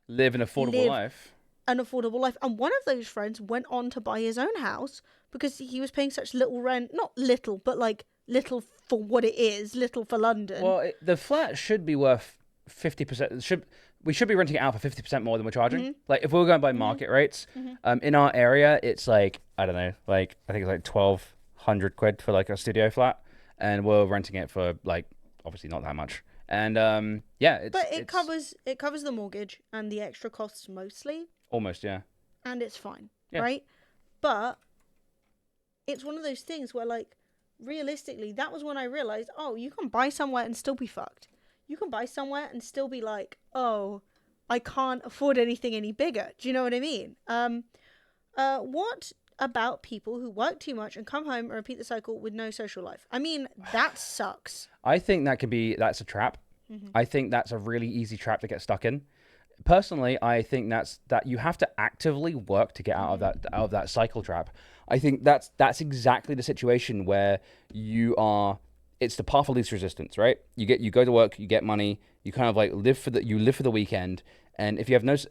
live an affordable life. An affordable life. And one of those friends went on to buy his own house because he was paying such little rent. Not little, but like little for what it is, little for London. Well, the flat should be worth 50%. We should be renting it out for 50% more than we're charging. Mm-hmm. Like if we were going by market rates, in our area, it's like, I don't know, like I think it's like 1,200 quid for like a studio flat. And we're renting it for like obviously not that much. And it covers the mortgage and the extra costs mostly. Almost, yeah. And it's fine, right? But it's one of those things where, like, realistically, that was when I realized, oh, you can buy somewhere and still be fucked. You can buy somewhere and still be like, oh, I can't afford anything any bigger. Do you know what I mean? What about people who work too much and come home and repeat the cycle with no social life? I mean, that sucks. I think that's a trap. Mm-hmm. I think that's a really easy trap to get stuck in. Personally, I think that you have to actively work to get out of that cycle trap. I think that's exactly the situation where you are. It's the path of least resistance, right? You go to work, you get money, you kind of like live for the weekend, and if you have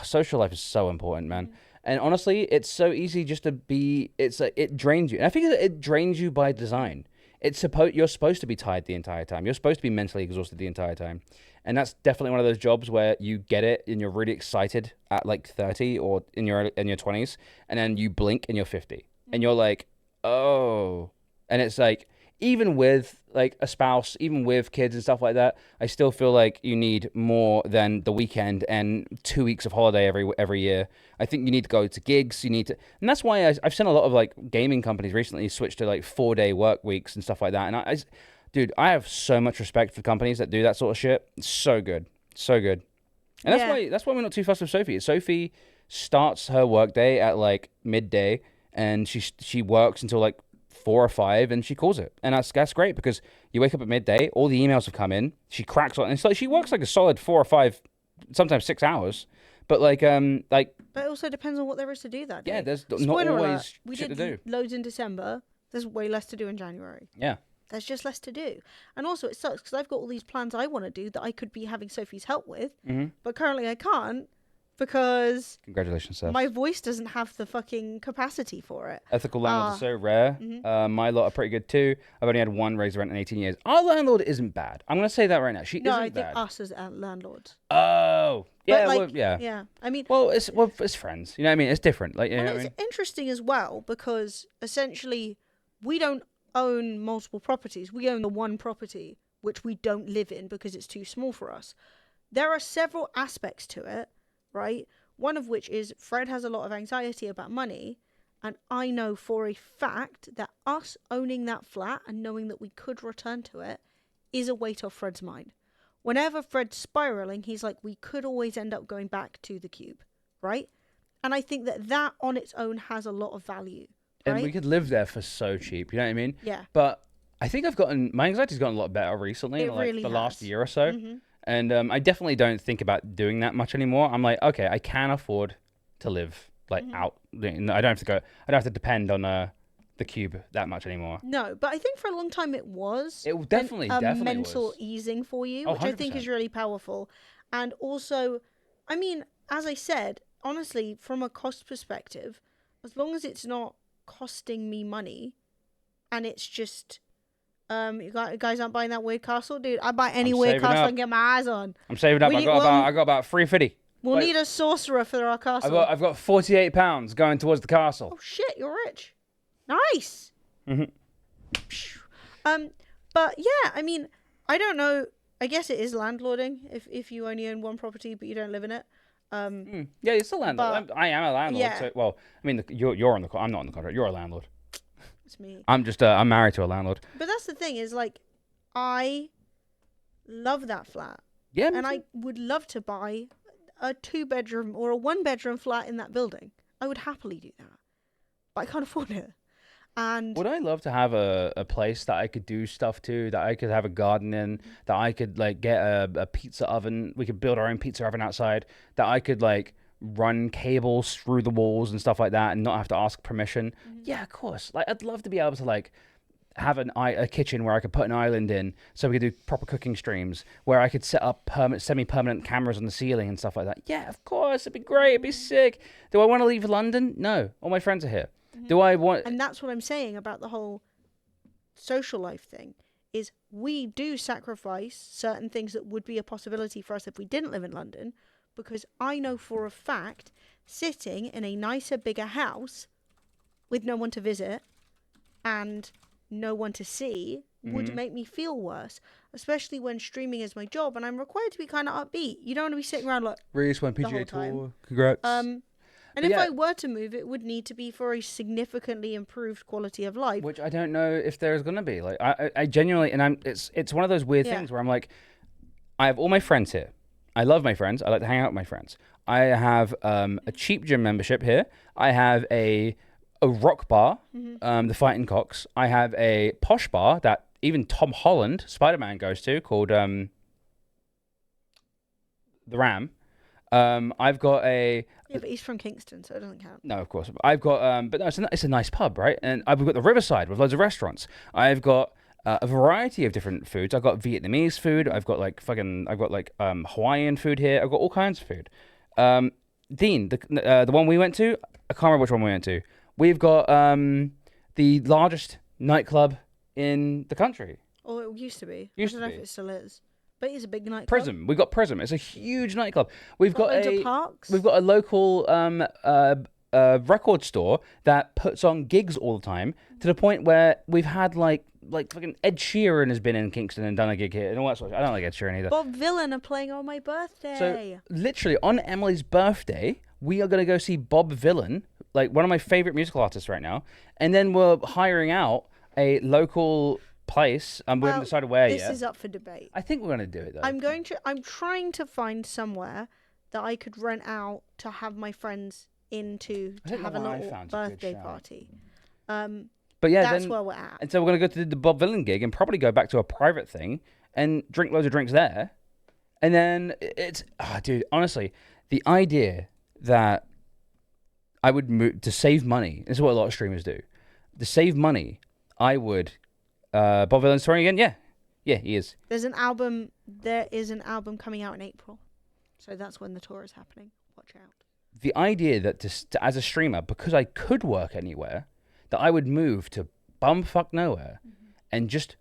social life is so important, man. Mm-hmm. And honestly, it's so easy just to be. It drains you, and I think it drains you by design. You're supposed to be tired the entire time. You're supposed to be mentally exhausted the entire time. And that's definitely one of those jobs where you get it and you're really excited at like 30 or in your 20s, and then you blink and you're 50. And you're like, oh. And it's like, even with like a spouse, even with kids and stuff like that, I still feel like you need more than the weekend and 2 weeks of holiday every year. I think you need to go to gigs. You need to, and that's why I've seen a lot of like gaming companies recently switch to like 4-day work weeks and stuff like that. And dude, I have so much respect for companies that do that sort of shit. It's so good, so good. And that's why we're not too fussed with Sophie. Sophie starts her workday at like midday, and she works until like 4 or 5, and she calls it. And that's great, because you wake up at midday, all the emails have come in, she cracks on, and it's like she works like a solid 4 or 5, sometimes 6 hours. But like But it also depends on what there is to do that day. yeah, there's not Spoiler always alert, we shit to did do. loads in December. There's way less to do in January. Yeah. There's just less to do. And also it sucks because I've got all these plans I want to do that I could be having Sophie's help with, but currently I can't because Congratulations, Seth. my voice doesn't have the fucking capacity for it. Ethical landlords are so rare. My lot are pretty good too. I've only had one raise rent in 18 years. Our landlord isn't bad. I'm going to say that right now. She No, isn't I think bad. us as landlords. Oh. Yeah, But, like, well, yeah. Yeah. I mean, Well, it's friends. You know what I mean? It's different. Like, you know and what I it's mean? interesting as well because essentially we don't own multiple properties. We own the one property which we don't live in because it's too small for us. There are several aspects to it, right? One of which is Fred has a lot of anxiety about money, and I know for a fact that us owning that flat and knowing that we could return to it is a weight off Fred's mind. Whenever Fred's spiraling, he's like, we could always end up going back to the cube, right? And I think that on its own has a lot of value, right? And we could live there for so cheap. You know what I mean? Yeah. But I think my anxiety's gotten a lot better recently, It like really the last has. year or so. And I definitely don't think about doing that much anymore. I'm like, okay, I can afford to live like out. I don't have to go. I don't have to depend on the cube that much anymore. No, but I think for a long time it was. It definitely mental was. easing for you, Oh, which I think 100%. is really powerful. And also, I mean, as I said, honestly, from a cost perspective, as long as it's not costing me money, and it's just, you guys aren't buying that weird castle, dude. I buy any I'm weird saving castle up. and get my eyes on. I'm saving up. We I need- got well, about 350. We'll Wait. need a sorcerer for our castle. I've got 48 pounds going towards the castle. Oh shit, you're rich. Nice. But yeah, I mean, I don't know. I guess it is landlording if you only own one property but you don't live in it. Yeah, it's a landlord. But- I am a landlord. yeah. So, well, I mean, you're on the. I'm not on the contract. You're a landlord. It's me. I'm just. I'm married to a landlord. But that's the thing is like, I love that flat, Yeah. and I would love to buy a 2-bedroom or a 1-bedroom flat in that building. I would happily do that, but I can't afford it. And Would I love to have a place that I could do stuff to, that I could have a garden in, that I could like get a pizza oven. We could build our own pizza oven outside. That I could like run cables through the walls and stuff like that, and not have to ask permission. Yeah, of course. Like I'd love to be able to like have a kitchen where I could put an island in, so we could do proper cooking streams, where I could set up semi-permanent cameras on the ceiling and stuff like that. Yeah, of course, it'd be great, it'd be sick. Do I want to leave London? No, all my friends are here. Do I want? And that's what I'm saying about the whole social life thing, is we do sacrifice certain things that would be a possibility for us if we didn't live in London, because I know for a fact sitting in a nicer, bigger house with no one to visit and no one to see would make me feel worse, especially when streaming is my job and I'm required to be kind of upbeat. You don't want to be sitting around like, Reese won the whole PGA time. Tour. Congrats. and But if yeah. I were to move, it would need to be for a significantly improved quality of life. Which I don't know if there's gonna be. Like I genuinely, and it's one of those weird Yeah. things where I'm like, I have all my friends here. I love my friends. I like to hang out with my friends. I have a cheap gym membership here. I have a rock bar, the Fighting Cocks. I have a posh bar that even Tom Holland, Spider-Man, goes to, called the Ram. I've got a Yeah, but he's from Kingston, so it doesn't count. no, of course. I've got, but no, it's a nice pub, right? And I've got the Riverside with loads of restaurants. I've got a variety of different foods. I've got Vietnamese food. I've got like Hawaiian food here. I've got all kinds of food. Dean, the one we went to, I can't remember which one we went to. We've got the largest nightclub in the country. Or it used to be. Used I to don't know be. if it still is. But it's a big nightclub. Prism. We've got Prism. It's a huge nightclub. We've got loads of parks. We've got a local record store that puts on gigs all the time, to the point where we've had like fucking Ed Sheeran has been in Kingston and done a gig here and all that sort of. I don't like Ed Sheeran either. Bob Villain are playing on my birthday. So literally on Emily's birthday, we are gonna go see Bob Villain, like one of my favorite musical artists right now, and then we're hiring out a local place. We haven't decided where yet. This is up for debate. I think we're gonna do it though. I'm trying to find somewhere that I could rent out to have my friends into to have a little birthday party. But yeah, that's where we're at. And so we're gonna go to the Bob Villain gig and probably go back to a private thing and drink loads of drinks there. And then it's dude, honestly, the idea that I would move to save money. This is what a lot of streamers do. To save money, I would. Bob Villain's touring again? Yeah, he is. There is an album coming out in April, so that's when the tour is happening. Watch out. The idea that as a streamer, because I could work anywhere, that I would move to bumfuck nowhere and just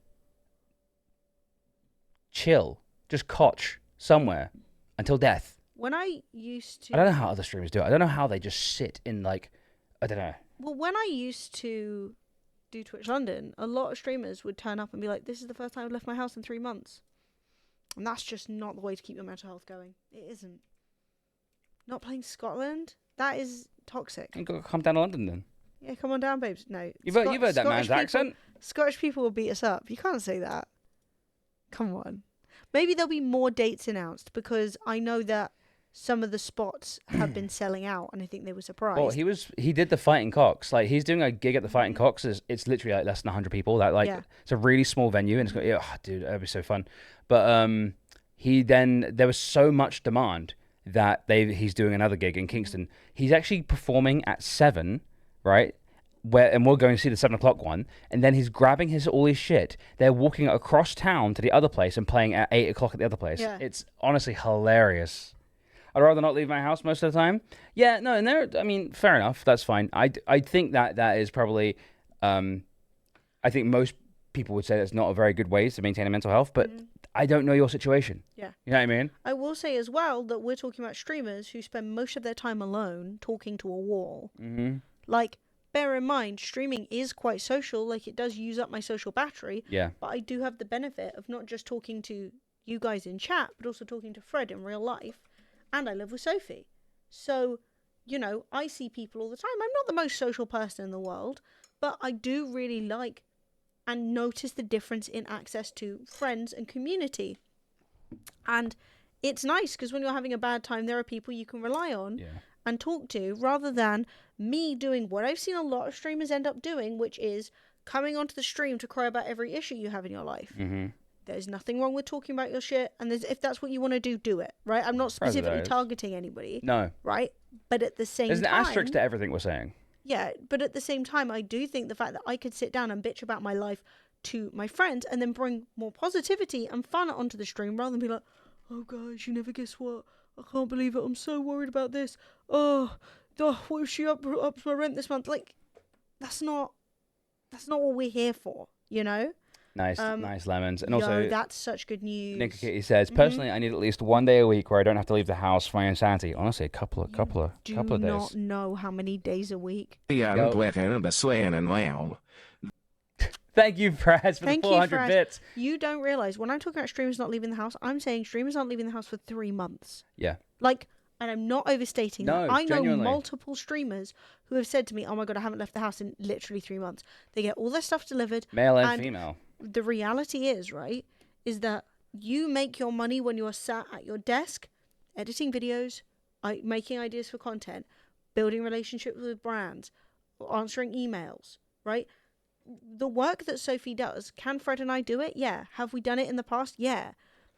chill, just cotch somewhere until death. When I used to... I don't know how other streamers do it. I don't know how they just sit in, like, I don't know. Well, when I used to do Twitch London, a lot of streamers would turn up and be like, this is the first time I've left my house in 3 months. And that's just not the way to keep your mental health going. It isn't. Not playing Scotland? That is toxic. You gotta come down to London then. Yeah, come on down, babes. No. You've heard that man's accent? Scottish people will beat us up. You can't say that. Come on. Maybe there'll be more dates announced, because I know that some of the spots have been selling out, and I think they were surprised. Well, he did the Fighting Cocks. Like, he's doing a gig at the Fighting Cocks. It's literally like less than 100 people. It's a really small venue, and it's got, dude, that'd be so fun. But there was so much demand that he's doing another gig in Kingston. He's actually performing at 7, right? And we're going to see the 7 o'clock one, and then he's grabbing all his shit. They're walking across town to the other place and playing at 8 o'clock at the other place. Yeah. It's honestly hilarious. I'd rather not leave my house most of the time. Yeah, no, and I mean, fair enough. That's fine. I think that is probably, I think most people would say that's not a very good way to maintain a mental health, but I don't know your situation. Yeah. You know what I mean? I will say as well that we're talking about streamers who spend most of their time alone talking to a wall. Mm-hmm. Like, bear in mind, streaming is quite social. Like, it does use up my social battery. Yeah. But I do have the benefit of not just talking to you guys in chat, but also talking to Fred in real life. And I live with Sophie. So, I see people all the time. I'm not the most social person in the world, but I do really like and notice the difference in access to friends and community. And it's nice because when you're having a bad time, there are people you can rely on and talk to, rather than me doing what I've seen a lot of streamers end up doing, which is coming onto the stream to cry about every issue you have in your life. Mm-hmm. There's nothing wrong with talking about your shit, and if that's what you want to do it, right? I'm not specifically targeting anybody. No. Right? But at the same time... There's an asterisk to everything we're saying. Yeah, but at the same time, I do think the fact that I could sit down and bitch about my life to my friends and then bring more positivity and fun onto the stream, rather than be like, oh guys, you never guess what? I can't believe it. I'm so worried about this. Oh, what if she ups my rent this month? Like, that's not what we're here for, Nice lemons. And also, that's such good news. Nick Kitty says, personally, I need at least 1 day a week where I don't have to leave the house for my insanity. Honestly, a couple of days. Do not know how many days a week. Yeah, Thank you, Prez, for the 400 bits. You don't realize, when I'm talking about streamers not leaving the house, I'm saying streamers aren't leaving the house for 3 months. Yeah. And I'm not overstating that. I know multiple streamers who have said to me, oh my God, I haven't left the house in literally 3 months. They get all their stuff delivered. Male and female. The reality is, right, is that you make your money when you're sat at your desk, editing videos, making ideas for content, building relationships with brands, answering emails, right? The work that Sophie does, can Fred and I do it? Yeah. Have we done it in the past? Yeah.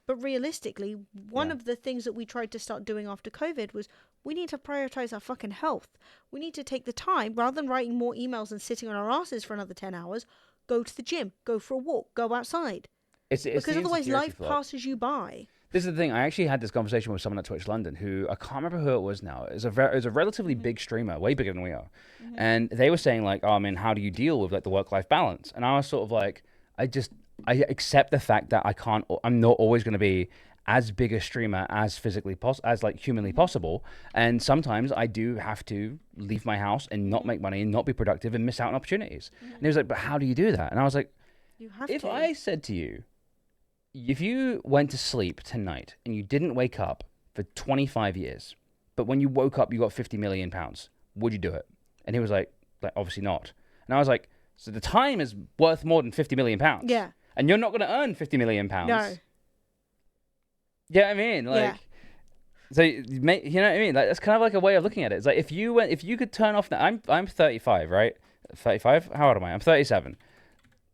But realistically, one of the things that we tried to start doing after COVID was we need to prioritize our fucking health. We need to take the time, rather than writing more emails and sitting on our asses for another 10 hours, go to the gym, go for a walk, go outside. Because otherwise life passes you by. This is the thing. I actually had this conversation with someone at Twitch London who, I can't remember who it was now. It was a relatively big streamer, way bigger than we are. And they were saying, like, how do you deal with, like, the work-life balance? And I was sort of like, I accept the fact that I'm not always going to be as big a streamer as physically as like humanly possible, and sometimes I do have to leave my house and not make money and not be productive and miss out on opportunities. And he was like, but how do you do that? And I was like, You have if to. I said to you, if you went to sleep tonight and you didn't wake up for 25 years, but when you woke up you got 50 million pounds, would you do it? And he was like obviously not. And I was like, so the time is worth more than 50 million pounds. Yeah. And you're not going to earn 50 million pounds. No. Yeah, I mean, like, Yeah. so you know what I mean? Like, that's kind of like a way of looking at it. It's like if you could turn off. I'm 35, right? 35. How old am I? I'm 37.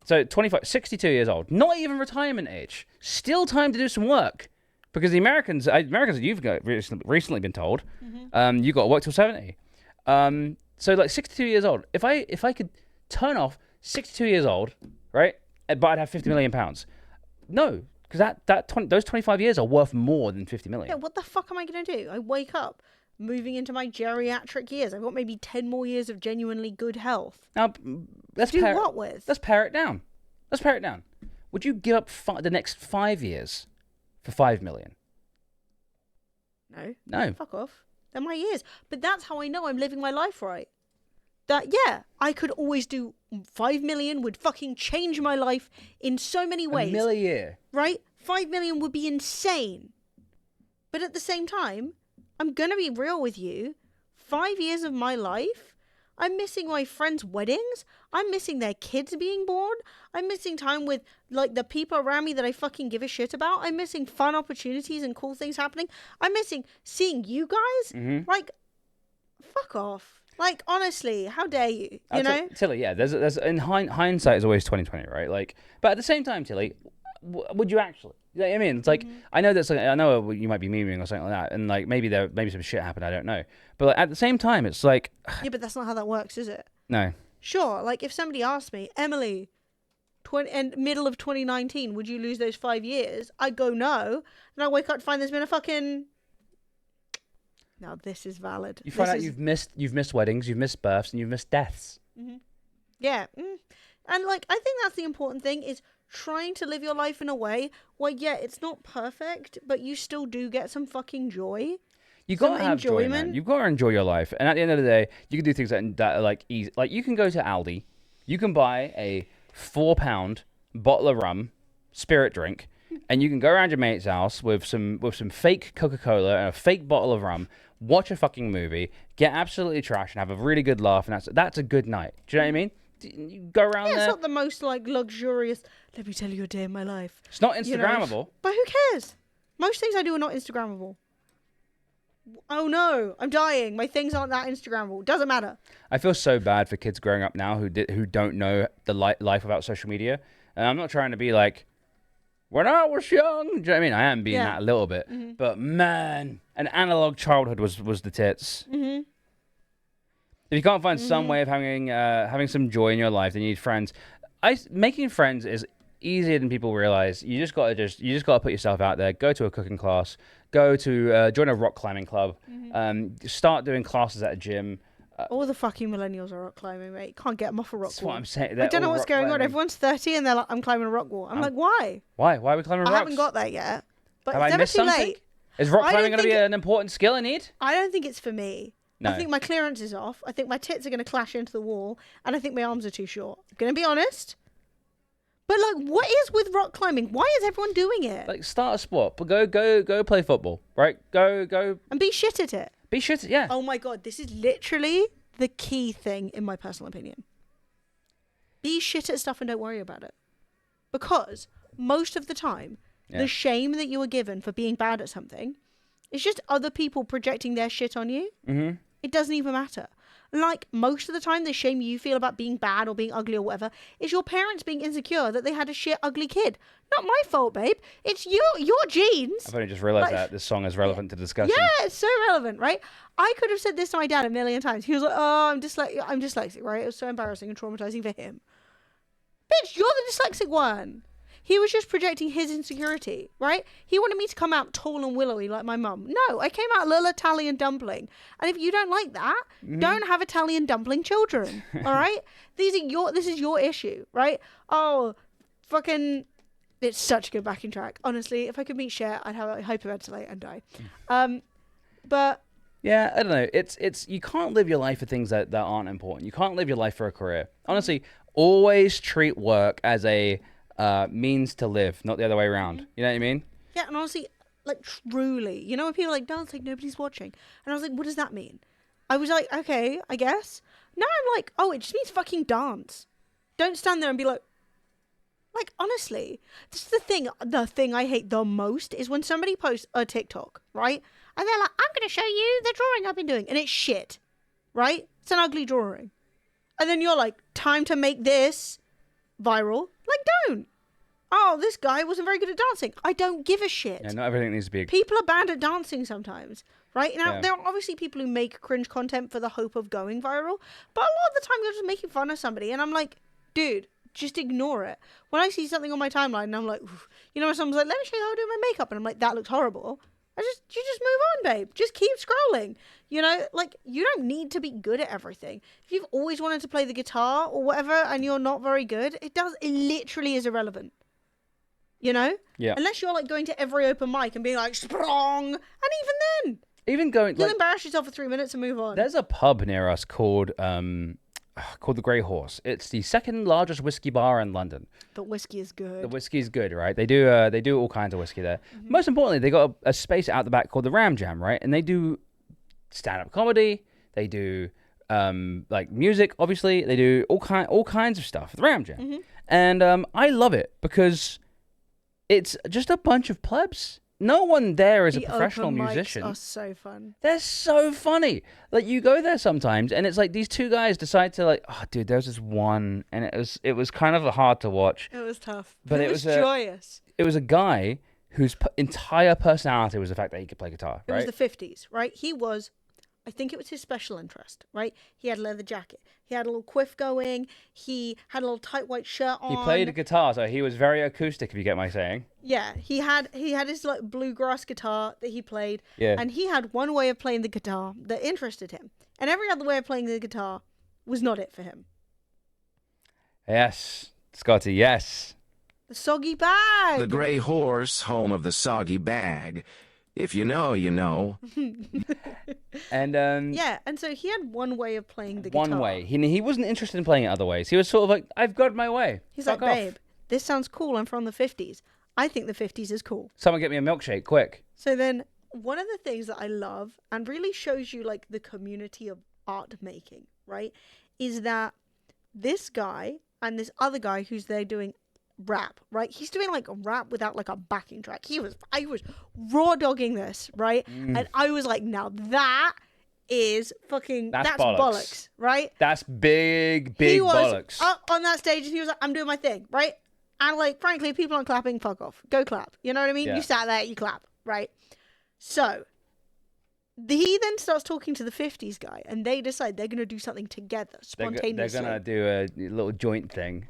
So 25, 62 years old. Not even retirement age. Still time to do some work, because the Americans you've got recently been told, you got to work till 70. So like 62 years old. If I could turn off 62 years old, right? But I'd have 50 million pounds. No. Because those 25 years are worth more than 50 million. Yeah, what the fuck am I going to do? I wake up moving into my geriatric years. I've got maybe 10 more years of genuinely good health. Now, let's Do pare, what with? Let's pare it down. Would you give up the next 5 years for 5 million? No. No. Fuck off. They're my years. But that's how I know I'm living my life right. That, yeah, I could always do 5 million would fucking change my life in so many ways. $1 million a year. Right? 5 million would be insane. But at the same time, I'm going to be real with you. 5 years of my life, I'm missing my friends' weddings. I'm missing their kids being born. I'm missing time with, like, the people around me that I fucking give a shit about. I'm missing fun opportunities and cool things happening. I'm missing seeing you guys. Like, fuck off. Like, honestly, how dare you? You know? Tilly, yeah. There's in hindsight is always 2020, right? Like, but at the same time, Tilly, would you actually? You know what I mean, it's like I know that's I know you might be memeing or something like that, and like maybe some shit happened. I don't know, but like, at the same time, it's like Yeah, but that's not how that works, is it? no. Sure, like if somebody asked me, Emily, middle of 2019, would you lose those 5 years? I'd go no, and I wake up to find there's been a fucking. Now this is valid. You find out you've missed weddings, you've missed births, and you've missed deaths. Yeah, and like I think that's the important thing is trying to live your life in a way where it's not perfect, but you still do get some fucking joy. You gotta have joy, man. enjoyment. You've got to enjoy your life, and at the end of the day, you can do things that are like easy. Like you can go to Aldi, you can buy a £4 bottle of rum, spirit drink, and you can go around your mate's house with some fake Coca-Cola and a fake bottle of rum, watch a fucking movie, get absolutely trashed, and have a really good laugh, and that's a good night. Do you know what I mean? You go around there. It's not the most like luxurious. Let me tell you a day in my life. It's not You know? Instagrammable. But who cares? Most things I do are not Instagrammable. Oh no, I'm dying. My things aren't that Instagrammable. Doesn't matter. I feel so bad for kids growing up now who don't know the life without social media. And I'm not trying to be like, when I was young. Do you know what I mean? I am being that a little bit. But man, an analog childhood was the tits. If you can't find some way of having some joy in your life, then you need friends. Making friends is easier than people realize. You just gotta put yourself out there. Go to a cooking class. Go to join a rock climbing club. Start doing classes at a gym. All the fucking millennials are rock climbing, mate. Can't get them off a rock That's wall. what I'm saying. I don't know They're all what's rock going on. climbing. Everyone's 30 and they're like, I'm climbing a rock wall. I'm like, why? Why? Why are we climbing rocks? I haven't got there yet. But Have it's I never missed too something? late. Is rock I don't climbing going to be think an important skill I need? I don't think it's for me. No. I think my clearance is off. I think my tits are going to clash into the wall. And I think my arms are too short. I'm going to be honest. But like, what is with rock climbing? Why is everyone doing it? Like, start a sport, but go play football, right? Go. And be shit at it. Be shit. Yeah. Oh my God, this is literally the key thing in my personal opinion. Be shit at stuff and don't worry about it. Because most of the time, the shame that you are given for being bad at something is just other people projecting their shit on you. It doesn't even matter. Like, most of the time, the shame you feel about being bad or being ugly or whatever is your parents being insecure that they had a shit, ugly kid. Not my fault, babe. It's your genes. I've only just realised that this song is relevant to discussion. Yeah, it's so relevant, right? I could have said this to my dad a million times. He was like, oh, I'm dyslexic, right? It was so embarrassing and traumatizing for him. Bitch, you're the dyslexic one. He was just projecting his insecurity, right? He wanted me to come out tall and willowy like my mum. No, I came out a little Italian dumpling. And if you don't like that, don't have Italian dumpling children, all right? This is your issue, right? Oh, fucking It's such a good backing track. Honestly, if I could meet Cher, I'd have a hyperventilate and die. But Yeah, I don't know. It's you can't live your life for things that aren't important. You can't live your life for a career. Honestly, always treat work as a means to live, not the other way around. You know what I mean? yeah, and honestly, like truly, you know when people are like dance like nobody's watching, and I was like, what does that mean? I was like, okay, I guess. Now I'm like, oh, it just means fucking dance. Don't stand there and be like honestly, this is the thing. The thing I hate the most is when somebody posts a TikTok, right? And they're like, I'm going to show you the drawing I've been doing. And it's shit, right? It's an ugly drawing. And then you're like, time to make this viral. Like, don't. Oh, this guy wasn't very good at dancing. I don't give a shit. Yeah, not everything needs to be. People are bad at dancing sometimes, right? Now, Yeah. there are obviously people who make cringe content for the hope of going viral. But a lot of the time, you're just making fun of somebody. And I'm like, dude, just ignore it. When I see something on my timeline and I'm like, oof, you know, when someone's like, let me show you how to do my makeup. And I'm like, that looks horrible. You just move on, babe. Just keep scrolling. You know, like, you don't need to be good at everything. If you've always wanted to play the guitar or whatever and you're not very good, it literally is irrelevant. You know? Yeah. Unless you're like going to every open mic and being like, sprong. And even then, Even going you'll like, embarrass yourself for 3 minutes and move on. there's a pub near us called the Grey Horse. It's the second largest whiskey bar in London. But whiskey is good. The whiskey's good, right? They do all kinds of whiskey there. Most importantly, they got a space out the back called the Ram Jam, right? And they do stand-up comedy. They do like music, obviously. They do all kinds of stuff. The Ram Jam, and I love it because it's just a bunch of plebs. No one there is a The professional open mics musician. are so fun. They're so funny. Like, you go there sometimes, and it's like these two guys decide to like, oh, dude, there's this one, and it was kind of hard to watch. It was tough. But it it was was joyous. It was a guy whose entire personality was the fact that he could play guitar, It right? was the 50s, right? I think it was his special interest, right? He had a leather jacket. He had a little quiff going. He had a little tight white shirt on. He played a guitar, so he was very acoustic, if you get my saying. Yeah, he had his like bluegrass guitar that he played. Yeah. And he had one way of playing the guitar that interested him. And every other way of playing the guitar was not it for him. Yes, Scotty, yes. The soggy bag. The Grey Horse, home of the soggy bag. If you know, you know. And Yeah, and so he had one way of playing the guitar. one way. He wasn't interested in playing it other ways. He was sort of like, I've got my way. He's Fuck like, off. babe, this sounds cool. I'm from the 50s. I think the 50s is cool. Someone get me a milkshake, quick. So then one of the things that I love and really shows you like the community of art making, right, is that this guy and this other guy who's there doing rap, right? He's doing like a rap without like a backing track. I was raw dogging this, right? And I was like, now that is fucking That's bollocks. bollocks. Right? That's big He was bollocks. up on that stage and he was like, I'm doing my thing, right? And like, frankly, people aren't clapping, fuck off. Go clap. You know what I mean? Yeah. You sat there, you clap, right? So he then starts talking to the 50s guy and they decide they're going to do something together spontaneously. They're gonna do a little joint thing.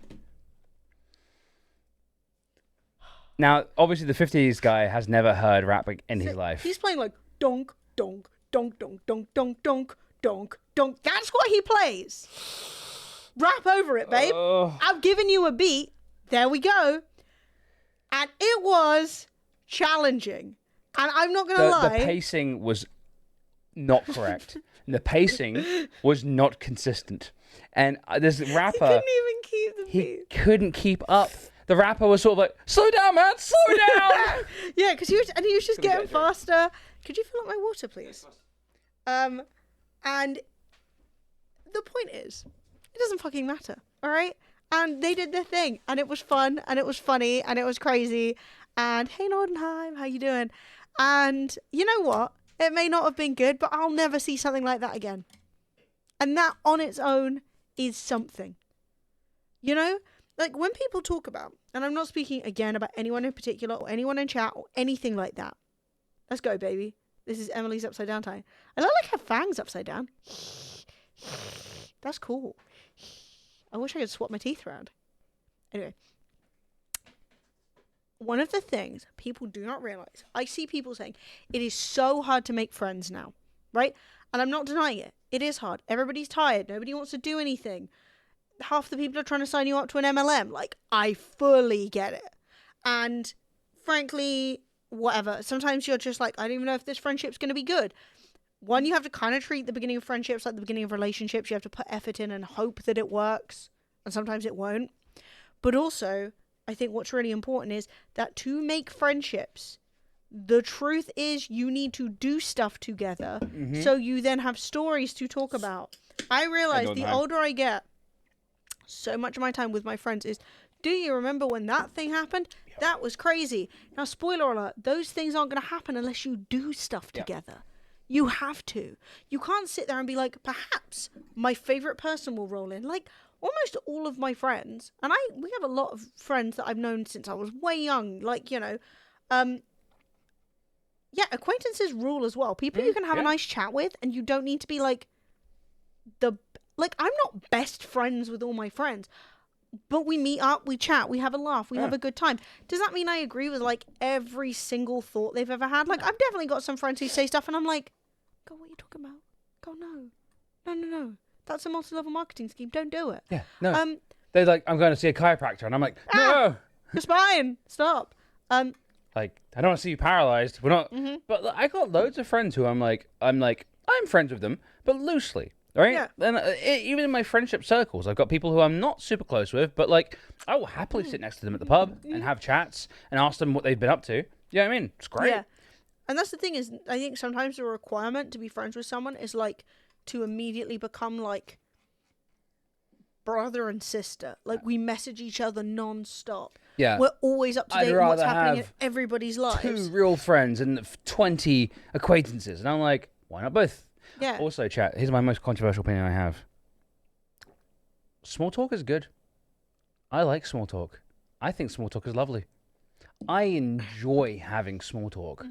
Now, obviously, the 50s guy has never heard rap in his life. He's playing like donk, donk, donk, donk, donk, donk, donk, donk, donk. That's what he plays. Rap over it, babe. Oh. I've given you a beat. There we go. And it was challenging. And I'm not going to lie. The pacing was not correct. The pacing was not consistent. And this rapper, He couldn't even keep the he beat. couldn't keep up. The rapper was sort of like, slow down, man, slow down. Yeah, because he was just Couldn't getting get through it. faster. Could you fill up my water, please? And the point is, it doesn't fucking matter, all right? And they did their thing, and it was fun, and it was funny, and it was crazy. And hey, Nordenheim, how you doing? And you know what? It may not have been good, but I'll never see something like that again. And that on its own is something. You know? Like when people talk about, and I'm not speaking again about anyone in particular or anyone in chat or anything like that. Let's go, baby. This is Emily's upside down time. I look like her fangs upside down. That's cool. I wish I could swap my teeth around. Anyway. One of the things people do not realize, I see people saying, it is so hard to make friends now, right? And I'm not denying it. It is hard. Everybody's tired. Nobody wants to do anything. Half the people are trying to sign you up to an MLM. Like, I fully get it. And frankly, whatever. Sometimes you're just like, I don't even know if this friendship's going to be good. One, you have to kind of treat the beginning of friendships like the beginning of relationships. You have to put effort in and hope that it works. And sometimes it won't. But also, I think what's really important is that to make friendships, the truth is you need to do stuff together. So you then have stories to talk about. I realize the older I get, so much of my time with my friends is, do you remember when that thing happened? That was crazy. Now, spoiler alert, those things aren't going to happen unless you do stuff together. You have to. You can't sit there and be like, perhaps my favorite person will roll in. Like, almost all of my friends, and we have a lot of friends that I've known since I was way young. Like, you know, acquaintances rule as well. People you can have a nice chat with, and you don't need to be like, I'm not best friends with all my friends. But we meet up, we chat, we have a laugh, we have a good time. Does that mean I agree with, like, every single thought they've ever had? Like, I've definitely got some friends who say stuff, and I'm like, go, what are you talking about? Go, no. That's a multi-level marketing scheme. Don't do it. Yeah, no. They're like, I'm going to see a chiropractor, and I'm like, no. Your spine. Stop. Like, I don't want to see you paralyzed. We're not. But I got loads of friends who I'm friends with them, but loosely. Right? Yeah. And even in my friendship circles, I've got people who I'm not super close with, but like I will happily sit next to them at the pub and have chats and ask them what they've been up to. You know what I mean? It's great. Yeah. And that's the thing is, I think sometimes the requirement to be friends with someone is like to immediately become like brother and sister. Like we message each other non-stop. Yeah. We're always up to date on what's happening in everybody's lives. 2 real friends and 20 acquaintances. And I'm like, why not both? Yeah. Also, chat, here's my most controversial opinion I have. Small talk is good. I like small talk. I think small talk is lovely. I enjoy having small talk.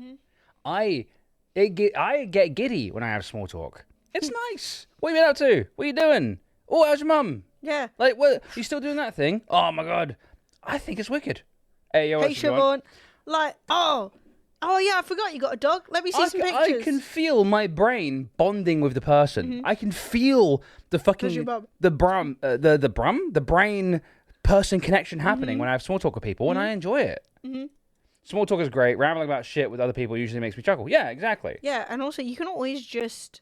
I get giddy when I have small talk. It's nice. What have you been up to? What are you doing? Oh, how's your mum? Yeah. Like, what? You still doing that thing? Oh my god. I think it's wicked. Hey, yo, Hey, what's going on? Siobhan. Like, oh yeah, I forgot you got a dog. Let me see some pictures. I can feel my brain bonding with the person. I can feel the fucking the brain person connection happening when I have small talk with people, and I enjoy it. Small talk is great. Rambling about shit with other people usually makes me chuckle. Yeah, exactly. Yeah, and also you can always just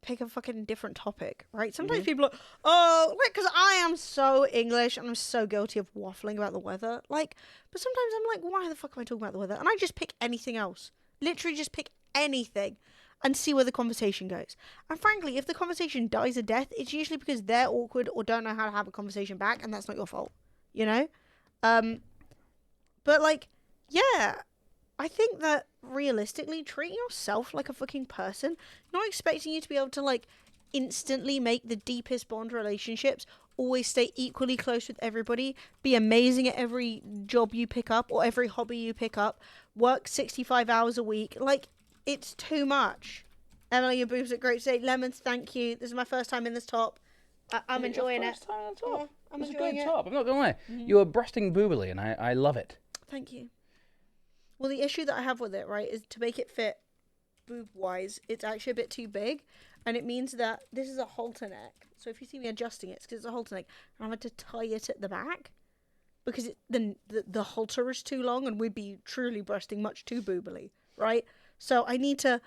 pick a fucking different topic, right? Sometimes people are, because I am so English and I'm so guilty of waffling about the weather. Like, but sometimes I'm like, why the fuck am I talking about the weather? And I just pick anything else. Literally just pick anything and see where the conversation goes. And frankly, if the conversation dies a death, it's usually because they're awkward or don't know how to have a conversation back, and that's not your fault, you know? But like, yeah, I think that realistically, treating yourself like a fucking person, not expecting you to be able to like instantly make the deepest bond relationships, always stay equally close with everybody, be amazing at every job you pick up or every hobby you pick up, work 65 hours a week. Like, it's too much. Emily, your boobs look great today. Lemons, thank you. This is my first time in this top. I'm enjoying it. First time on top. Yeah, I'm It's a enjoying good it. top. I'm not gonna lie. You are breasting boobily, and I love it. Thank you. Well, the issue that I have with it, right, is to make it fit boob-wise, it's actually a bit too big, and it means that this is a halter neck. So if you see me adjusting it, it's because it's a halter neck, and I've had to tie it at the back because the halter is too long, and we'd be truly breasting much too boobily, right? So I need to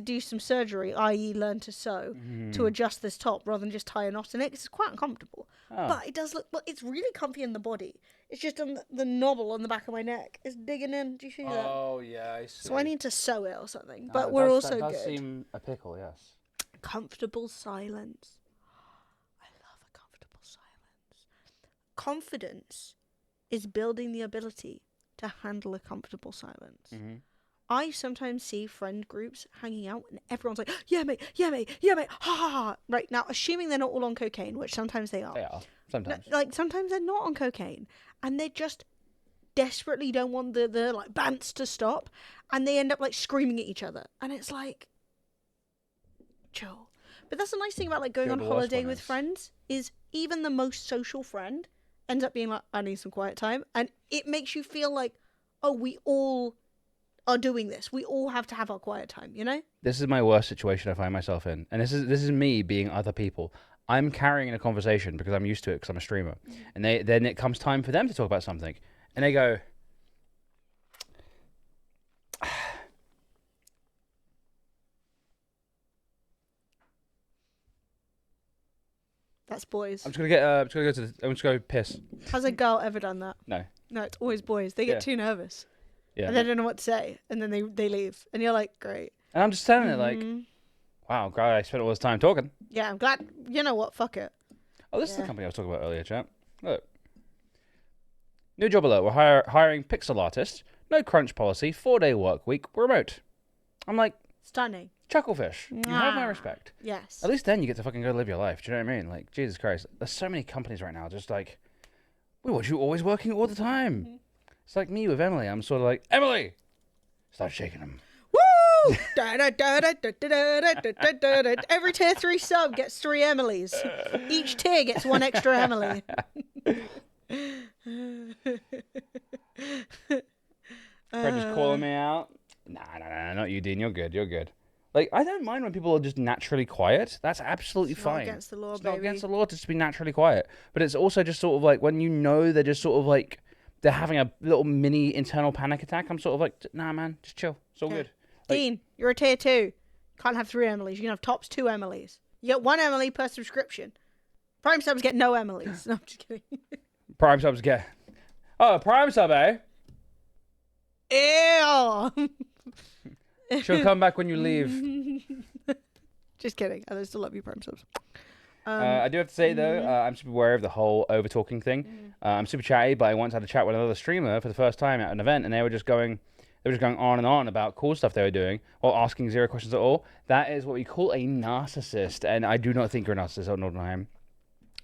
do some surgery, i.e. learn to sew, to adjust this top rather than just tie a knot in it, 'cause it's quite uncomfortable. Oh. But it does look, well, it's really comfy in the body. It's just on the knobble on the back of my neck. It's digging in. Do you see that? Oh yeah, I see. So I need to sew it or something. But we're also that good. does seem a pickle, yes. Comfortable silence. I love a comfortable silence. Confidence is building the ability to handle a comfortable silence. I sometimes see friend groups hanging out and everyone's like, yeah, mate, ha ha ha. Right, now, assuming they're not all on cocaine, which sometimes they are. They are sometimes. Like, sometimes they're not on cocaine. And they just desperately don't want the like, bants to stop. And they end up, like, screaming at each other. And it's like, chill. But that's the nice thing about, like, going on holiday with friends, is even the most social friend ends up being like, I need some quiet time. And it makes you feel like, oh, we all are doing this. We all have to have our quiet time, you know? This is my worst situation I find myself in, and this is me being other people. I'm carrying a conversation because I'm used to it because I'm a streamer, and then it comes time for them to talk about something, and they go, That's boys. I'm just gonna go piss. Has a girl ever done that? No. No, it's always boys. They get Yeah. too nervous. Yeah. And they don't know what to say. And then they leave. And you're like, great. And I'm just telling it like, Mhm. wow, glad I spent all this time talking. Yeah, I'm glad. You know what? Fuck it. Oh, this is the Yeah. company I was talking about earlier, chap. Look. New job alert. We're hiring pixel artists. No crunch policy. 4-day work week. Remote. I'm like, Stunning. Chucklefish. You have my Mwah. respect. Yes. At least then you get to fucking go live your life. Do you know what I mean? Like, Jesus Christ. There's so many companies right now just like, we want you always working all the time. It's like me with Emily. I'm sort of like, Emily! Start shaking them. Woo! Da-da-da-da-da-da-da-da-da-da-da. Every tier 3 sub gets 3 Emilys. Each tier gets 1 extra Emily. Fred just calling me out. Nah, not you, Dean. You're good. You're good. Like, I don't mind when people are just naturally quiet. That's absolutely It's not fine. against the law, It's not baby. against the law to just be naturally quiet. But it's also just sort of like when you know they're just sort of like, they're having a little mini internal panic attack. I'm sort of like, nah, man, just chill. It's all Okay. good. Like- Dean, you're a tier 2. Can't have 3 Emilys. You can have tops 2 Emilys. You get 1 Emily per subscription. Prime subs get no Emilys. No, I'm just kidding. Prime subs get. Oh, Prime sub, eh? Ew. She'll come back when you leave. Just kidding. I still love you, Prime subs. I do have to say though, I'm super aware of the whole over talking thing. I'm super chatty, but I once had a chat with another streamer for the first time at an event, and they were just going on and on about cool stuff they were doing while asking 0 questions at all. That is what we call a narcissist, and I do not think you're a narcissist. Or not I am.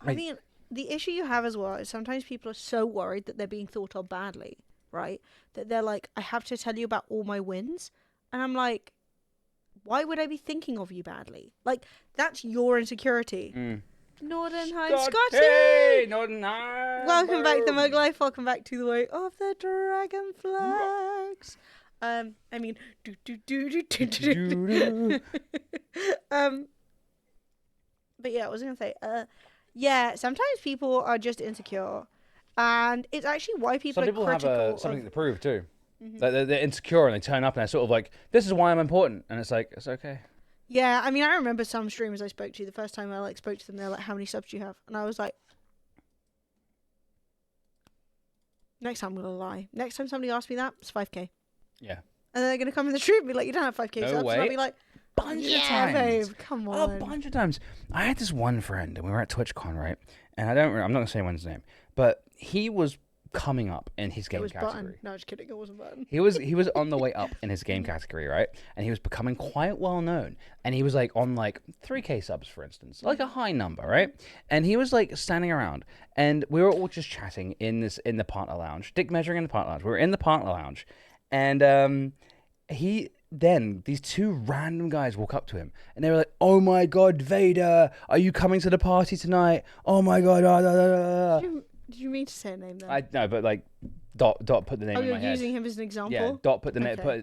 I mean, the issue you have as well is sometimes people are so worried that they're being thought of badly, right? That they're like, I have to tell you about all my wins. And I'm like, why would I be thinking of you badly? Like, that's your insecurity. Northern High Hey, Scotty! Northern High. Welcome back to Mug Life. Welcome back to the way of the Dragonflags. I mean, but yeah, I was gonna say, yeah, sometimes people are just insecure, and it's actually why people Some are people have critical something of... to prove too. They're insecure and they turn up and they're sort of like, this is why I'm important, and it's like, it's okay. Yeah, I mean, I remember some streamers I spoke to. The first time I spoke to them, they're like, "How many subs do you have?" And I was like, "Next time I'm gonna lie. Next time somebody asks me that, it's 5K." Yeah. And then they're gonna come in the stream and be like, "You don't have 5K No subs." way. And I'll be like, Bunch of "Yeah, times. babe, come on." A bunch of times. I had this one friend, and we were at TwitchCon, right? And I'm not gonna say one's name, but he was coming up in his It game was category. Button. No, just kidding. It wasn't Button. He was on the way up in his game category, right? And he was becoming quite well known. And he was like on like 3K subs, for instance, like a high number, right? And he was like standing around, and we were all just chatting in the partner lounge, dick measuring in the partner lounge. We were in the partner lounge, and these 2 random guys walk up to him, and they were like, "Oh my God, Vader, are you coming to the party tonight? Oh my God!" Did you mean to say a name then? I no, but like Dot put the name Oh, in you're my head. using him as an example? Yeah, Dot put the name, Okay.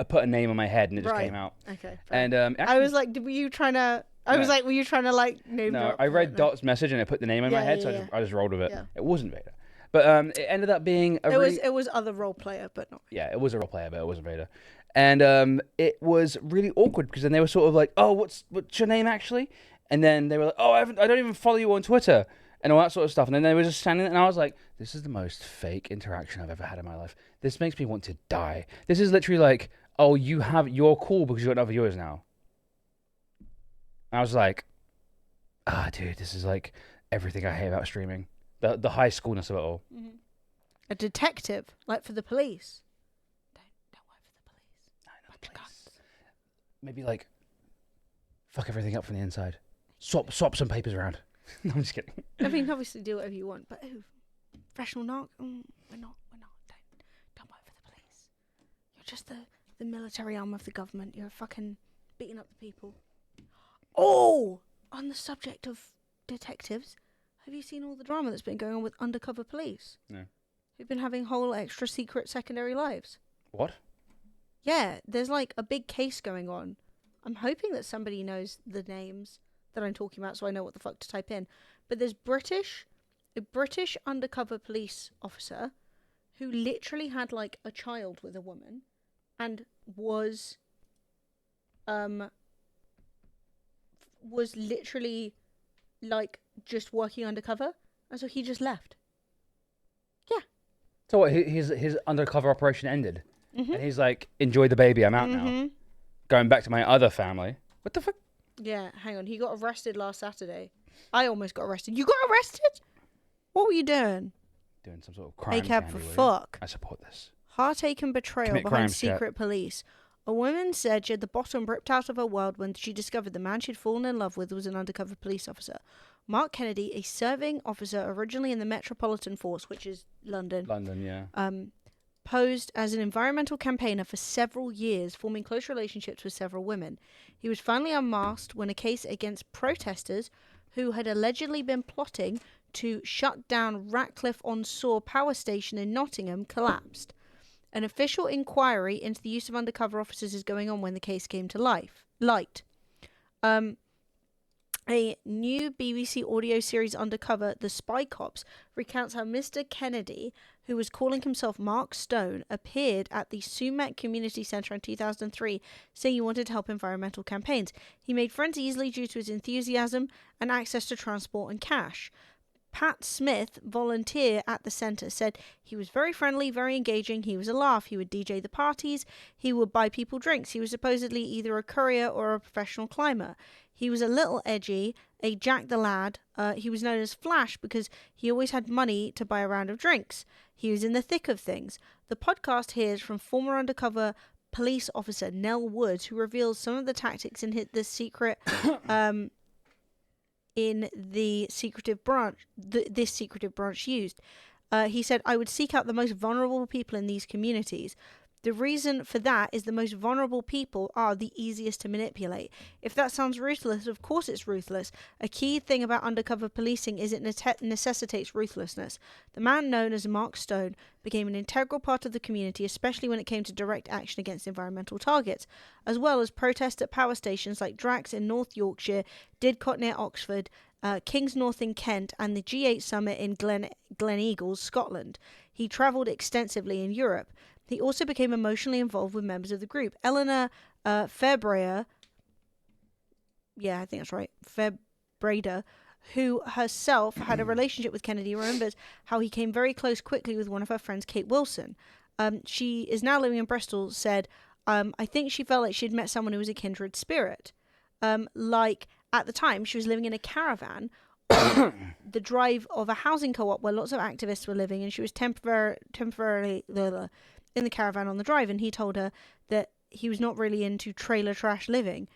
put a name on my head, and it just Right. came out. Okay. fair. And I actually, was like, were you trying to... I was No. like, were you trying to like name no, drop? I read No. Dot's message and it put the name in my Yeah, head, yeah, so yeah. I just rolled with it. Yeah. It wasn't Vader, but it ended up being a It was other role player, but not... yeah, it was a role player, but it wasn't Vader, and it was really awkward because then they were sort of like, "Oh, what's your name actually?" And then they were like, "Oh, I don't even follow you on Twitter." And all that sort of stuff. And then they were just standing there, and I was like, this is the most fake interaction I've ever had in my life. This makes me want to die. This is literally like, oh, you're cool because you got other viewers now. And I was like, dude, this is like everything I hate about streaming. The high schoolness of it all. A detective, like for the police. Don't work for the police. I know, please. Maybe like, fuck everything up from the inside. Swap some papers around. No, I'm just kidding. I mean, obviously do whatever you want, but professional narc? We're not. Don't work for the police. You're just the military arm of the government. You're fucking beating up the people. Oh! On the subject of detectives, have you seen all the drama that's been going on with undercover police? No. Who've been having whole extra secret secondary lives? What? Yeah, there's like a big case going on. I'm hoping that somebody knows the names that I'm talking about so I know what the fuck to type in. But there's a British undercover police officer who literally had like a child with a woman and was literally like just working undercover, and so he just left. Yeah. So what? His undercover operation ended, and he's like, "Enjoy the baby. I'm out now. Going back to my other family." What the fuck? Yeah, hang on. He got arrested last Saturday. I almost got arrested. You got arrested? What were you doing? Doing some sort of crime. ACAB for fuck. I support this. Heartache and betrayal Commit behind crimes, chat. secret police. A woman said she had the bottom ripped out of her world when she discovered the man she'd fallen in love with was an undercover police officer. Mark Kennedy, a serving officer originally in the Metropolitan Force, which is London. London, yeah. Posed as an environmental campaigner for several years, forming close relationships with several women. He was finally unmasked when a case against protesters who had allegedly been plotting to shut down Ratcliffe-on-Soar power station in Nottingham collapsed. An official inquiry into the use of undercover officers is going on when the case came to light. A new BBC audio series, Undercover, The Spy Cops, recounts how Mr. Kennedy, who was calling himself Mark Stone, appeared at the Sumac Community Centre in 2003, saying he wanted to help environmental campaigns. He made friends easily due to his enthusiasm and access to transport and cash. Pat Smith, volunteer at the centre, said he was very friendly, very engaging, he was a laugh, he would DJ the parties, he would buy people drinks, he was supposedly either a courier or a professional climber. He was a little edgy, a Jack the Lad. He was known as Flash because he always had money to buy a round of drinks. He was in the thick of things. The podcast hears from former undercover police officer Nell Woods, who reveals some of the tactics in the secret... in the secretive branch, this secretive branch used. He said, I would seek out the most vulnerable people in these communities. The reason for that is the most vulnerable people are the easiest to manipulate. If that sounds ruthless, of course it's ruthless. A key thing about undercover policing is it necessitates ruthlessness. The man known as Mark Stone became an integral part of the community, especially when it came to direct action against environmental targets, as well as protests at power stations like Drax in North Yorkshire, Didcot near Oxford, Kings North in Kent, and the G8 summit in Gleneagles, Scotland. He travelled extensively in Europe. He also became emotionally involved with members of the group. Eleanor Fairbreder, yeah, I think that's right, Fairbreder, who herself had a relationship with Kennedy, remembers how he came very close quickly with one of her friends, Kate Wilson. She is now living in Bristol, said, I think she felt like she'd met someone who was a kindred spirit. Like, at the time, she was living in a caravan on the drive of a housing co-op where lots of activists were living, and she was temporarily in the caravan on the drive, and he told her that he was not really into trailer trash living.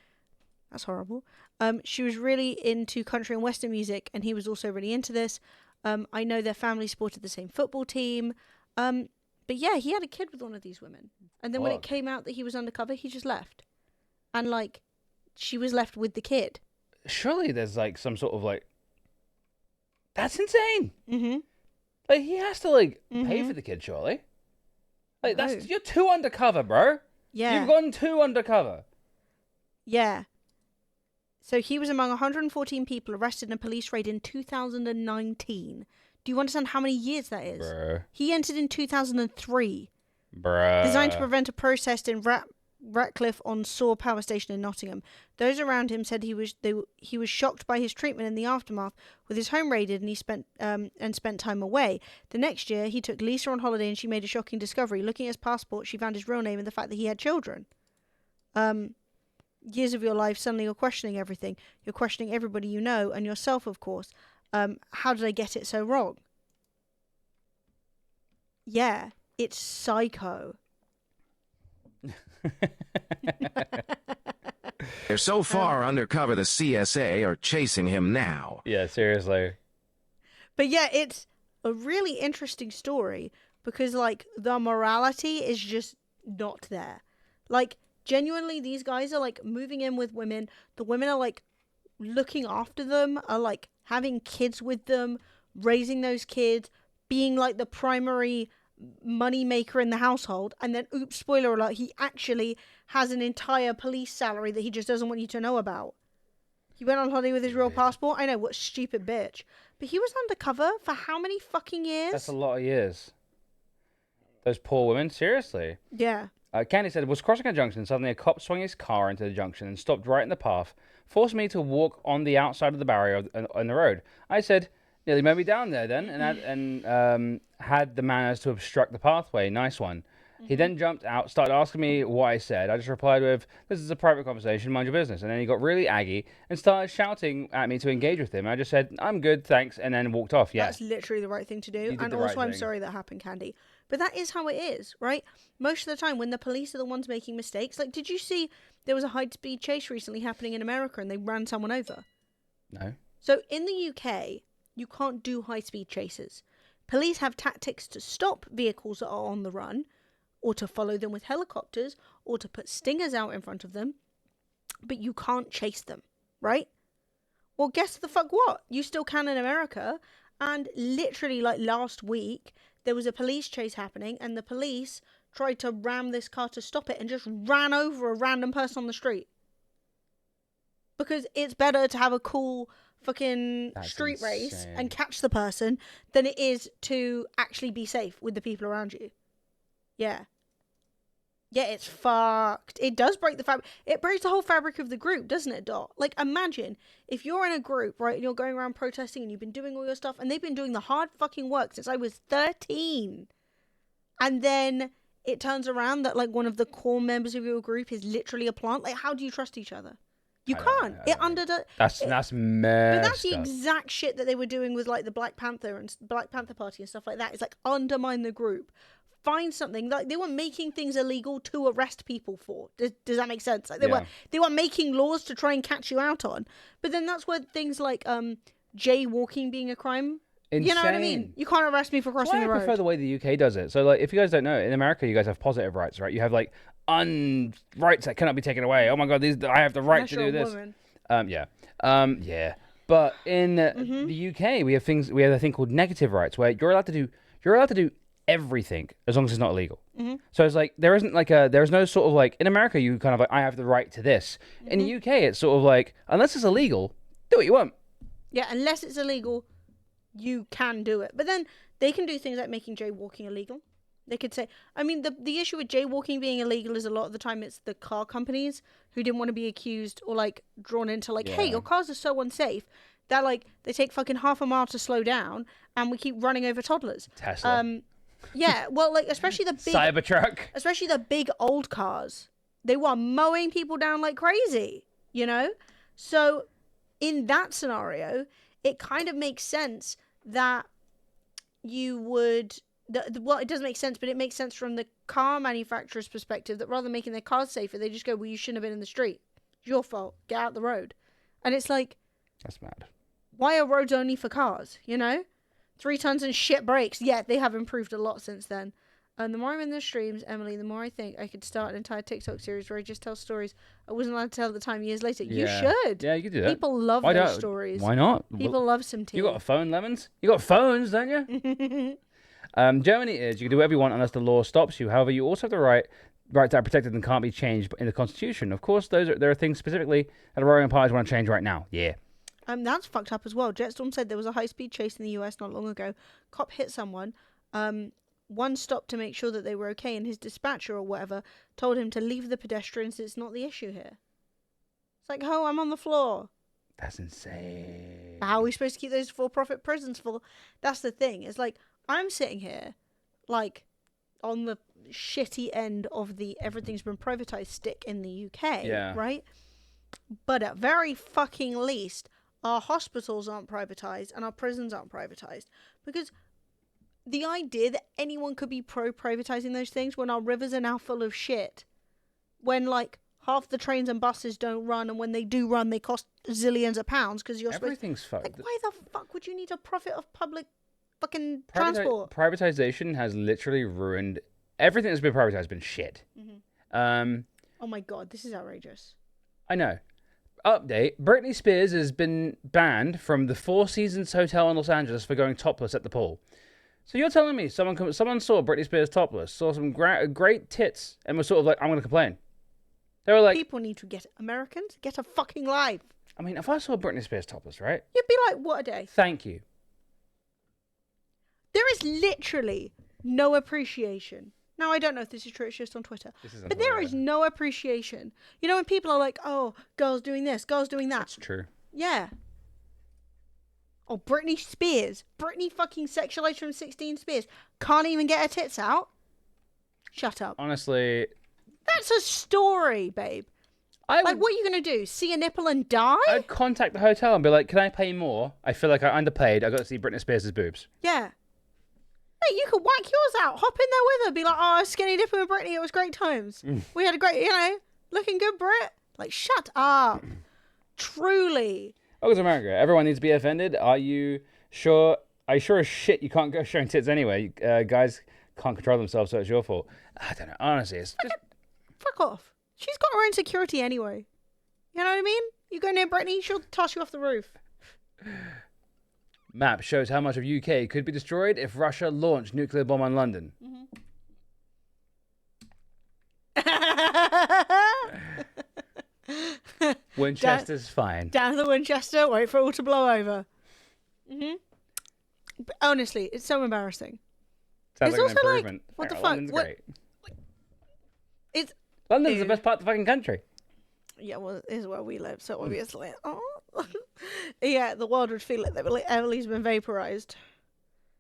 That's horrible. She was really into country and western music, and he was also really into this. I know their family supported the same football team. But yeah, he had a kid with one of these women. And then when it came out that he was undercover, he just left. And like, she was left with the kid. Surely there's like some sort of like... That's insane! Mm-hmm. Like, he has to like pay for the kid, surely. Like, you're too undercover, bro. Yeah. You've gone too undercover. Yeah. So he was among 114 people arrested in a police raid in 2019. Do you understand how many years that is? Bruh. He entered in 2003. Bruh. Designed to prevent a protest in Ratcliffe-on-Soar power station in Nottingham. Those around him said he was shocked by his treatment in the aftermath, with his home raided, and he spent time away. The next year, he took Lisa on holiday, and she made a shocking discovery. Looking at his passport, she found his real name and the fact that he had children. Years of your life, suddenly you're questioning everything. You're questioning everybody you know, and yourself, of course. How did I get it so wrong? Yeah, it's psycho. They're so far undercover the CSA are chasing him now. Yeah, seriously. But yeah, it's a really interesting story because, like, the morality is just not there. Like, genuinely, these guys are, like, moving in with women. The women are, like, looking after them, are, like, having kids with them, raising those kids, being, like, the primary money maker in the household, and then oops, spoiler alert, he actually has an entire police salary that he just doesn't want you to know about. He went on holiday with his real passport. I know, what stupid bitch. But he was undercover for how many fucking years? That's a lot of years. Those poor women, seriously. Yeah. Candy said, was crossing a junction, suddenly a cop swung his car into the junction and stopped right in the path, forced me to walk on the outside of the barrier on the road. I said, nearly mowed me down there then, and had the manners to obstruct the pathway. Nice one. He then jumped out, started asking me what I said. I just replied with, this is a private conversation, mind your business. And then he got really aggy and started shouting at me to engage with him. I just said, I'm good, thanks, and then walked off. Yeah. That's literally the right thing to do. did And the also, right I'm thing. sorry that happened, Candy. But that is how it is, right? Most of the time, when the police are the ones making mistakes, like, did you see there was a high-speed chase recently happening in America and they ran someone over? No. So in the UK, you can't do high-speed chases. Police have tactics to stop vehicles that are on the run, or to follow them with helicopters, or to put stingers out in front of them, but you can't chase them, right? Well, guess the fuck what? You still can in America, and literally, like, last week, there was a police chase happening, and the police tried to ram this car to stop it and just ran over a random person on the street. Because it's better to have a cool fucking street race and catch the person than it is to actually be safe with the people around you. Yeah. Yeah, it's fucked. It does break the fabric. It breaks the whole fabric of the group, doesn't it, Dot? Like, imagine if you're in a group, right, and you're going around protesting and you've been doing all your stuff, and they've been doing the hard fucking work since I was 13. And then it turns around that, like, one of the core members of your group is literally a plant. Like, how do you trust each other? You can't. That's messed. But that's the up. exact shit that they were doing with, like, the Black Panther Party and stuff like that. It's like, undermine the group. Find something. Like, they were making things illegal to arrest people for. Does that make sense? Like, they were making laws to try and catch you out on. But then that's where things like jaywalking being a crime. Insane. You know what I mean? You can't arrest me for crossing the road. I prefer the way the UK does it. So, like, if you guys don't know, in America, you guys have positive rights, right? You have, like, rights that cannot be taken away. Oh my god, I have the right to do this. Yeah. But in the UK, we have a thing called negative rights, where you're allowed to do everything as long as it's not illegal. So it's like there's no sort of like, in America you kind of like, I have the right to this. In the UK it's sort of like, unless it's illegal, do what you want. Yeah, unless it's illegal, you can do it. But then they can do things like making jaywalking illegal. They could say, I mean, the issue with jaywalking being illegal is a lot of the time it's the car companies who didn't want to be accused or like drawn into like, hey, your cars are so unsafe that like they take fucking half a mile to slow down and we keep running over toddlers. Tesla. Yeah, well, like, especially the big Cybertruck. especially the big old cars. They were mowing people down like crazy, you know? So in that scenario, it kind of makes sense that you would well, it doesn't make sense, but it makes sense from the car manufacturer's perspective that rather than making their cars safer, they just go, well, you shouldn't have been in the street. It's your fault. Get out the road. And it's like, that's mad. Why are roads only for cars, you know? 3 tons and shit brakes. Yeah, they have improved a lot since then. And the more I'm in the streams, Emily, the more I think I could start an entire TikTok series where I just tell stories I wasn't allowed to tell at the time years later. You should. Yeah, you could do that. People love those stories. Why not? People love some tea. You got a phone, Lemons? You got phones, don't you? Germany is, you can do whatever you want unless the law stops you. However, you also have the right to are protected and can't be changed in the Constitution. Of course, there are things specifically that the ruling parties want to change right now. Yeah. That's fucked up as well. Jetstorm said there was a high-speed chase in the US not long ago. Cop hit someone. One stopped to make sure that they were okay, and his dispatcher or whatever told him to leave the pedestrians. It's not the issue here. It's like, oh, I'm on the floor. That's insane. How are we supposed to keep those for-profit prisons full? That's the thing. It's like, I'm sitting here, like, on the shitty end of the everything's been privatized stick in the UK, right? But at very fucking least, our hospitals aren't privatized and our prisons aren't privatized. Because the idea that anyone could be pro-privatizing those things when our rivers are now full of shit, when, like, half the trains and buses don't run, and when they do run, they cost zillions of pounds because you're everything's fucked. Like, why the fuck would you need a profit of public fucking transport? Privatization has literally ruined everything that's been privatized. Has been shit. Oh my god, this is outrageous. I know. Update: Britney Spears has been banned from the Four Seasons Hotel in Los Angeles for going topless at the pool. So you're telling me someone saw Britney Spears topless, saw some great tits, and was sort of like, I'm going to complain. They were like, people need to get a fucking life. I mean, if I saw Britney Spears topless, right? You'd be like, what a day. Thank you. There is literally no appreciation Now, I don't know if this is true, it's just on Twitter. isn't But there Twitter. is no appreciation. You know, when people are like, oh, girls doing this, girls doing that. That's true. Yeah. Oh, Britney Spears. Britney fucking sexualized from 16 Spears. Can't even get her tits out. Shut up. Honestly, That's a story, babe. I Like, would, what are you going to do? See a nipple and die? I'd contact the hotel and be like, can I pay more? I feel like I underpaid. I got to see Britney Spears' boobs. Yeah. Hey, you could whack yours out. Hop in there with her. Be like, oh, skinny dipping with Britney. It was great times. We had a great, looking good, Brit. Like, shut up. Truly. Welcome to America. Everyone needs to be offended. Are you sure? Are you sure as shit you can't go showing tits anyway? Guys can't control themselves, so it's your fault. I don't know. Honestly, it's just... Fuck off. She's got her own security anyway. You know what I mean? You go near Britney, she'll toss you off the roof. Map shows how much of UK could be destroyed if Russia launched nuclear bomb on London. Winchester's fine. Down to the Winchester, wait for it all to blow over. But honestly, it's so embarrassing. Sounds It's like an also like, improvement. what the Yeah, fuck? London's What- great. It's London's the best part of the fucking country. yeah, well, it is where we live, so obviously, yeah, the world would feel like Emily's been vaporized.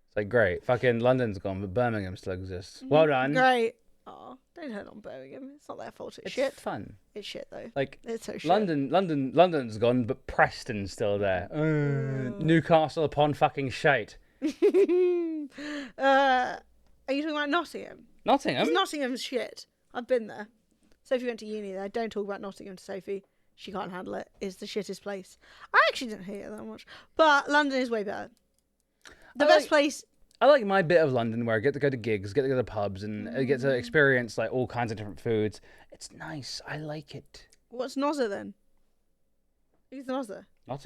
It's like, great. Fucking London's gone, but Birmingham still exists. Well done. Great. Oh, don't hurt on Birmingham. It's not their fault. It's It's shit. fun. It's shit though. Like, It's so shit. London's gone, but Preston's still there. Newcastle upon fucking shite. Are you talking about Nottingham? Nottingham? It's Nottingham's shit. I've been there. Sophie went to uni there. Don't talk about Nottingham to Sophie. She can't handle it. It's the shittest place. I actually didn't hate it that much. But London is way better. The I best like- place. I like my bit of London where I get to go to gigs, get to go to pubs, and I get to experience like all kinds of different foods. It's nice. I like it. What's Nozza then? Who's Nozza?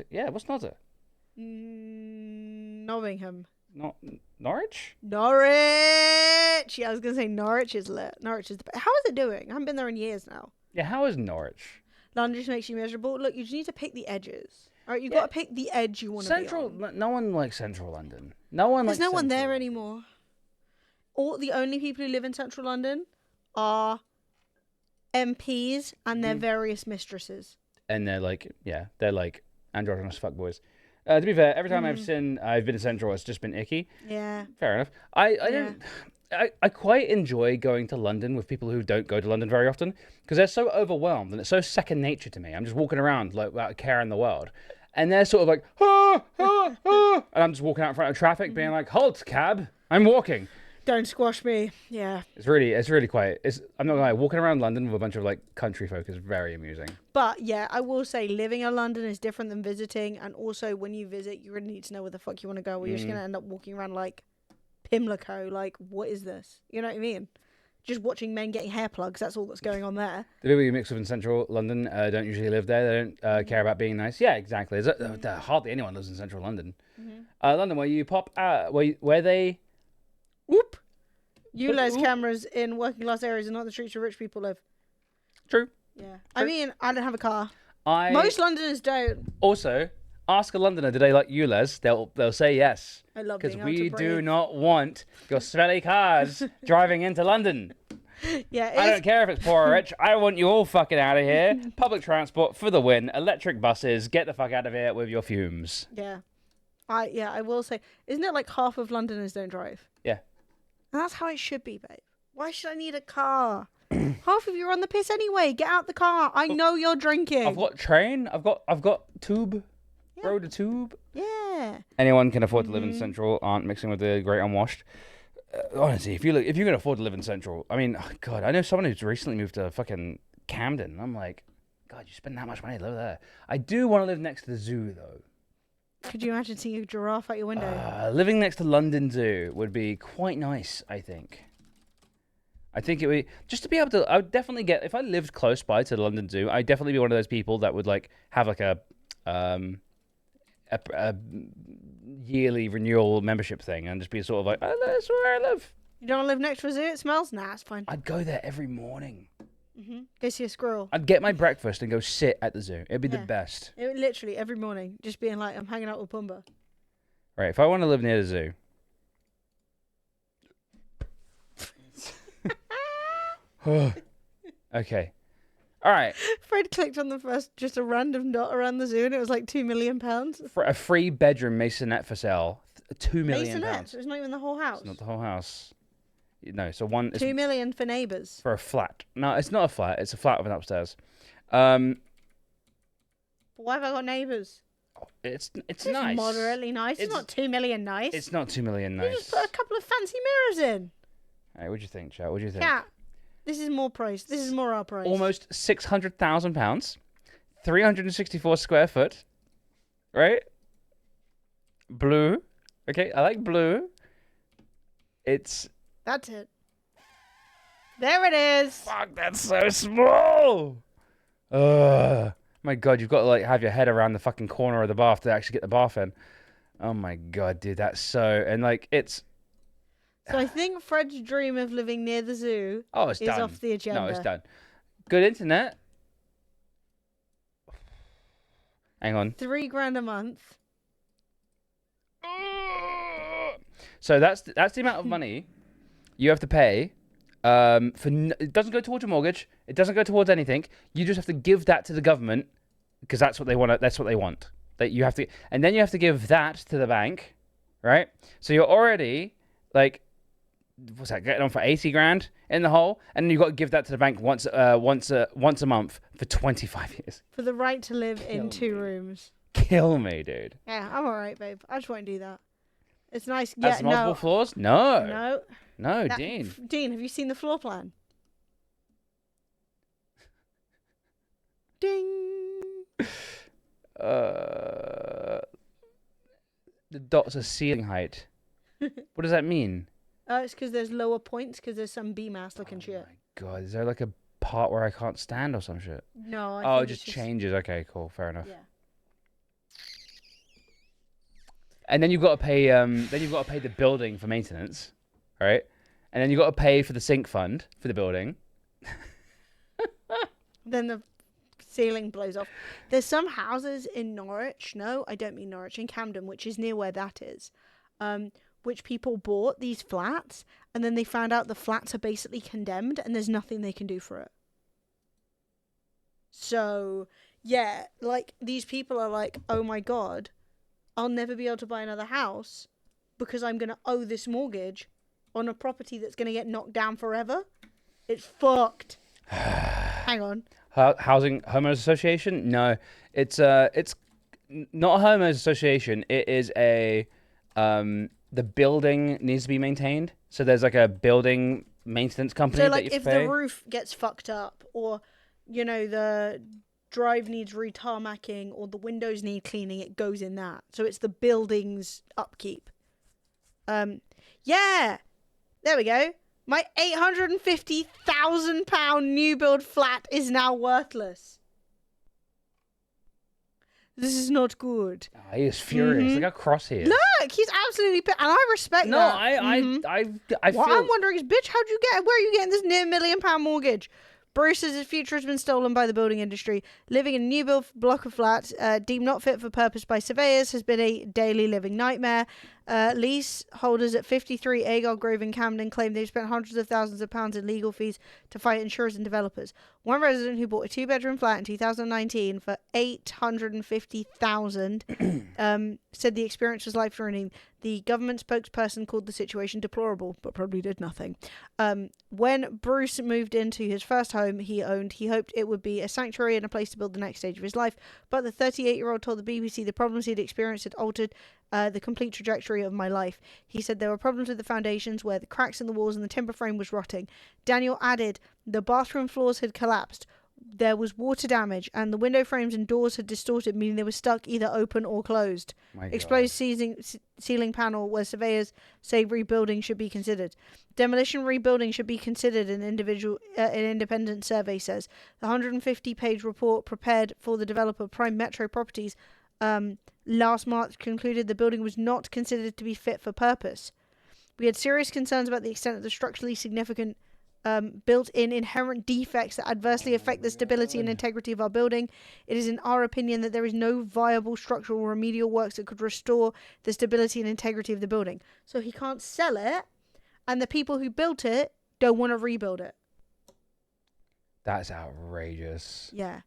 Yeah, what's Nottingham? Nottingham. Not Norwich? Norwich! Yeah, I was going to say Norwich is lit. Norwich is the best. How is it doing? I haven't been there in years now. Yeah, how is Norwich? London just makes you miserable. Look, you just need to pick the edges. All right, you've Yeah. got to pick the edge you want to be Central. on. No one likes Central London. No one. There's likes no one Central there London. anymore. The only people who live in central London are MPs and their various mistresses. And they're like, yeah, they're like androgynous fuckboys. To be fair, every time I've been to Central, it's just been icky. Yeah. Fair enough. I don't. I quite enjoy going to London with people who don't go to London very often because they're so overwhelmed and it's so second nature to me. I'm just walking around like without a care in the world, and they're sort of like, and I'm just walking out in front of traffic, being like, "Halt, cab! I'm walking." Don't squash me. Yeah. It's really quite. I'm not gonna lie. Walking around London with a bunch of like country folk is very amusing. But yeah, I will say living in London is different than visiting. And also when you visit, you really need to know where the fuck you want to go or you're just going to end up walking around like Pimlico. Like, what is this? You know what I mean? Just watching men getting hair plugs. That's all that's going on there. The people you mix with in central London don't usually live there. They don't care about being nice. Yeah, exactly. Hardly anyone lives in central London. London, where you pop out, where they... Whoop. ULEZ cameras in working class areas are not the streets where rich people live. True. Yeah. I mean, I don't have a car. I Most Londoners don't. also ask a Londoner, do they like ULEZ? They'll say yes. I love Because being able to we do breathe. not want your smelly cars driving into London. Yeah, I don't care if it's poor or rich. I want you all fucking out of here. Public transport for the win. Electric buses. Get the fuck out of here with your fumes. Yeah. I will say, isn't it like half of Londoners don't drive? Yeah. And that's how it should be, babe. Why should I need a car? Half of you are on the piss anyway. Get out the car. I know you're drinking. I've got train. I've got tube. Yeah. Road to tube. Yeah. Anyone can afford to live in Central. Aren't mixing with the great unwashed. Honestly, if you can afford to live in Central, I mean, oh God, I know someone who's recently moved to fucking Camden. I'm like, God, you spend that much money to live there. I do want to live next to the zoo though. Could you imagine seeing a giraffe out your window? Living next to London Zoo would be quite nice, I think. I think it would just to be able to. I would definitely get if I lived close by to the London Zoo. I'd definitely be one of those people that would like have like a yearly renewal membership thing and just be sort of like, oh, that's where I live. You don't want to live next to a zoo? It smells? Nah, it's fine. I'd go there every morning. Go see a squirrel. I'd get my breakfast and go sit at the zoo. It'd be the best. Literally every morning, just being like, I'm hanging out with Pumbaa. Right, if I want to live near the zoo. Okay. All right. Fred clicked on the first, just a random dot around the zoo, and it was like £2 million. For a 3-bedroom masonette for sale, £2 million. Masonette, so it's not even the whole house. It's not the whole house. No, so one is $2 million for neighbours. for a flat. No, it's not a flat. It's a flat with an upstairs. Why have I got neighbours? It's It's nice. moderately nice. It's not $2 million nice. It's not $2 million You nice. just put a couple of fancy mirrors in. Hey, what do you think, chat? What do you think? Cat, this is more price. This is more our price. Almost £600,000, 364 square foot, right? Blue. Okay, I like blue. That's it. There it is. Fuck, that's so small. My God, you've got to like have your head around the fucking corner of the bath to actually get the bath in. Oh my God, dude, that's so, and like it's. So I think Fred's dream of living near the zoo It's is done. off the agenda. No, it's done. Good internet. Hang on. $3,000 a month. So that's the amount of money you have to pay. It doesn't go towards your mortgage. It doesn't go towards anything. You just have to give that to the government because that's what they want. That's what they want. That you have to, and then you have to give that to the bank, right? So you're already like, what's that? Getting on for 80 grand in the hole, and then you've got to give that to the bank once a month for 25 years. For the right to live in 2 rooms. Kill me, dude. Yeah, I'm alright, babe. I just won't do that. It's nice. That's Yeah, multiple no. floors? No. No. No, Dean. Dean, have you seen the floor plan? Ding. The dots are ceiling height. What does that mean? It's because there's lower points because there's some B-mass looking shit. My God, is there like a part where I can't stand or some shit? No, I Oh, think it it's just changes. Okay, cool, fair enough. Yeah. And then you've got to pay. Then you've got to pay the building for maintenance, right? And then you've got to pay for the sink fund for the building. Then the ceiling blows off. There's some houses in Norwich. No, I don't mean Norwich. In Camden, which is near where that is. Which people bought these flats, and then they found out the flats are basically condemned, and there's nothing they can do for it. So, yeah, like, these people are like, oh my God, I'll never be able to buy another house because I'm going to owe this mortgage on a property that's going to get knocked down forever. It's fucked. Hang on. Housing homeowners association? No, it's not a homeowners association. It is a the building needs to be maintained. So there's like a building maintenance company. So, like, that you if pay. the roof gets fucked up, or, you know, the drive needs retarmacking, or the windows need cleaning, it goes in that. So it's the building's upkeep. Yeah, there we go. My £850,000 new build flat is now worthless. This is not good. Oh, he is furious. Look how cross he is. Look, he's absolutely and I respect No, that. I feel. What I'm wondering is, bitch, where are you getting this near £1 million mortgage? Bruce says his future has been stolen by the building industry. Living in a new build block of flats, deemed not fit for purpose by surveyors, has been a daily living nightmare. Leaseholders at 53 Agard Grove in Camden claim they've spent hundreds of thousands of pounds in legal fees to fight insurers and developers. One resident who bought a 2-bedroom flat in 2019 for $850,000 said the experience was life-threatening. The government spokesperson called the situation deplorable, but probably did nothing. When Bruce moved into his first home he owned, he hoped it would be a sanctuary and a place to build the next stage of his life. But the 38-year-old told the BBC the problems he'd experienced had altered the complete trajectory of my life. He said there were problems with the foundations where the cracks in the walls and the timber frame was rotting. Daniel added the bathroom floors had collapsed. There was water damage, and the window frames and doors had distorted, meaning they were stuck either open or closed. Exposed ceiling panel where surveyors say rebuilding should be considered. Demolition rebuilding should be considered, an independent survey says. The 150-page report prepared for the developer Prime Metro Properties last March concluded the building was not considered to be fit for purpose. We had serious concerns about the extent of the structurally significant built-in inherent defects that adversely affect the stability and integrity of our building. It is in our opinion that there is no viable structural remedial works that could restore the stability and integrity of the building. So he can't sell it, and the people who built it don't want to rebuild it. That's outrageous. Yeah.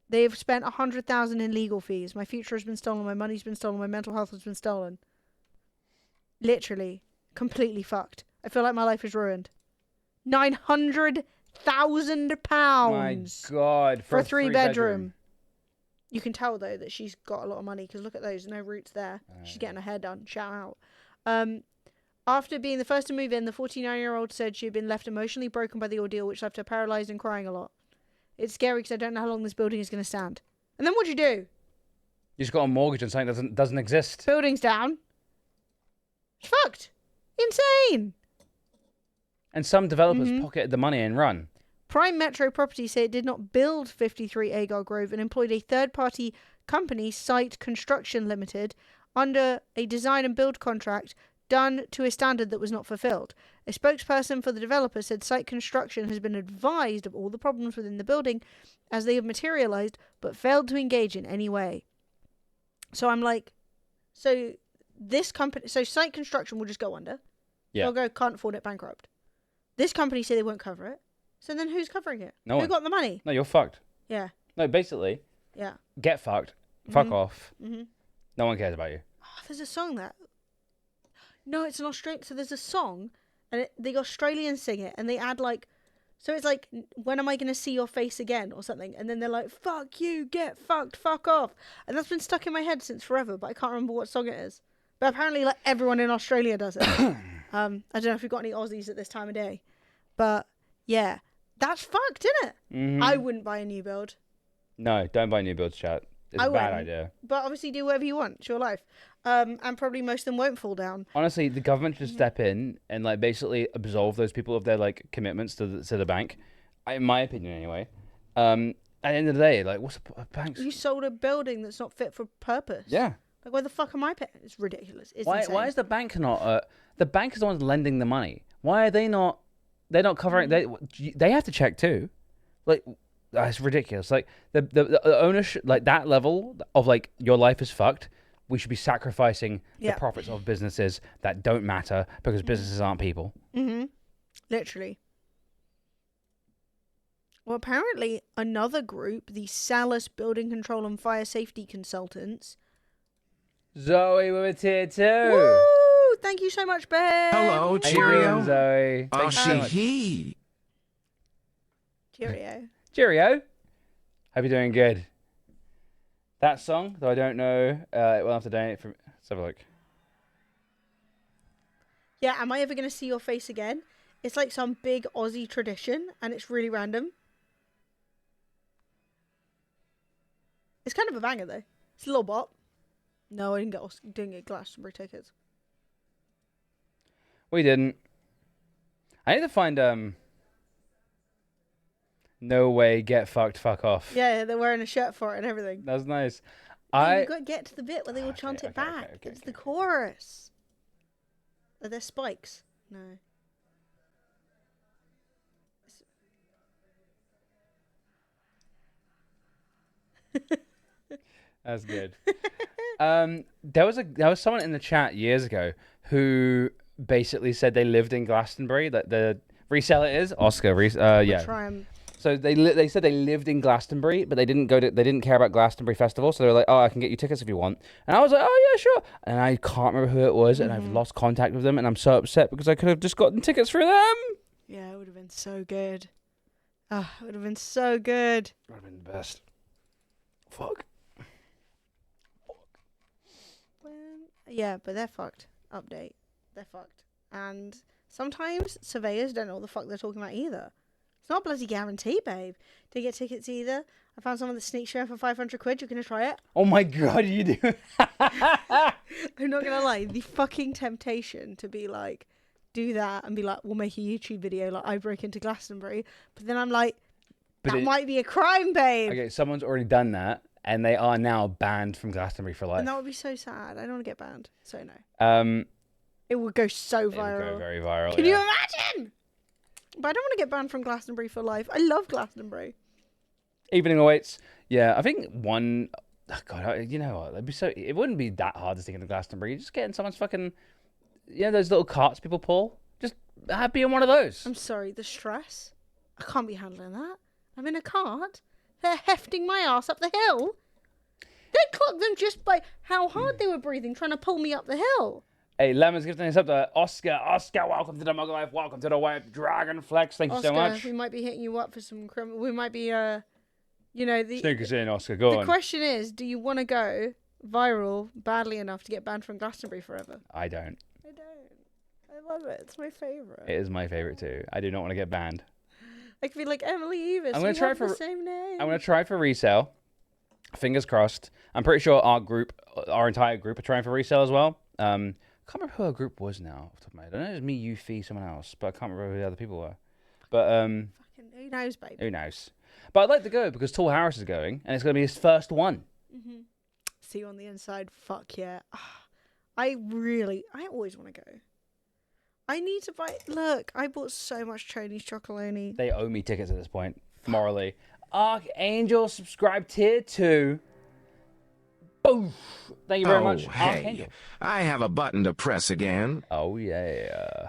They've spent 100,000 in legal fees. My future has been stolen. My money's been stolen. My mental health has been stolen. Literally, completely fucked. I feel like my life is ruined. £900,000. My God, for a three-bedroom. You can tell though that she's got a lot of money because look at those, no roots there. She's getting her hair done. Shout out. After being the first to move in, the 49-year-old said she had been left emotionally broken by the ordeal, which left her paralyzed and crying a lot. It's scary because I don't know how long this building is going to stand. And then what'd you do? You just got a mortgage on something that doesn't exist. Building's down. It's fucked. Insane. And some developers pocketed the money and run. Prime Metro Properties say it did not build 53 Agar Grove and employed a third-party company, Site Construction Limited, under a design and build contract done to a standard that was not fulfilled. A spokesperson for the developer said Site Construction has been advised of all the problems within the building as they have materialized, but failed to engage in any way. So I'm like, so this company, so Site Construction will just go under. Yeah. They'll go, can't afford it, bankrupt. This company say they won't cover it. So then who's covering it? No Who one. got the money? No, you're fucked. Yeah. No, basically, Yeah. get fucked. Fuck off. Mm-hmm. No one cares about you. Oh, there's a song that... No, it's an Australian... So there's a song, and the Australians sing it, and they add, like... So it's like, when am I going to see your face again, or something? And then they're like, fuck you, get fucked, fuck off. And that's been stuck in my head since forever, but I can't remember what song it is. But apparently, like, everyone in Australia does it. I don't know if we've got any Aussies at this time of day. But, yeah. That's fucked, isn't it? Mm-hmm. I wouldn't buy a new build. No, don't buy new builds, chat. It's a bad idea. But obviously do whatever you want. It's your life. And probably most of them won't fall down. Honestly, the government should step in and like basically absolve those people of their like commitments to the bank. In my opinion, anyway. At the end of the day, like, what's the banks? You sold a building that's not fit for purpose. Yeah. Like, why the fuck am I paying? It's ridiculous. It's Why insane. is the bank not? The bank is the ones lending the money. Why are they not? They're not covering. They have to check too. Like, that's ridiculous. Like the ownership, like that level of like your life is fucked. We should be sacrificing the profits of businesses that don't matter because businesses aren't people. Mm-hmm. Literally. Well, apparently another group, the Salus Building Control and Fire Safety Consultants. Zoe with tier 2. Woo! Thank you so much, babe. Hello, How you cheerio. doing, Zoe? Oh, Thank you so much. he. Cheerio. Cheerio. Hope you're doing good. That song, though I don't know, we'll have to donate from. Let's have a look. Yeah, am I ever going to see your face again? It's like some big Aussie tradition, and it's really random. It's kind of a banger, though. It's a little bop. No, I didn't get Glastonbury tickets. We didn't. I need to find No Way, Get Fucked, Fuck Off. Yeah, they're wearing a shirt for it and everything. That's nice. You've got to get to the bit where they all chant it okay, back. okay, It's okay. the chorus. Are there spikes? No. That's good. There was someone in the chat years ago who basically said they lived in Glastonbury. That the reseller is Oscar. Yeah. Try 'em. So they said they lived in Glastonbury, but they didn't care about Glastonbury Festival. So they were like, "Oh, I can get you tickets if you want." And I was like, "Oh yeah, sure." And I can't remember who it was, and I've lost contact with them, and I'm so upset because I could have just gotten tickets for them. Yeah, it would have been so good. Oh, it would have been so good. Would have been the best. Fuck. Yeah, but they're fucked. Update. They're fucked. And sometimes surveyors don't know what the fuck they're talking about either. It's not a bloody guarantee, babe. Didn't get tickets either. I found someone that sneaks you in for 500 quid. You're going to try it? Oh my god, you do. I'm not going to lie. The fucking temptation to be like, do that and be like, we'll make a YouTube video like I break into Glastonbury. But then I'm like, that might be a crime, babe. Okay, someone's already done that, and they are now banned from Glastonbury for life. And that would be so sad. I don't want to get banned. So no. It would go so viral. It would go very viral. Can you imagine? But I don't want to get banned from Glastonbury for life. I love Glastonbury. Evening awaits. Yeah, I think one. Oh God, you know what? It'd be so. It wouldn't be that hard to stick into Glastonbury. You just get in someone's fucking. You know those little carts people pull. Just be in one of those. I'm sorry, the stress. I can't be handling that. I'm in a cart. They're hefting my ass up the hill. They clocked them just by how hard they were breathing, trying to pull me up the hill. Hey, Lemons gifting us up to Oscar. Oscar, welcome to the Muggle Life. Welcome to the White Dragon Flex. Thank you so much. We might be hitting you up for some criminal. We might be, the Sneak us in, Oscar. Go on. The question is, do you want to go viral badly enough to get banned from Glastonbury forever? I don't. I don't. I love it. It's my favorite. It is my favorite too. I do not want to get banned. I could be like Emily Evis. I'm gonna try for the same name. I'm gonna try for resale. Fingers crossed. I'm pretty sure our entire group are trying for resale as well. I can't remember who our group was now. Off the top of my head. I know it was me, you, Fee, someone else, but I can't remember who the other people were. But Fucking who knows, babe? who knows? But I'd like to go because Tall Harris is going, and it's going to be his first one. Mm-hmm. See you on the inside. Fuck yeah. I always want to go. I need to buy. Look, I bought so much Chinese chocolonely. They owe me tickets at this point, morally. Archangel, subscribe tier 2. Boom. Thank you very much, hey, Archangel. I have a button to press again. Oh, yeah.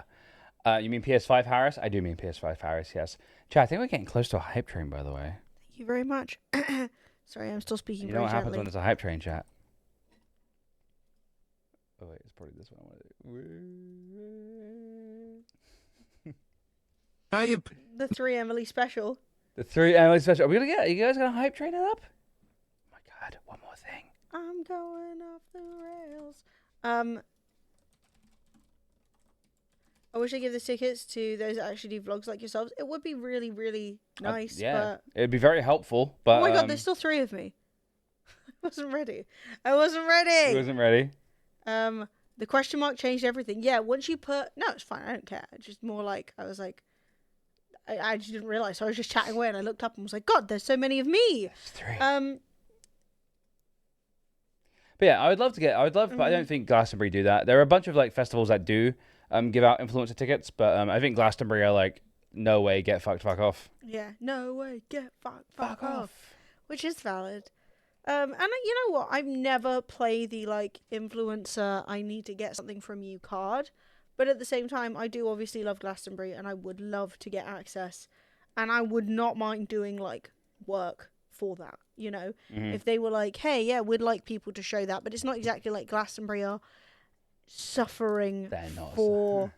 You mean PS5 Harris? I do mean PS5 Harris, yes. Chat, I think we're getting close to a hype train, by the way. Thank you very much. Sorry, I'm still speaking You very know what happens gently. when there's a hype train, chat? Oh, wait, it's probably this one I want to do. The 3 Emily special. The 3 Emily special. Are we are you guys going to hype train it up? Oh, my God. One more thing. I'm going off the rails. I wish I give the tickets to those that actually do vlogs like yourselves. It would be really, really nice. Yeah, but... it'd be very helpful. But oh my God, there's still 3 of me. I wasn't ready. I wasn't ready. He wasn't ready. The question mark changed everything. Yeah, once you put... No, it's fine. I don't care. It's just more like... I was like... I just didn't realise. So I was just chatting away and I looked up and was like, God, there's so many of me. There's 3. But yeah, I would love, but I don't think Glastonbury do that. There are a bunch of like festivals that do give out influencer tickets, but I think Glastonbury are like, no way, get fucked, fuck off. Yeah, no way, get fuck off. Which is valid. And you know what? I've never played the like influencer, I need to get something from you card. But at the same time, I do obviously love Glastonbury and I would love to get access. And I would not mind doing like work for that, you know? If they were like, hey, yeah, we'd like people to show that, but it's not exactly like Glastonbury are suffering for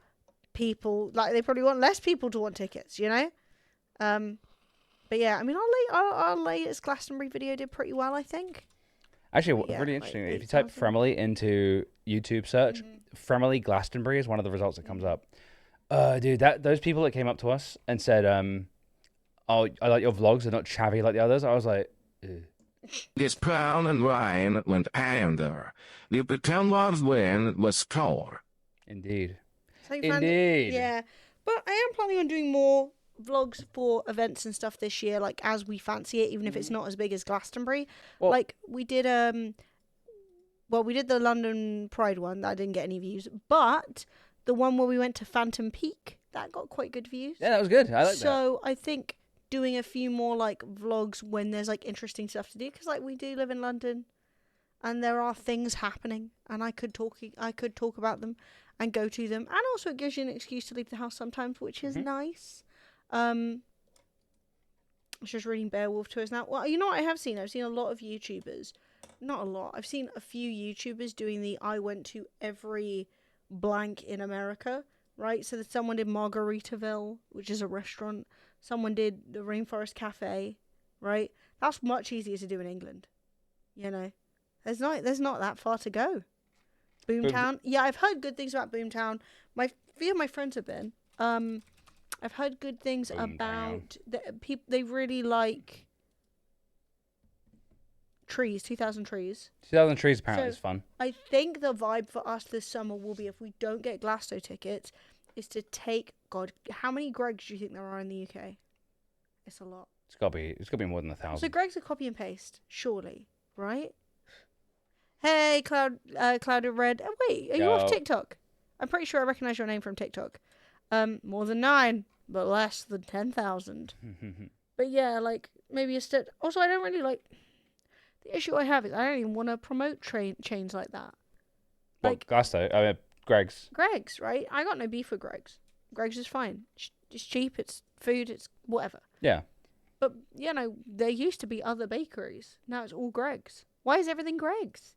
people. Like, they probably want less people to want tickets, you know? But yeah, I mean, our latest Glastonbury video did pretty well, I think. Actually, yeah, really like interesting. If you type 8,000. Fremily into YouTube search, Fremily Glastonbury is one of the results that comes up. Dude, those people that came up to us and said, oh, I like your vlogs, they're not chavvy like the others. I was like, ew. This Brown and Ryan went under. The pretend was when it was tall. Indeed. So you found Indeed. yeah. But I am planning on doing more vlogs for events and stuff this year, like as we fancy it, even if it's not as big as Glastonbury. Well, like we did we did the London Pride one that didn't get any views, but the one where we went to Phantom Peak, that got quite good views. yeah, that was good. I like that. So I think doing a few more like vlogs when there's like interesting stuff to do, because like we do live in London and there are things happening and I could talk about them and go to them, and also it gives you an excuse to leave the house sometimes, which is nice. I was just reading Beowulf to us now. Well, you know what I have seen? I've seen a lot of YouTubers. Not a lot. I've seen a few YouTubers doing the I went to every blank in America, right? So that someone did Margaritaville, which is a restaurant. Someone did the Rainforest Cafe, right? That's much easier to do in England. You know? There's not that far to go. Boomtown. Yeah, I've heard good things about Boomtown. A few of my friends have been. I've heard good things about people. They really like trees. 2,000 trees. 2,000 trees apparently is fun. I think the vibe for us this summer will be, if we don't get Glasto tickets, is to take. God, how many Gregs do you think there are in the UK? It's a lot. It's got to be more than 1,000. So Greg's a copy and paste, surely, right? Hey, Clouded Red. Oh, wait, are you off TikTok? I'm pretty sure I recognize your name from TikTok. More than 9, but less than 10,000. But yeah, like maybe instead. Also, I don't really like. The issue I have is I don't even want to promote chains like that. Like Glasto, Greg's. Greg's, right? I got no beef with Greg's. Greg's is fine. It's cheap. It's food. It's whatever. Yeah. But, you know, there used to be other bakeries. Now it's all Greg's. Why is everything Greg's?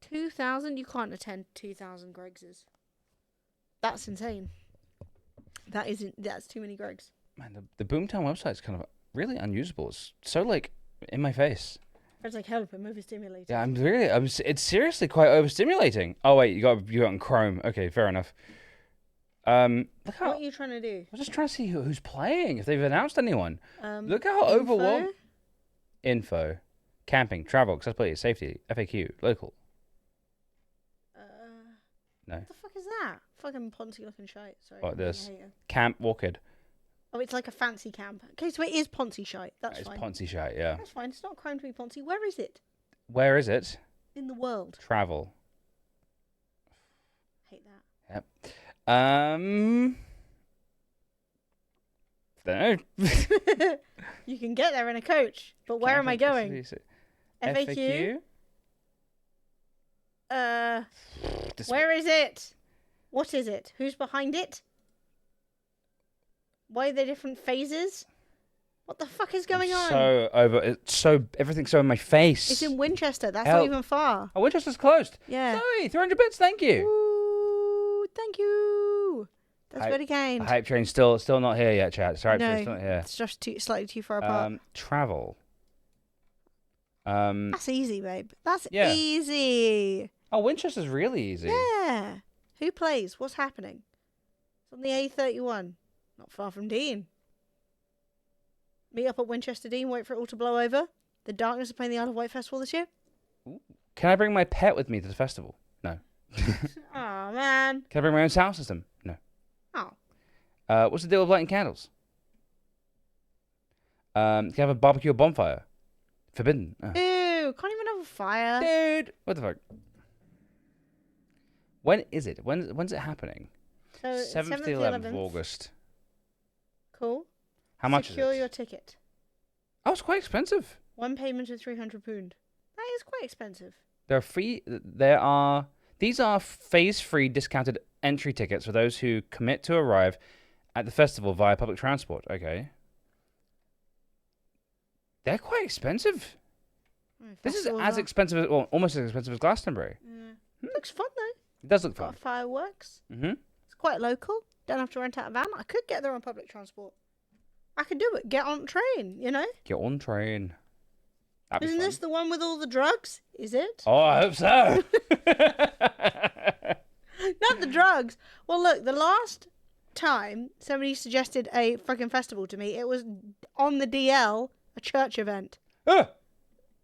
2,000? You can't attend 2,000 Greg's. That's insane. That's too many Greg's. Man, the Boomtown website's kind of really unusable. It's so, like, in my face. It's like, help, I'm overstimulated. Yeah, it's seriously quite overstimulating. Oh, wait, you got on Chrome. Okay, fair enough. Look how... What are you trying to do? I'm just trying to see who's playing, if they've announced anyone. Look how info? overwhelmed... Info. Camping, travel, accessibility, safety, FAQ, local. No. What the fuck is that? Fucking poncy looking shite. Sorry. What, I'm being a this? hater. Camp Orchid. Oh, it's like a fancy camp. Okay, so it is poncy shite. That's It's fine. Ponzi shite, yeah. That's fine. It's not a crime to be poncy. Where is it? Where is it? In the world. Travel. Hate that. Yep. Don't know. You can get there in a coach, but where am I going? FAQ? Where is it? What is it? Who's behind it? Why are there different phases? What the fuck is going on? Everything's so in my face. It's in Winchester. That's Help. not even far. Oh, Winchester's closed. Yeah. Zoe, 300 bits, thank you. Ooh, thank you. That's very kind. The hype train's still not here yet, chat. Sorry, No, train's still not here. it's just slightly too far apart. Travel. That's easy, babe. That's yeah. easy. Oh, Winchester's really easy. Yeah. Who plays? What's happening? It's on the A31. Not far from Dean. Meet up at Winchester Dean, wait for it all to blow over. The Darkness are playing the Isle of Wight Festival this year. Ooh. Can I bring my pet with me to the festival? No. Oh man. Can I bring my own sound system? No. Oh. What's the deal with lighting candles? Can I have a barbecue or bonfire? Forbidden. Oh. Ew, can't even have a fire. Dude, what the fuck? When is it? When's it happening? So 7th to 11th of August. Cool. How much Secure is it? your ticket. Oh, it's quite expensive. One payment of £300. That is quite expensive. These are phase-free discounted entry tickets for those who commit to arrive at the festival via public transport. Okay. They're quite expensive. This is as expensive as, well, almost as expensive as Glastonbury. Yeah. Looks fun though. It does look fun. Got fireworks. Mm-hmm. It's quite local. Don't have to rent out a van. I could get there on public transport. I could do it. Get on train, you know? Get on train. Isn't this the one with all the drugs? Is it? Oh, I hope so. Not the drugs. Well, look, the last time somebody suggested a fucking festival to me, it was on the DL, a church event. Ah!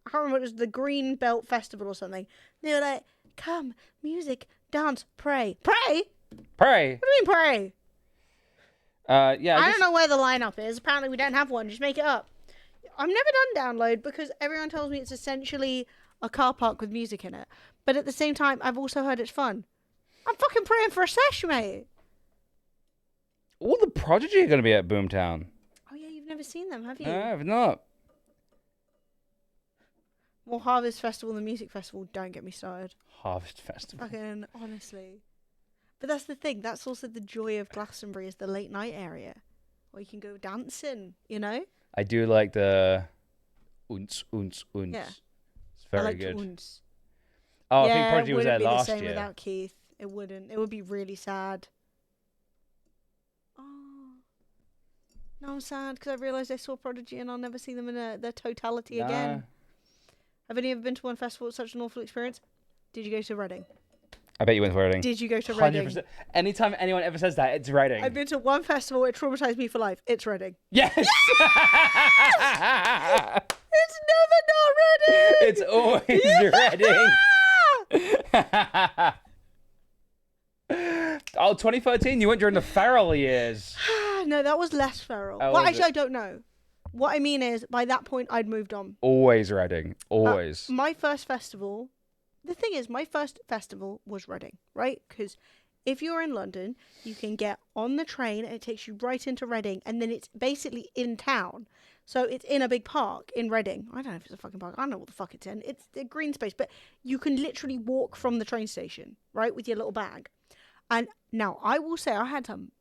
I can't remember, it was the Green Belt Festival or something. They were like, come, music, dance, pray. Pray? Pray. What do you mean pray? Yeah. I don't know where the lineup is. Apparently we don't have one. Just make it up. I've never done download because everyone tells me it's essentially a car park with music in it. But at the same time, I've also heard it's fun. I'm fucking praying for a sesh, mate. All the Prodigy are going to be at Boomtown. Oh yeah, you've never seen them, have you? No, I've not. More Harvest Festival than Music Festival. Don't get me started. Harvest Festival. Fucking honestly. But that's the thing. That's also the joy of Glastonbury is the late night area. Where you can go dancing, you know? I do like the unts. Yeah. It's very I like good. Unts. Oh, yeah, I think Prodigy was there last it wouldn't be the same year. without Keith. It wouldn't. It would be really sad. Oh. No, I'm sad because I realised I saw Prodigy and I'll never see them in their totality again. Have any ever been to one festival with such an awful experience? Did you go to Reading? I bet you went to Reading. Did you go to Reading? 100%. Anytime anyone ever says that, it's Reading. I've been to one festival. It traumatized me for life. It's Reading. Yes! It's never not Reading! It's always Reading! Oh, 2013, you went during the feral years. No, that was less feral. Oh, Well, was actually, it? I don't know. What I mean is, by that point, I'd moved on. Always Reading. Always. My first festival, the thing is, my first festival was Reading, right? Because if you're in London, you can get on the train and it takes you right into Reading, and then it's basically in town. So it's in a big park in Reading. I don't know if it's a fucking park. I don't know what the fuck it's in. It's a green space, but you can literally walk from the train station, right, with your little bag. And now, I will say I had some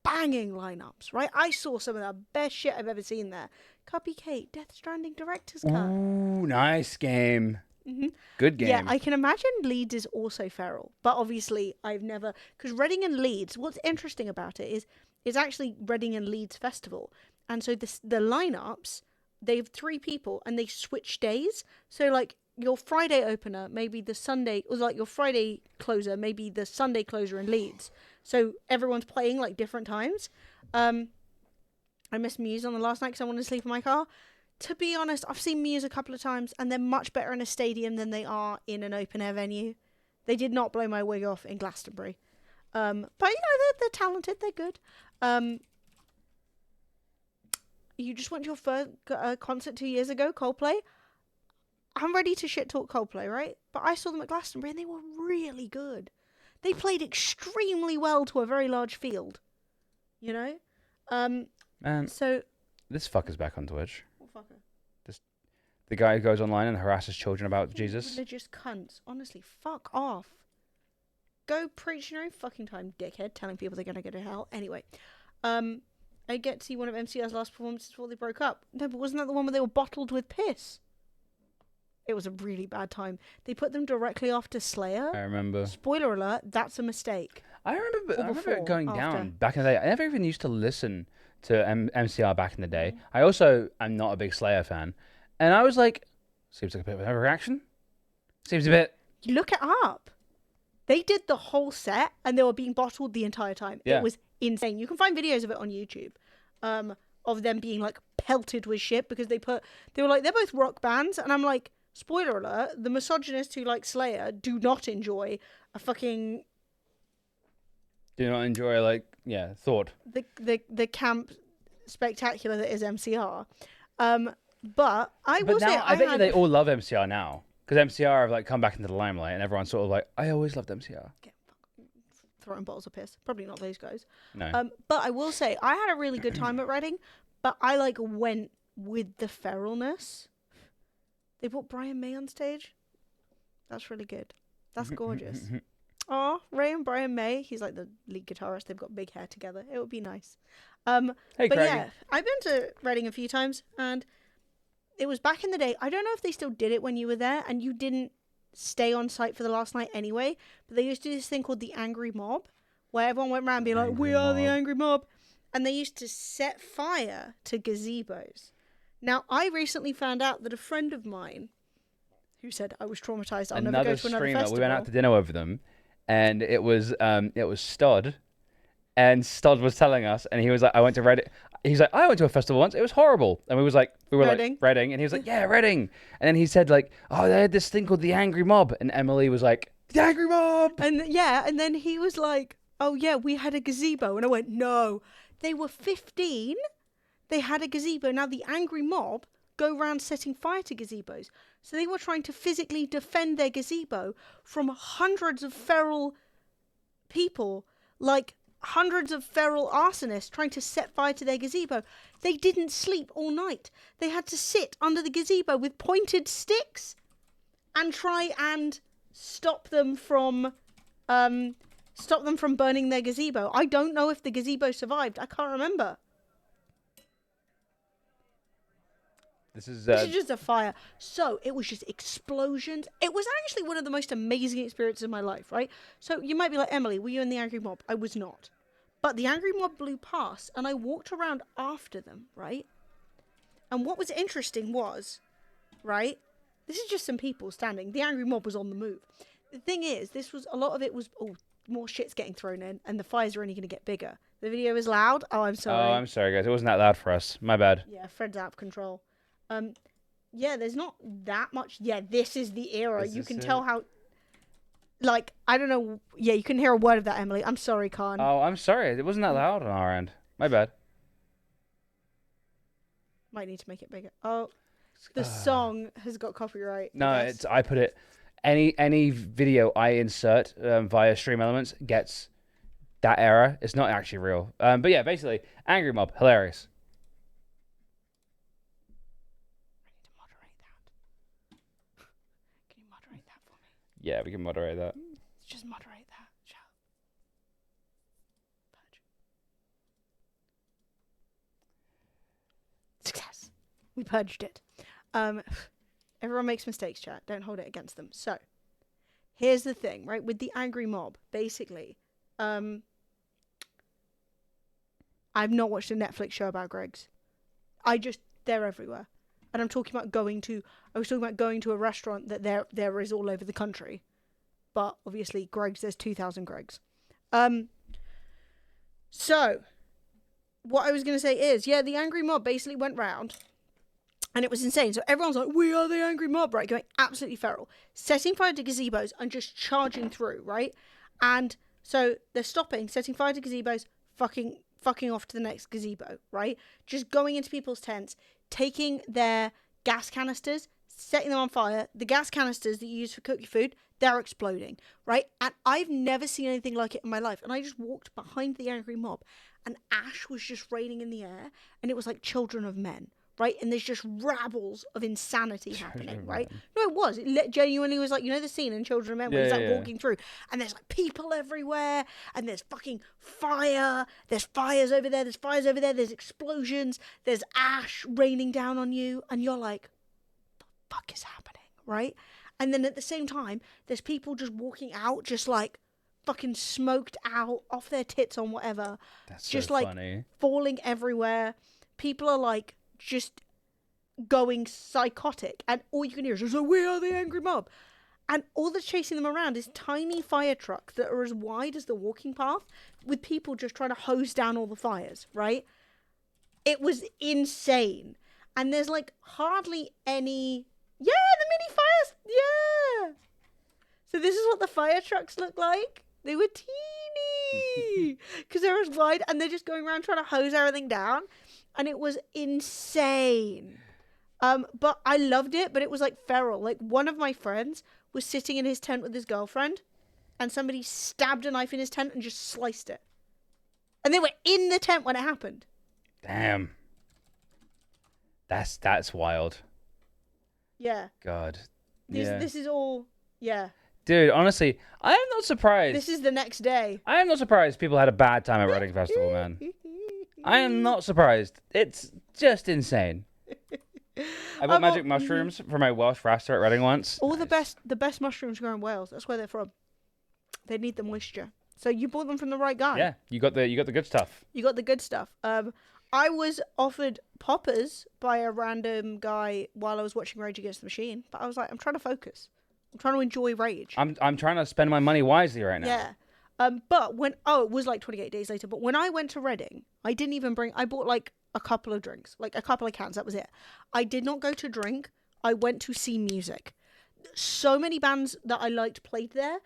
banging lineups, right? I saw some of the best shit I've ever seen there. Cupcake, Death Stranding Director's Cut. Ooh, nice game. Mm-hmm. Good game. Yeah, I can imagine Leeds is also feral, but obviously I've never, because Reading and Leeds. What's interesting about it is it's actually Reading and Leeds Festival, and so the lineups, they have 3 people and they switch days. So like your Friday opener, maybe the Sunday, or like your Friday closer, maybe the Sunday closer in Leeds. So everyone's playing like different times. I missed Muse on the last night because I wanted to sleep in my car. To be honest, I've seen Muse a couple of times, and they're much better in a stadium than they are in an open-air venue. They did not blow my wig off in Glastonbury. But, you know, they're talented. They're good. You just went to your first concert 2 years ago, Coldplay. I'm ready to shit-talk Coldplay, right? But I saw them at Glastonbury, and they were really good. They played extremely well to a very large field. You know? Man, So... this fucker's back on Twitch. What fucker? The guy who goes online and harasses children about Jesus. Religious cunts. Honestly, fuck off. Go preach in your own fucking time, dickhead, telling people they're gonna go to hell. Anyway, I get to see one of MCR's last performances before they broke up. No, but wasn't that the one where they were bottled with piss? It was a really bad time. They put them directly after Slayer. I remember. Spoiler alert, that's a mistake. I remember before, it going after. down back in the day. I never even used to listen to MCR back in the day. I also am not a big Slayer fan. And I was like, seems like a bit of an overreaction. Seems a bit... Look it up. They did the whole set and they were being bottled the entire time. Yeah. It was insane. You can find videos of it on YouTube. Of them being like pelted with shit because they were like, they're both rock bands. And I'm like, spoiler alert, the misogynists who like Slayer do not enjoy a fucking... Do not enjoy, like, thought. The camp spectacular that is MCR. But I will say, I bet you they all love MCR now. Because MCR have, like, come back into the limelight and everyone's sort of like, I always loved MCR. Throwing bottles of piss. Probably not those guys. No. But I will say, I had a really good time at Reading, but I, like, went with the feralness. They brought Brian May on stage. That's really good. That's gorgeous. Aw, Ray and Brian May. He's like the lead guitarist. They've got big hair together. It would be nice. Hey, but Craigie. yeah, I've been to Reading a few times, and it was back in the day. I don't know if they still did it when you were there, and you didn't stay on site for the last night anyway. But they used to do this thing called the Angry Mob, where everyone went around being like, "We are the Angry Mob," and they used to set fire to gazebos. Now, I recently found out that a friend of mine, who said I was traumatized, I'll never go to another streamer, festival. we went out to dinner with them, and it was Stod, and Stod was telling us, and he was like, I went to Reading. He's like, I went to a festival once. It was horrible. And we were Reading. like, Reading. And he was like, yeah, Reading. And then he said like, oh, they had this thing called the Angry Mob. And Emily was like, the Angry Mob. And yeah, and then he was like, oh yeah, we had a gazebo. And I went, no. They were 15. They had a gazebo. Now the Angry Mob go around setting fire to gazebos. So they were trying to physically defend their gazebo from hundreds of feral people, like hundreds of feral arsonists trying to set fire to their gazebo. They didn't sleep all night. They had to sit under the gazebo with pointed sticks and try and stop them from burning their gazebo. I don't know if the gazebo survived. I can't remember. This is just a fire. So it was just explosions. It was actually one of the most amazing experiences of my life, right? So you might be like, Emily, were you in the Angry Mob? I was not. But the Angry Mob blew past and I walked around after them, right? And what was interesting was, right? This is just some people standing. The Angry Mob was on the move. The thing is, a lot of it was, more shit's getting thrown in and the fires are only going to get bigger. The video is loud. Oh, I'm sorry. Oh, I'm sorry, guys. It wasn't that loud for us. My bad. Yeah, Fred's out of control. Yeah, there's not that much. Yeah, this is the era. You can tell how, like, I don't know. Yeah, you can hear a word of that, Emily. I'm sorry, Khan. Oh, I'm sorry. It wasn't that loud on our end. My bad. Might need to make it bigger. Oh, the song has got copyright. No, Yes. I put it. Any video I insert via Stream Elements gets that error. It's not actually real. But yeah, basically, Angry Mob, hilarious. Can you moderate that for me? Yeah, we can moderate that. Just moderate that. Shut We purged it. Everyone makes mistakes, chat. Don't hold it against them. So, here's the thing, right? With the angry mob, basically, I've not watched a Netflix show about Greg's. They're everywhere. And I was talking about going to a restaurant that there is all over the country. But obviously, Greg's, there's 2,000 Greg's. So, what I was going to say is, yeah, the angry mob basically went round. And it was insane. So everyone's like, we are the angry mob, right? Going absolutely feral. Setting fire to gazebos and just charging through, right? And so they're stopping, setting fire to gazebos, fucking off to the next gazebo, right? Just going into people's tents, taking their gas canisters, setting them on fire. The gas canisters that you use for cooking food, they're exploding, right? And I've never seen anything like it in my life. And I just walked behind the angry mob and ash was just raining in the air. And it was like Children of Men. Right, and there's just rabbles of insanity happening, right? No, it was. It genuinely was like, you know the scene in Children of Men where he's like walking through, and there's like people everywhere, and there's fucking fire. There's fires over there. There's fires over there. There's explosions. There's ash raining down on you, and you're like, the fuck is happening, right? And then at the same time, there's people just walking out, just like fucking smoked out, off their tits on whatever. That's just so like funny. falling everywhere. People are like just going psychotic, and all you can hear is just like, we are the angry mob. And all that's chasing them around is tiny fire trucks that are as wide as the walking path, with people just trying to hose down all the fires, right? It was insane. And there's like hardly any... Yeah, the mini fires! Yeah! So this is what the fire trucks look like. They were teeny! Because they're as wide, and they're just going around trying to hose everything down. And it was insane. But I loved it, but it was like feral. Like, one of my friends was sitting in his tent with his girlfriend, and somebody stabbed a knife in his tent and just sliced it. And they were in the tent when it happened. Damn. That's wild. Yeah. God. This is all... Yeah. Dude, honestly, I am not surprised. This is the next day. I am not surprised people had a bad time at Reading Festival, man. I am not surprised. It's just insane. I bought magic mushrooms for my Welsh rasta at Reading once. All the best mushrooms grow in Wales. That's where they're from. They need the moisture. So you bought them from the right guy. Yeah, you got the good stuff. You got the good stuff. I was offered poppers by a random guy while I was watching Rage Against the Machine, but I was like, I'm trying to focus. I'm trying to enjoy Rage. I'm trying to spend my money wisely right now. Yeah. But it was like 28 days later. But when I went to Reading, I didn't even I bought like a couple of drinks, like a couple of cans. That was it. I did not go to drink. I went to see music. So many bands that I liked played there.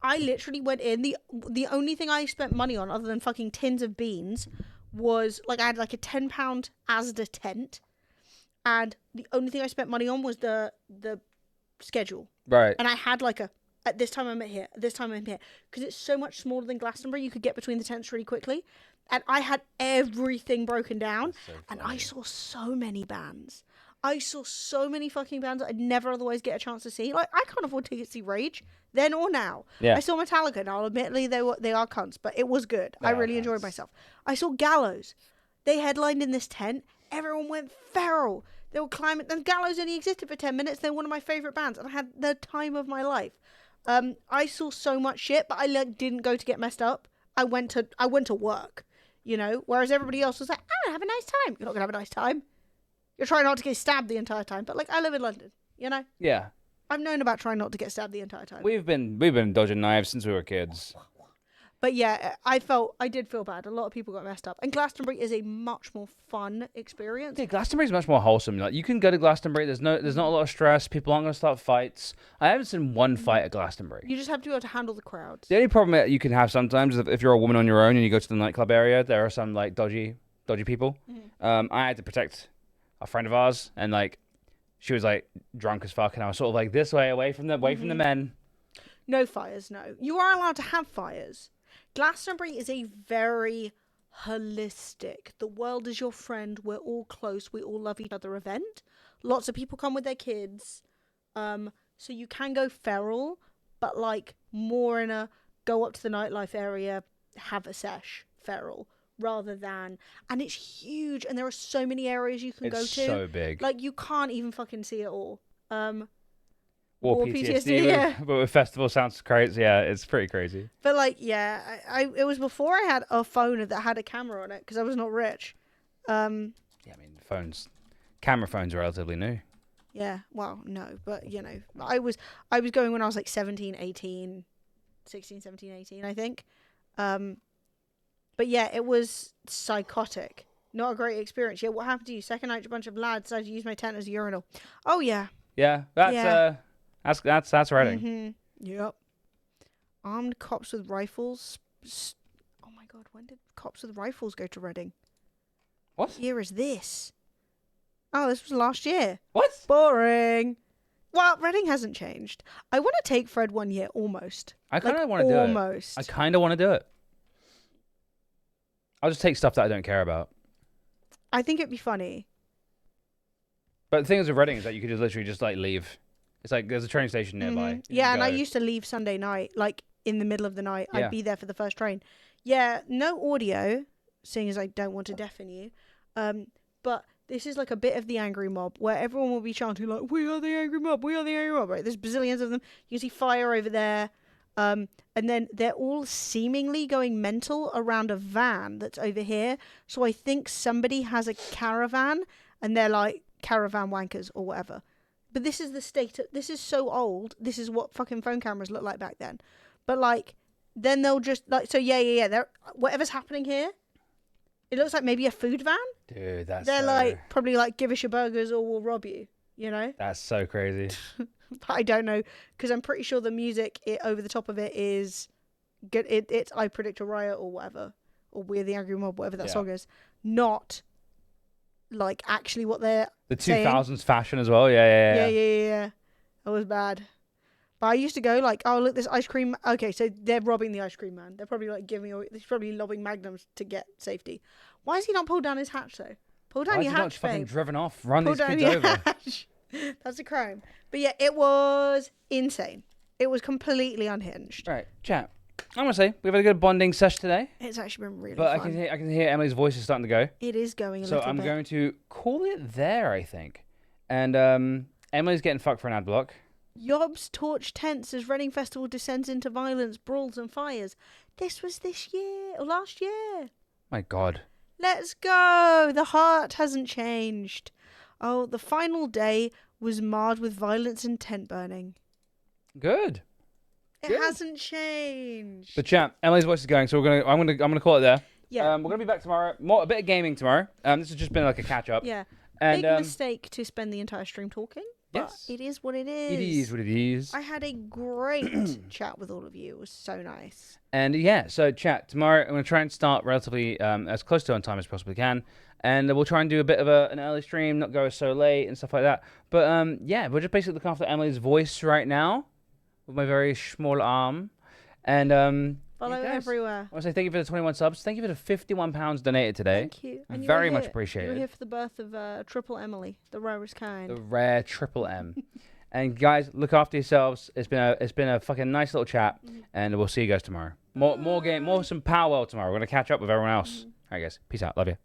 I literally went in. The only thing I spent money on, other than fucking tins of beans, was like I had like a £10 Asda tent, and the only thing I spent money on was the schedule. Right. And I had like at this time I'm here, at this time I'm here. Because it's so much smaller than Glastonbury, you could get between the tents really quickly. And I had everything broken down. So and I saw so many bands. I saw so many fucking bands that I'd never otherwise get a chance to see. Like, I can't afford tickets to see Rage, then or now. Yeah. I saw Metallica. Now, admittedly, they are cunts, but it was good. I really enjoyed myself. I saw Gallows. They headlined in this tent. Everyone went feral. They were climbing. And Gallows only existed for 10 minutes. They're one of my favourite bands. And I had the time of my life. I saw so much shit, but I didn't go to get messed up. I went to work, you know, whereas everybody else was like, "Oh, have a nice time." You're not gonna have a nice time. You're trying not to get stabbed the entire time. But like, I live in London, you know. Yeah. I've known about trying not to get stabbed the entire time. We've been dodging knives since we were kids. But yeah, I did feel bad. A lot of people got messed up. And Glastonbury is a much more fun experience. Yeah, Glastonbury's much more wholesome. Like, you can go to Glastonbury. There's not a lot of stress. People aren't gonna start fights. I haven't seen one fight at Glastonbury. You just have to be able to handle the crowds. The only problem that you can have sometimes is if you're a woman on your own and you go to the nightclub area, there are some like dodgy people. I had to protect a friend of ours, and like she was like drunk as fuck, and I was sort of like this way, away from the men. No fires, no. You are allowed to have fires. Glastonbury is a very holistic, the world is your friend, we're all close, we all love each other event. Lots of people come with their kids. So you can go feral, but like more in a go up to the nightlife area, have a sesh feral, rather than, and it's huge, and there are so many areas you can go to. It's so big. Like you can't even fucking see it all. War PTSD, yeah. but with festival sounds crazy. Yeah, it's pretty crazy. But like, yeah, it was before I had a phone that had a camera on it because I was not rich. Yeah, I mean, camera phones are relatively new. Yeah, well, no, but you know, I was going when I was like 17, 18, 16, 17, 18, I think. But yeah, it was psychotic. Not a great experience. Yeah, what happened to you? Second night, a bunch of lads decided to use my tent as a urinal. Oh yeah. Yeah, that's Reading. Mm-hmm. Yep. Armed cops with rifles. Oh my god, when did cops with rifles go to Reading? What year is this? Oh, this was last year. What? Boring. Well, Reading hasn't changed. I want to take Fred one year, almost. I kind of want to do it. Almost. I kind of want to do it. I'll just take stuff that I don't care about. I think it'd be funny. But the thing is with Reading is that you could just literally just like leave. It's like there's a train station nearby. Yeah, and I used to leave Sunday night, like in the middle of the night. Yeah. I'd be there for the first train. Yeah, no audio, seeing as I don't want to deafen you. But this is like a bit of the angry mob where everyone will be chanting like, "We are the angry mob, we are the angry mob." Right? There's bazillions of them. You can see fire over there. And then they're all seemingly going mental around a van that's over here. So I think somebody has a caravan and they're like caravan wankers or whatever. But this is the state of, this is so old. This is what fucking phone cameras looked like back then. But like, then they'll just like, so yeah. They're, whatever's happening here, it looks like maybe a food van. Dude, they're like, probably like, give us your burgers or we'll rob you, you know? That's so crazy. But I don't know, because I'm pretty sure the music over the top of it is good. It's I Predict a Riot or whatever, or We're the Angry Mob, whatever that song is. Not like actually what they're the 2000s saying. fashion as well. Yeah. That was bad. But I used to go like, oh look, this ice cream. Okay, so they're robbing the ice cream man. They're probably like they're probably lobbing magnums to get safety. Why has he not pulled down his hatch though? Pull down Why your has he not hatch, just fucking babe. driven off? Run Pull these down kids your over. hatch. That's a crime. But yeah, it was insane. It was completely unhinged. Right, chat. I'm gonna say we've had a good bonding session today, It's actually been really but fun. I can hear Emily's voice is starting to go. It is going a So little I'm bit. going to call it there, I think. And Emily's getting fucked for an ad block. Yobs torch tents as Reading Festival descends into violence, brawls and fires. This was this year, or last year. My God. Let's go. The heart hasn't changed. Oh, the final day was marred with violence and tent burning. Good. It Good. hasn't changed. But chat, Emily's voice is going, so I'm gonna call it there. Yeah. We're gonna be back tomorrow. A bit of gaming tomorrow. This has just been like a catch up. Yeah. And Big mistake to spend the entire stream talking. But yes. it is what it is. It is what it is. I had a great chat with all of you. It was so nice. And yeah, so chat, tomorrow I'm going to try and start relatively as close to on time as possibly can. And we'll try and do a bit of an early stream, not go so late and stuff like that. But yeah, we're just basically looking after Emily's voice right now with my very small arm. And Follow everywhere. I want to say thank you for the 21 subs. Thank you for the £51 donated today. Thank you. And you Very were much here- appreciated. You were here for the birth of Triple Emily, the rarest kind. The rare triple M. And guys, look after yourselves. It's been a fucking nice little chat, and we'll see you guys tomorrow. More some Powwow tomorrow. We're gonna catch up with everyone else. All right, guys. Peace out. Love you.